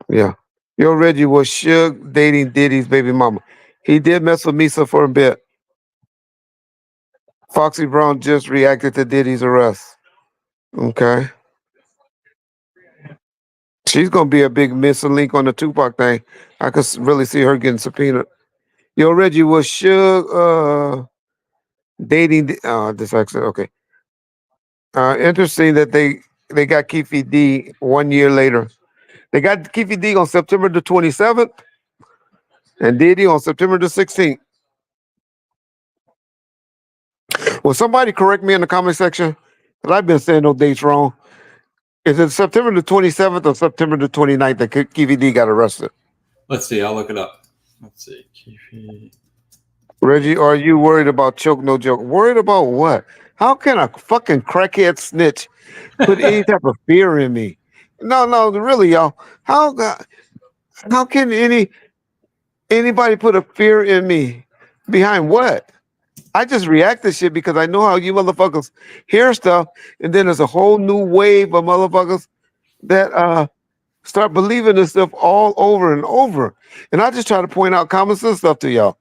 Yeah. Yo, Reggie, was Suge dating Diddy's baby mama? He did mess with Misa for a bit. Foxy Brown just reacted to Diddy's arrest. Okay. She's gonna be a big missing link on the Tupac thing. I could really see her getting subpoenaed. Yo, Reggie, was Suge dating? This actually okay. Interesting that they got Keefe D 1 year later. They got Keefe D on September the 27th, and Diddy on September the 16th. Will somebody correct me in the comment section? Because I've been saying those dates wrong. Is it September the 27th or September the 29th that Keefe D got arrested? Let's see. I'll look it up. Let's see. Keefe. Reggie, are you worried about choke no joke? Worried about what? How can a fucking crackhead snitch put any type of fear in me? No, really, y'all. How can anybody put a fear in me? Behind what? I just react to shit because I know how you motherfuckers hear stuff, and then there's a whole new wave of motherfuckers that start believing this stuff all over and over. And I just try to point out common sense stuff to y'all.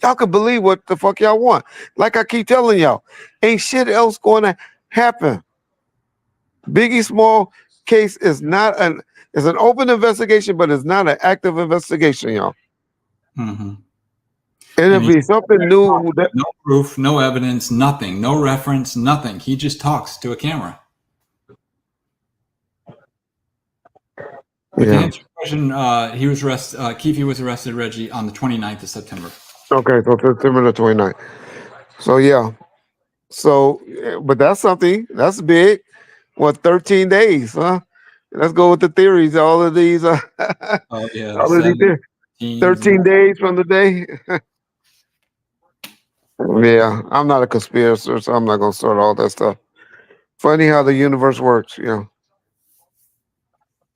Y'all can believe what the fuck y'all want. Like I keep telling y'all, ain't shit else going to happen. Biggie Small case is not an open investigation, but it's not an active investigation, y'all. It'll be something new. No proof, no evidence, nothing, no reference, nothing. He just talks to a camera. But to answer your question, he was arrested. Keefe was arrested, Reggie, on the 29th of September. Okay, so September the 29th. So yeah. So, but that's something. That's big. What, 13 days, huh? Let's go with the theories. All of these. Oh yeah. All of these 13 days from the day. Yeah, I'm not a conspirator, so I'm not gonna start all that stuff. Funny how the universe works, you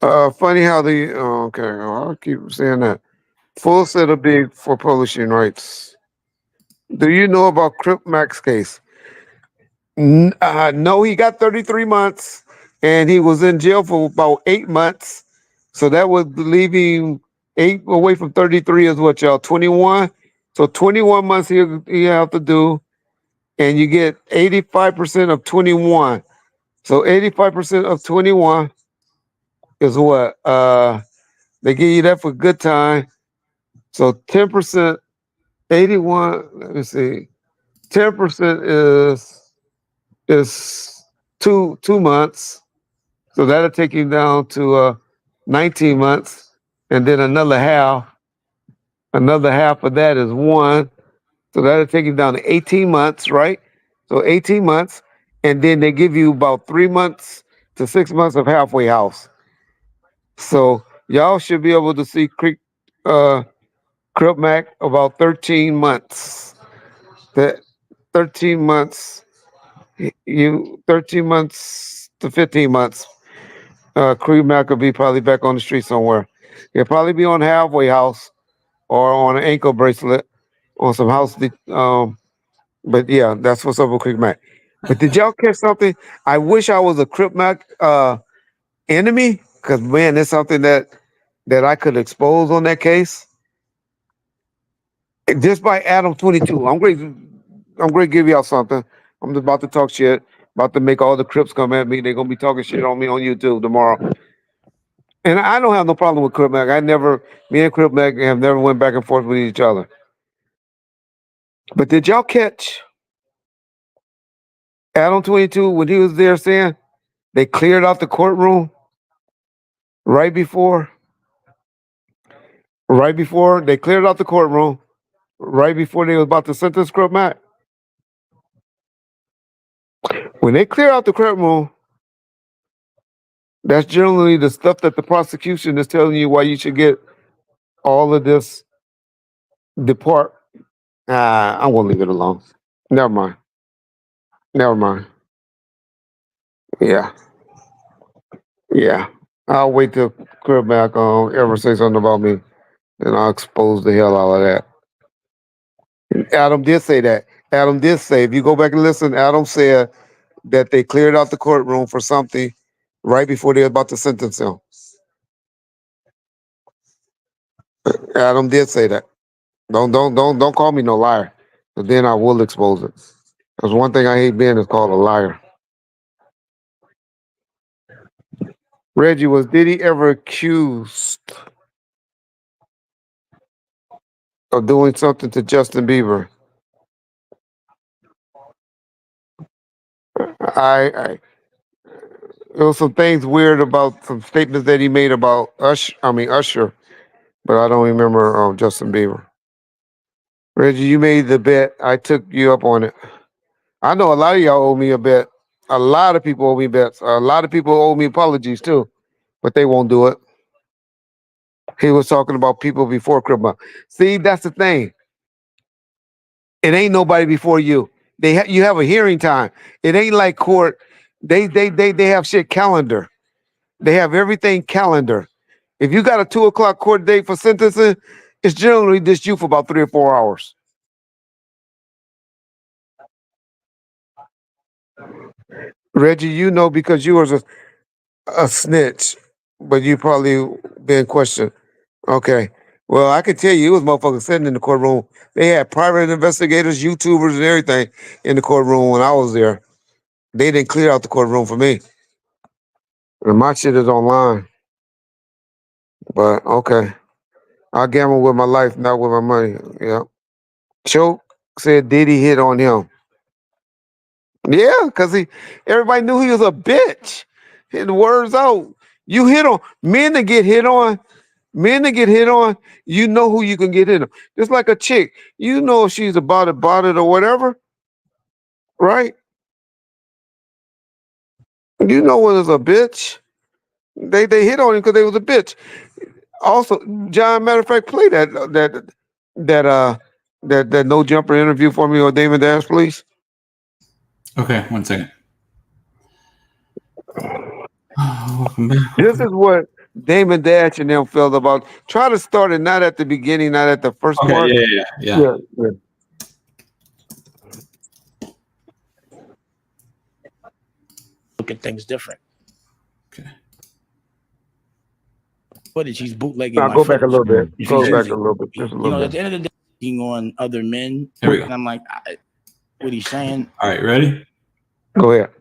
know. Funny how okay, I'll keep saying that. Full set of big for publishing rights. Do you know about Crip Max case? No, he got 33 months, and he was in jail for about 8 months. So that would leave him 8 away from 33 is what, y'all? 21. So 21 months he have to do, and you get 85% of 21. So 85% of 21 is what? They give you that for good time. So 10%, 81. Let me see. 10% is two months. So that'll take you down to 19 months, and then another half of that is 1. So that'll take you down to 18 months, right? So 18 months, and then they give you about 3 months to 6 months of halfway house. So y'all should be able to see Crip Crip Mac about 13 months. That 13 months, 13 months to 15 months. Crip Mac will be probably back on the street somewhere. He'll probably be on halfway house or on an ankle bracelet on some house. But yeah, that's what's up with Crip Mac. But did y'all catch something? I wish I was a Crip Mac enemy, because man, it's something that I could expose on that case. Just by Adam 22. I'm going to give y'all something. I'm just about to talk shit. About to make all the Crips come at me. They're gonna be talking shit on me on YouTube tomorrow. And I don't have no problem with Crip Mac. Me and Crip Mac have never went back and forth with each other. But did y'all catch Adam 22 when he was there saying they cleared out the courtroom right before they cleared out the courtroom right before they was about to sentence Crip Mac? When they clear out the courtroom, that's generally the stuff that the prosecution is telling you why you should get all of this depart. I'm gonna leave it alone. Never mind. Never mind. Yeah. Yeah. I'll wait till Crib back ever say something about me, and I'll expose the hell out of that. Adam did say that. Adam did say, if you go back and listen, Adam said that they cleared out the courtroom for something right before they were about to sentence him. Adam did say that. Don't call me no liar. But then I will expose it. Because one thing I hate being is called a liar. Reggie, was Diddy ever accused of doing something to Justin Bieber? I there was some things weird about some statements that he made about Usher, but I don't remember Justin Bieber. Reggie, you made the bet. I took you up on it. I know a lot of y'all owe me a bet. A lot of people owe me bets. A lot of people owe me apologies too, but they won't do it. He was talking about people before Cribma. See, that's the thing. It ain't nobody before you. You have a hearing time. It ain't like court. They have shit calendar. They have everything calendar. If you got a 2:00 court date for sentencing, it's generally just you for about 3 or 4 hours. Reggie, you know because you was a snitch, but you probably been questioned. Okay. Well, I can tell you, it was motherfuckers sitting in the courtroom. They had private investigators, YouTubers, and everything in the courtroom when I was there. They didn't clear out the courtroom for me. And my shit is online. But okay. I gamble with my life, not with my money. Yeah. Choke said Diddy hit on him. Yeah, because everybody knew he was a bitch. His words out. You hit on men that get hit on. Men that get hit on, you know who you can get hit on. Just like a chick, you know if she's about it or whatever, right? You know when it's a bitch. They hit on him because they was a bitch. Also, John, matter of fact, play that no jumper interview for me or Damon Dash, please. Okay, 1 second. Welcome back. This is what Damon Dash and them felt about. Try to start it not at the beginning, not at the first Okay, part. yeah. Look at things different. Okay. Footage, he's bootlegging. I'll my go back a footage. little bit. If Go he's back using a little bit. Just a You little know, bit. at the end of the day, being on other men. Here we go. And I'm like, what he's saying. All right, ready? Go ahead.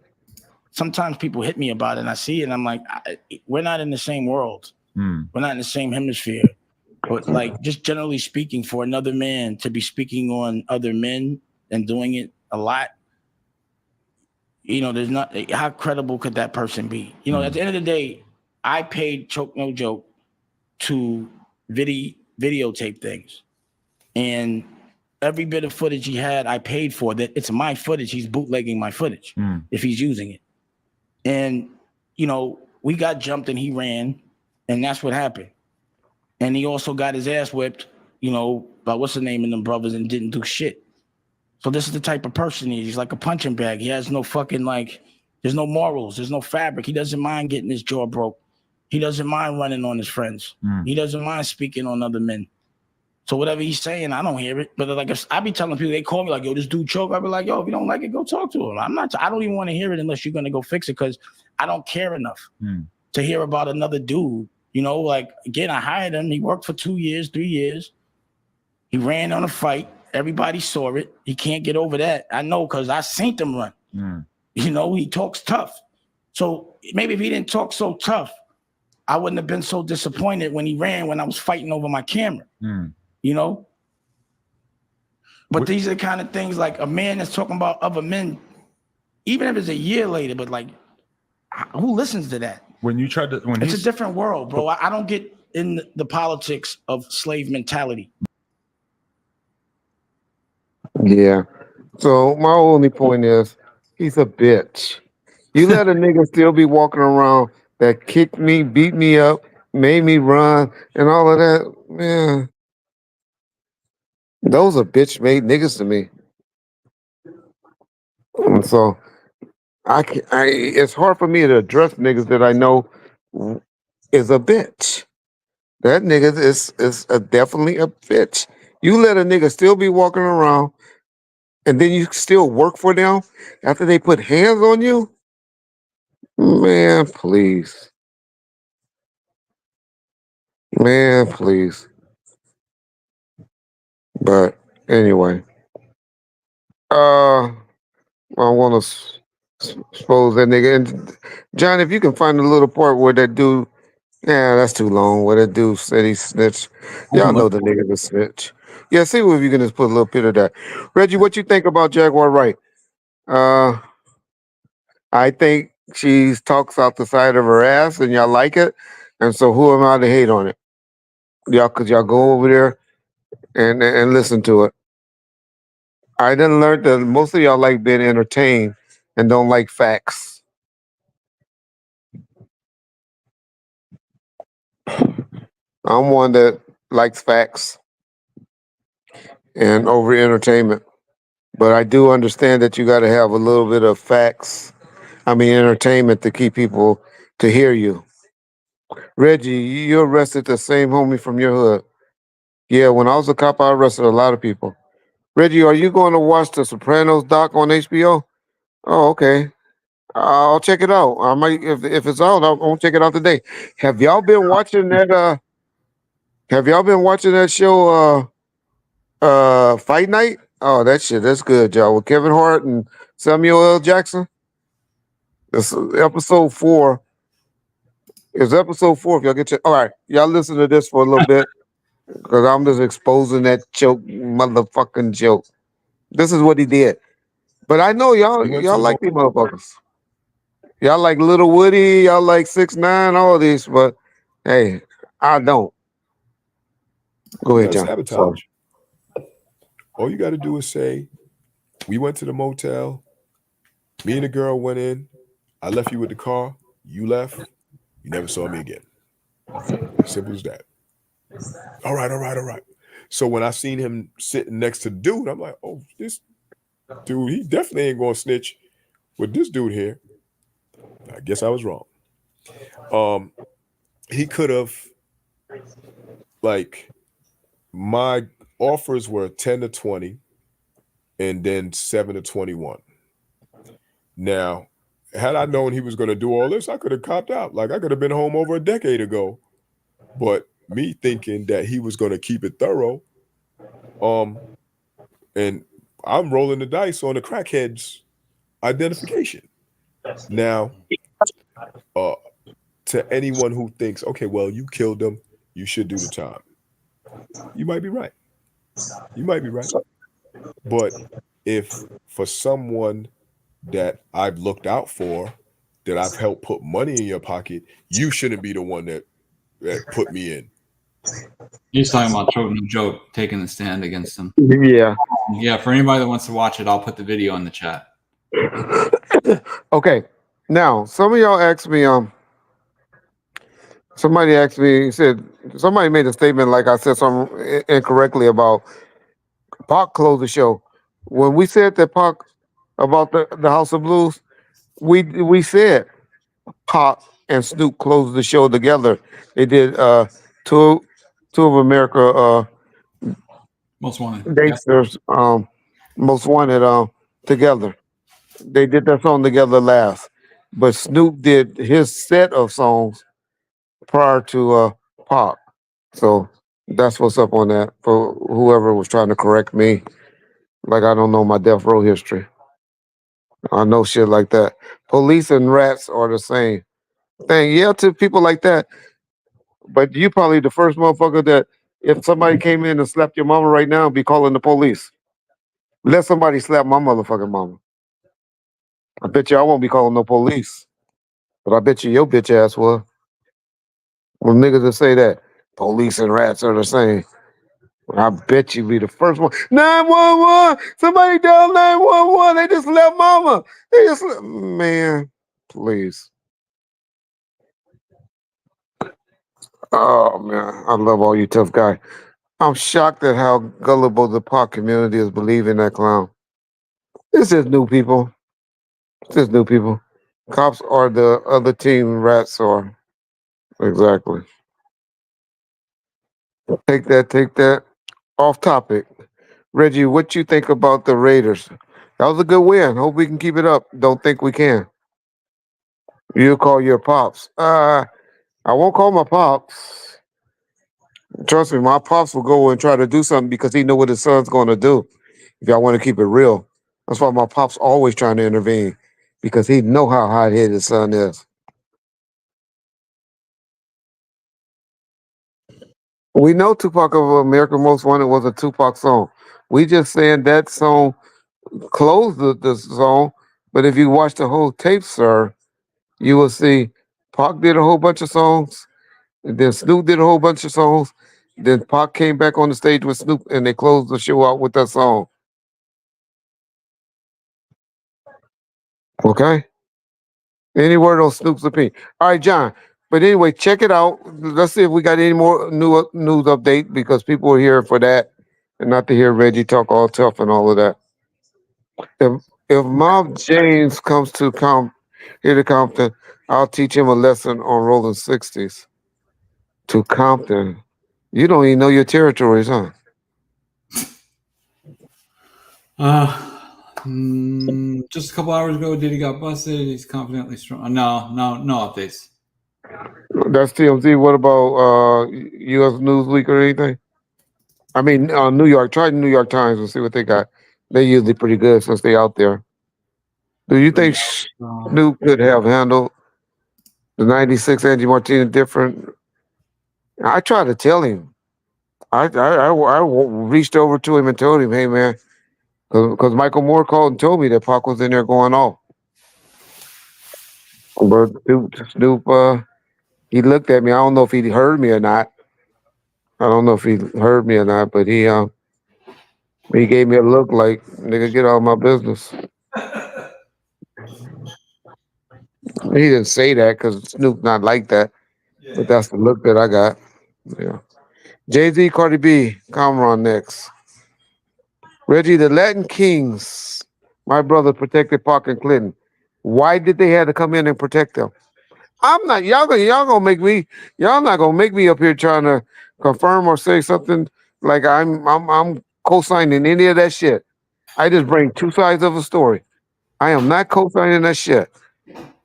Sometimes people hit me about it, and I see it, and I'm like, we're not in the same world. We're not in the same hemisphere. But like, just generally speaking, for another man to be speaking on other men and doing it a lot, you know, there's not. How credible could that person be? You know, at the end of the day, I paid Choke No Joke to videotape things, and every bit of footage he had, I paid for. That it's my footage. He's bootlegging my footage if he's using it. And, you know, we got jumped and he ran, and that's what happened. And he also got his ass whipped about what's the name of them brothers and didn't do shit. So this is the type of person he is. He's like a punching bag. He has no fucking there's no morals. There's no fabric. He doesn't mind getting his jaw broke. He doesn't mind running on his friends. He doesn't mind speaking on other men. So whatever he's saying, I don't hear it. But if I be telling people, they call me like, yo, this dude choke. I be like, yo, if you don't like it, go talk to him. I don't even want to hear it unless you're going to go fix it because I don't care enough to hear about another dude. Again, I hired him. He worked for 2 years, 3 years. He ran on a fight. Everybody saw it. He can't get over that. I know because I seen him run. He talks tough. So maybe if he didn't talk so tough, I wouldn't have been so disappointed when he ran when I was fighting over my camera. But these are the kind of things like a man that's talking about other men, even if it's a year later, but who listens to that? It's a different world, bro. I don't get in the politics of slave mentality. Yeah. So my only point is he's a bitch. You let a nigga still be walking around that kicked me, beat me up, made me run, and all of that, man. Those are bitch made niggas to me. And so it's hard for me to address niggas that I know is a bitch. That nigga is definitely a bitch. You let a nigga still be walking around and then you still work for them after they put hands on you? Man, please. Man, please. But anyway, I want to expose that nigga. And John, if you can find a little part where that dude, that's too long. Where that dude said he snitched. Y'all know the nigga's a snitch. Yeah, see if you can just put a little bit of that. Reggie, what you think about Jaguar Wright? I think she talks out the side of her ass, and y'all like it. And so, who am I to hate on it? Cause y'all go over there and listen to it. I done learned that most of y'all like being entertained and don't like facts. I'm one that likes facts and over entertainment. But I do understand that you got to have a little bit of entertainment to keep people to hear you. Reggie, you arrested the same homie from your hood. Yeah, when I was a cop, I arrested a lot of people. Reggie, are you going to watch the Sopranos doc on HBO? Oh, okay. I'll check it out. I might if it's out, I'll check it out today. Have y'all been watching that? Have y'all been watching that show? Fight Night. Oh, that's good, y'all. With Kevin Hart and Samuel L. Jackson. This is episode 4. It's episode 4. If y'all get all right, y'all listen to this for a little bit because I'm just exposing that motherfucking joke. This is what he did. But I know y'all like these motherfuckers. Y'all like Little Woody, y'all like 6ix9ine, all of these, but hey, I don't. Go ahead, John. Sabotage. All you got to do is say, we went to the motel, me and the girl went in, I left you with the car, you left, you never saw me again. Simple as that. All right. So when I seen him sitting next to the dude, I'm like, oh, this dude, he definitely ain't gonna snitch with this dude here. I guess I was wrong. He could have, my offers were 10 to 20 and then 7 to 21. Now, had I known he was going to do all this, I could have copped out. I could have been home over a decade ago. But me thinking that he was going to keep it thorough, and I'm rolling the dice on the crackhead's identification. Now, to anyone who thinks, okay, well, you killed him, you should do the time. You might be right. But if for someone that I've looked out for, that I've helped put money in your pocket, you shouldn't be the one that put me in. He's talking about Joe taking the stand against him. Yeah. Yeah, for anybody that wants to watch it, I'll put the video in the chat. Okay. Now, some of y'all asked me, Somebody asked me. He said somebody made a statement like I said something incorrectly about Pac closed the show. When we said that Pac about the House of Blues, we said Pac and Snoop closed the show together. They did two two of America Most Wanted. Yep. gangsters most wanted together. They did that song together last. But Snoop did his set of songs prior to Pac. So that's what's up on that for whoever was trying to correct me. Like I don't know my death row history. I know shit like that. Police and rats are the same thing. Yeah, to people like that. But you probably the first motherfucker that if somebody came in and slapped your mama right now, be calling the police. Let somebody slap my motherfucking mama. I bet you I won't be calling no police. But I bet you your bitch ass will. Well, niggas that say that police and rats are the same. I bet you be the first one. 911! Somebody dial 911. They just left mama. They just man, please. Oh man, I love all you tough guys. I'm shocked at how gullible the Pac community is believing that clown. This is new people. This is new people. Cops are the other team, rats are. Exactly. Take that, take that. Off topic. Reggie, what you think about the Raiders? That was a good win. Hope we can keep it up. Don't think we can. You call your pops. I won't call my pops. Trust me, my pops will go and try to do something because he know what his son's going to do. If y'all want to keep it real, that's why my pops always trying to intervene because he know how hot headed his son is. We know Tupac of America Most Wanted was a Tupac song. We just saying that song closed the song, but if you watch the whole tape, sir, you will see Pac did a whole bunch of songs, and then Snoop did a whole bunch of songs. Then Pac came back on the stage with Snoop, and they closed the show out with that song. Okay. Any word on Snoop's opinion? All right, John. But anyway, check it out. Let's see if we got any more news update because people are here for that, and not to hear Reggie talk all tough and all of that. If Mob James comes to here to Compton, I'll teach him a lesson on rolling 60s. To Compton. You don't even know your territories, huh? Just a couple hours ago, Diddy got busted. He's confidently strong. No updates. That's TMZ. What about U.S. Newsweek or anything? I mean, New York. Try the New York Times and see what they got. They're usually pretty good since they out there. Do you think Snoop could have handled the 96 Angie Martinez different? I tried to tell him. I reached over to him and told him, hey, man, because Michael Moore called and told me that Pac was in there going off. But Snoop, he looked at me. I don't know if he heard me or not. But he gave me a look like, nigga, get out of my business. He didn't say that because Snoop not like that. But that's the look that I got. Yeah. Jay-Z, Cardi B, Cameron next. Reggie, the Latin Kings, my brother protected Pac and Clinton. Why did they have to come in and protect them? I'm not y'all gonna make me y'all not gonna make me up here trying to confirm or say something like I'm co-signing any of that shit. I just bring two sides of a story. I am not co-signing that shit.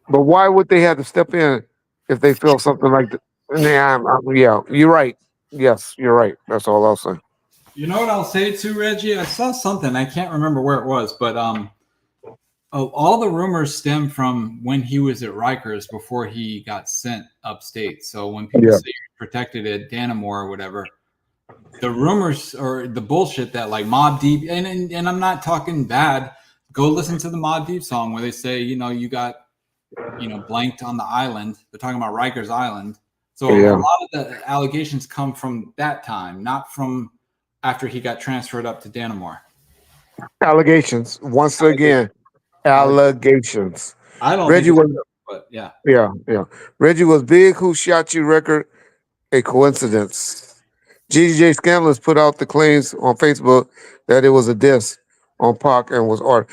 But why would they have to step in if they feel something like that? Yeah, you're right. Yes, you're right. That's all I'll say. You know what I'll say too, Reggie? I saw something. I can't remember where it was, but all the rumors stem from when he was at Rikers before he got sent upstate. So when people say you're protected at Dannemore or whatever, the rumors or the bullshit that like Mobb Deep and I'm not talking bad. Go listen to the Mobb Deep song where they say, you got, blanked on the island. They're talking about Rikers Island. So a lot of the allegations come from that time, not from after he got transferred up to Dannemore. Allegations. Once again, allegations. I don't Reggie think was But yeah. Yeah. Reggie was big. Who Shot You record a coincidence? GDJ Scandalous put out the claims on Facebook that it was a diss on Pac and was art.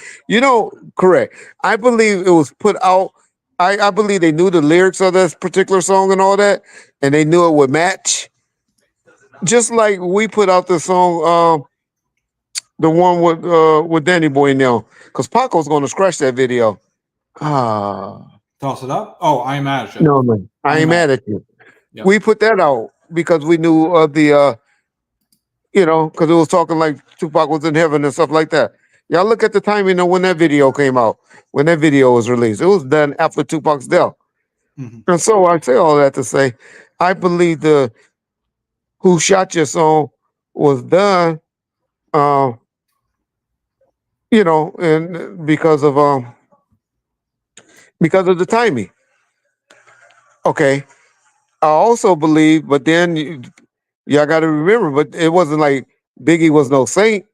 Correct. I believe it was put out. I believe they knew the lyrics of this particular song and all that, and they knew it would match. Just like we put out the song, the one with Danny Boy now, because Pac was going to scratch that video. Toss it up. Oh, I ain't mad at you. No, I ain't mad at you. Yep. We put that out because we knew of the because it was talking like Tupac was in heaven and stuff like that. Y'all look at the timing of when that video came out, when that video was released. It was done after Tupac's death. Mhm. And so I say all that to say, I believe the Who Shot You song was done, and because of the timing. Okay. I also believe, but then y'all got to remember, but it wasn't like Biggie was no saint.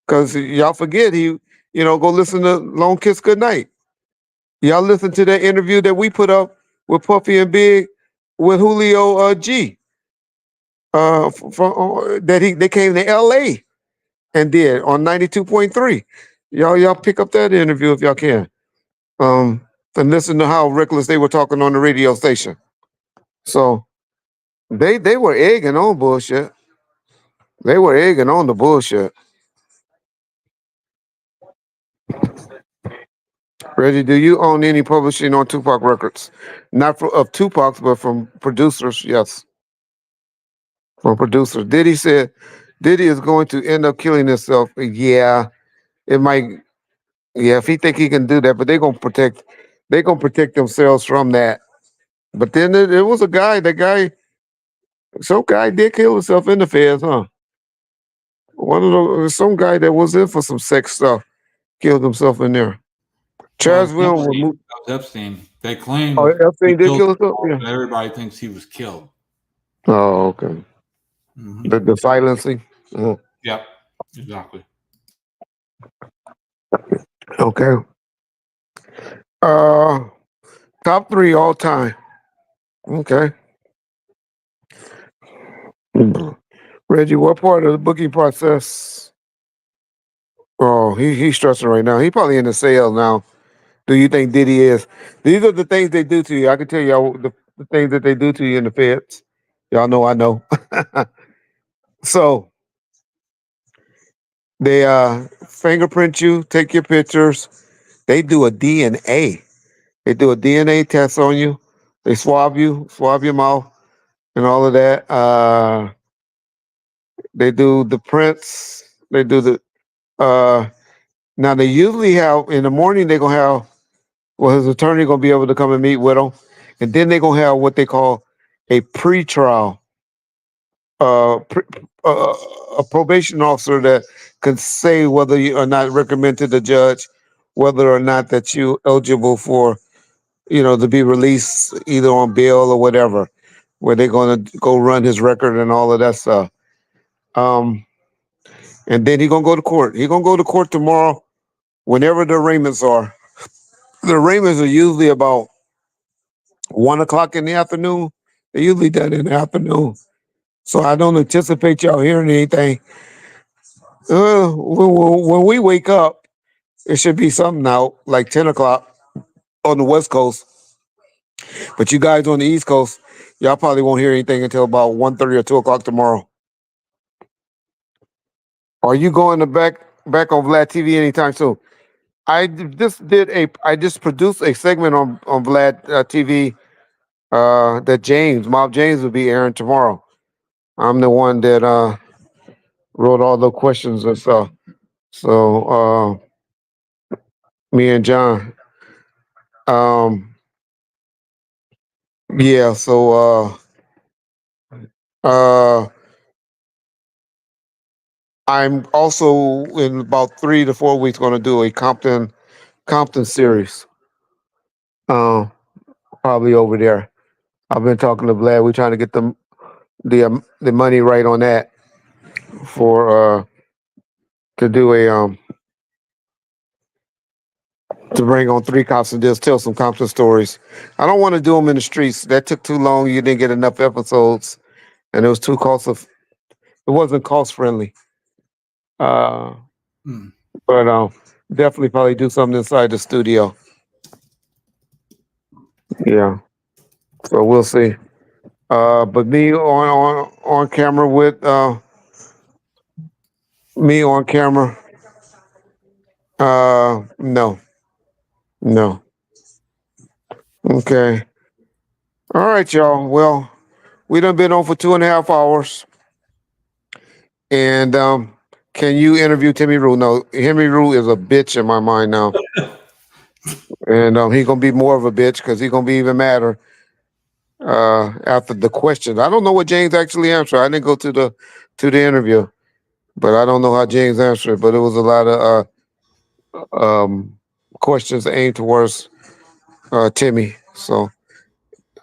Because y'all forget go listen to Long Kiss Goodnight. Y'all listen to that interview that we put up with Puffy and Big with Julio G. They came to L.A. and did on 92.3. Y'all pick up that interview if y'all can. And listen to how reckless they were talking on the radio station. So they were egging on bullshit. They were egging on the bullshit. Reggie, do you own any publishing on Tupac Records? Not of Tupac's, but from producers, yes. From producers. Diddy is going to end up killing himself. Yeah, it might. Yeah, if he think he can do that, but they're gonna protect themselves from that. But then there was some guy did kill himself in the feds, huh? Some guy that was in for some sex stuff killed himself in there. Charles Will Epstein. removed. That was Epstein. They Oh, claim he Epstein did killed kill himself. himself, Yeah. but everybody thinks he was killed. Oh, okay. Mhm. The silencing. Yep, exactly. Okay. Uh, Top 3 all time. Okay. Reggie, what part of the booking process? Oh, he's stressing right now. He probably in the cell now. Do you think Diddy is? These are the things they do to you. I can tell y'all the things that they do to you in the feds. Y'all know I know. So they fingerprint you, take your pictures. They do a DNA. They do a DNA test on you. They swab your mouth, and all of that. They do the prints. They do the now they usually have in the morning they're gonna have his attorney gonna be able to come and meet with them. And then they're gonna have what they call a pre-trial. Uh, pre, uh a probation officer that can say whether you are not recommend to the judge whether or not that you eligible for to be released either on bail or whatever, where they're gonna go run his record and all of that stuff. Um, and then he's gonna go to court. He's gonna go to court tomorrow, whenever the arraignments are. The arraignments are usually about 1 o'clock in the afternoon. They usually done in the afternoon. So I don't anticipate y'all hearing anything. When we wake up, it should be something out like 10 o'clock on the West Coast. But you guys on the East Coast, y'all probably won't hear anything until about 1:30 or 2 o'clock tomorrow. Are you going to back on Vlad TV anytime soon? I just produced a segment on Vlad TV that Mob James will be airing tomorrow. I'm the one that wrote all the questions and stuff. So me and John. Yeah, so uh I'm also in about 3 to 4 weeks going to do a Compton series. Um, Probably over there. I've been talking to Vlad. We're trying to get the money right on that for to do to bring on 3 cops and just tell some Compton stories. I don't want to do them in the streets. That took too long. You didn't get enough episodes, and it was too it wasn't cost friendly. But definitely probably do something inside the studio. Yeah. So we'll see. But on camera with me on camera. No. Okay. All right, y'all. Well, we done been on for 2.5 hours. And can you interview Timmy Rue? No, Henry Rue is a bitch in my mind now. And he's gonna be more of a bitch because he's gonna be even madder after the questions. I don't know what James actually answered. I didn't go to the interview, but I don't know how James answered. But it was a lot of questions aimed towards Timmy. So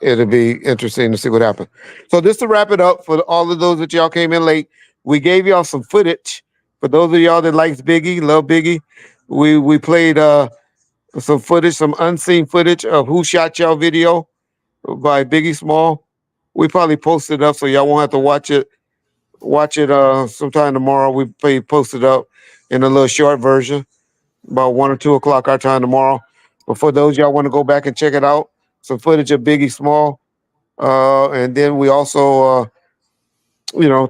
it'll be interesting to see what happens. So just to wrap it up for all of those that y'all came in late, we gave y'all some footage. For those of y'all that likes Biggie, love Biggie, we played some footage, some unseen footage of Who Shot Y'all video by Biggie Small. We probably post it up so y'all won't have to watch it. Watch it sometime tomorrow. We post it up in a little short version, about 1 or 2 o'clock our time tomorrow. But for those y'all want to go back and check it out, some footage of Biggie Small. And then we also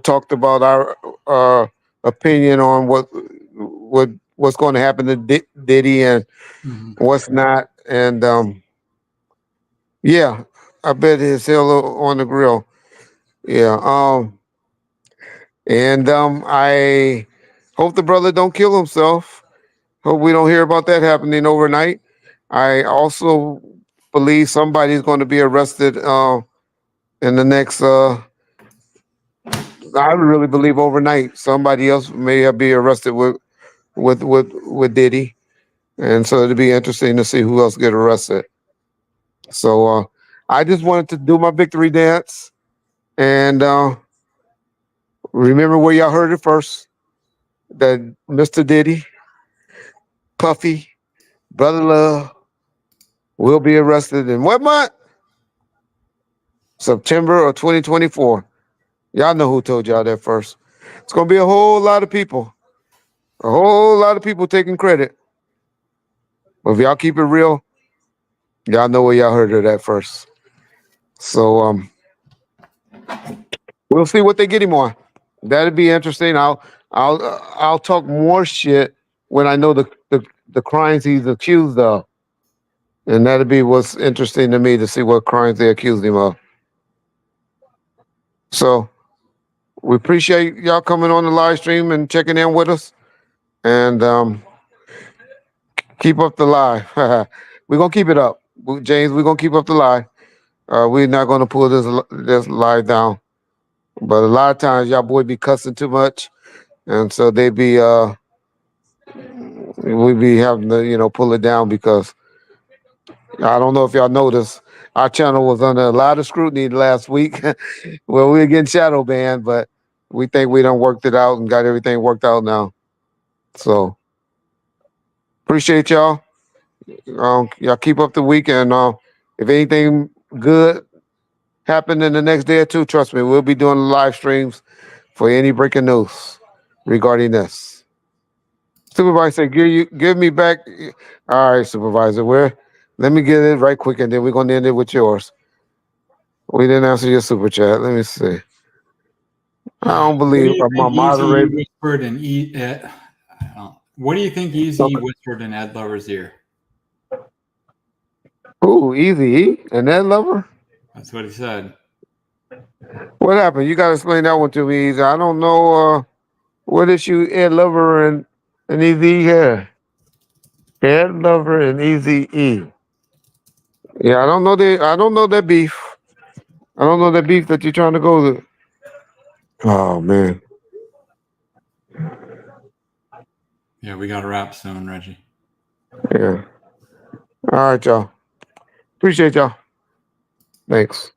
talked about our opinion on what's going to happen to Diddy and what's not. And yeah, I bet his hell on the grill. Yeah. And I hope the brother don't kill himself. Hope we don't hear about that happening overnight. I also believe somebody's going to be arrested in the next. I really believe overnight somebody else may be arrested with Diddy, and so it'll be interesting to see who else get arrested. So I just wanted to do my victory dance, and remember where y'all heard it first, that Mr. Diddy, Puffy, Brother Love will be arrested in what month? September of 2024. Y'all know who told y'all that first. It's gonna be a whole lot of people. A whole lot of people taking credit. But if y'all keep it real, y'all know where y'all heard of that first. So we'll see what they get him on. That'd be interesting. I'll talk more shit when I know the crimes he's accused of. And that'd be what's interesting to me, to see what crimes they accused him of. So we appreciate y'all coming on the live stream and checking in with us. And keep up the live. We're gonna keep it up. James, we're gonna keep up the live. We're not gonna pull this live down. But a lot of times y'all boy be cussing too much. And so we be having to, pull it down, because I don't know if y'all noticed, our channel was under a lot of scrutiny last week. Well, we were getting shadow banned, but we think we done worked it out and got everything worked out now. So appreciate y'all. Y'all keep up the week, and if anything good happened in the next day or two, trust me, we'll be doing live streams for any breaking news regarding this. Supervisor said, give me back. All right, Supervisor, let me get it right quick, and then we're gonna end it with yours. We didn't answer your super chat. Let me see. I don't believe my moderator. Whispered and what do you think Easy whispered in Ed Lover's ear? Ooh, Easy E and Ed Lover? That's what he said. What happened? You gotta explain that one to me, Easy. I don't know what issue Ed Lover and Easy had. Ed Lover and Easy E. Yeah, I don't know that beef. I don't know that beef that you're trying to go to. Oh man. Yeah, we got to wrap soon, Reggie. Yeah. All right, y'all. Appreciate y'all. Thanks.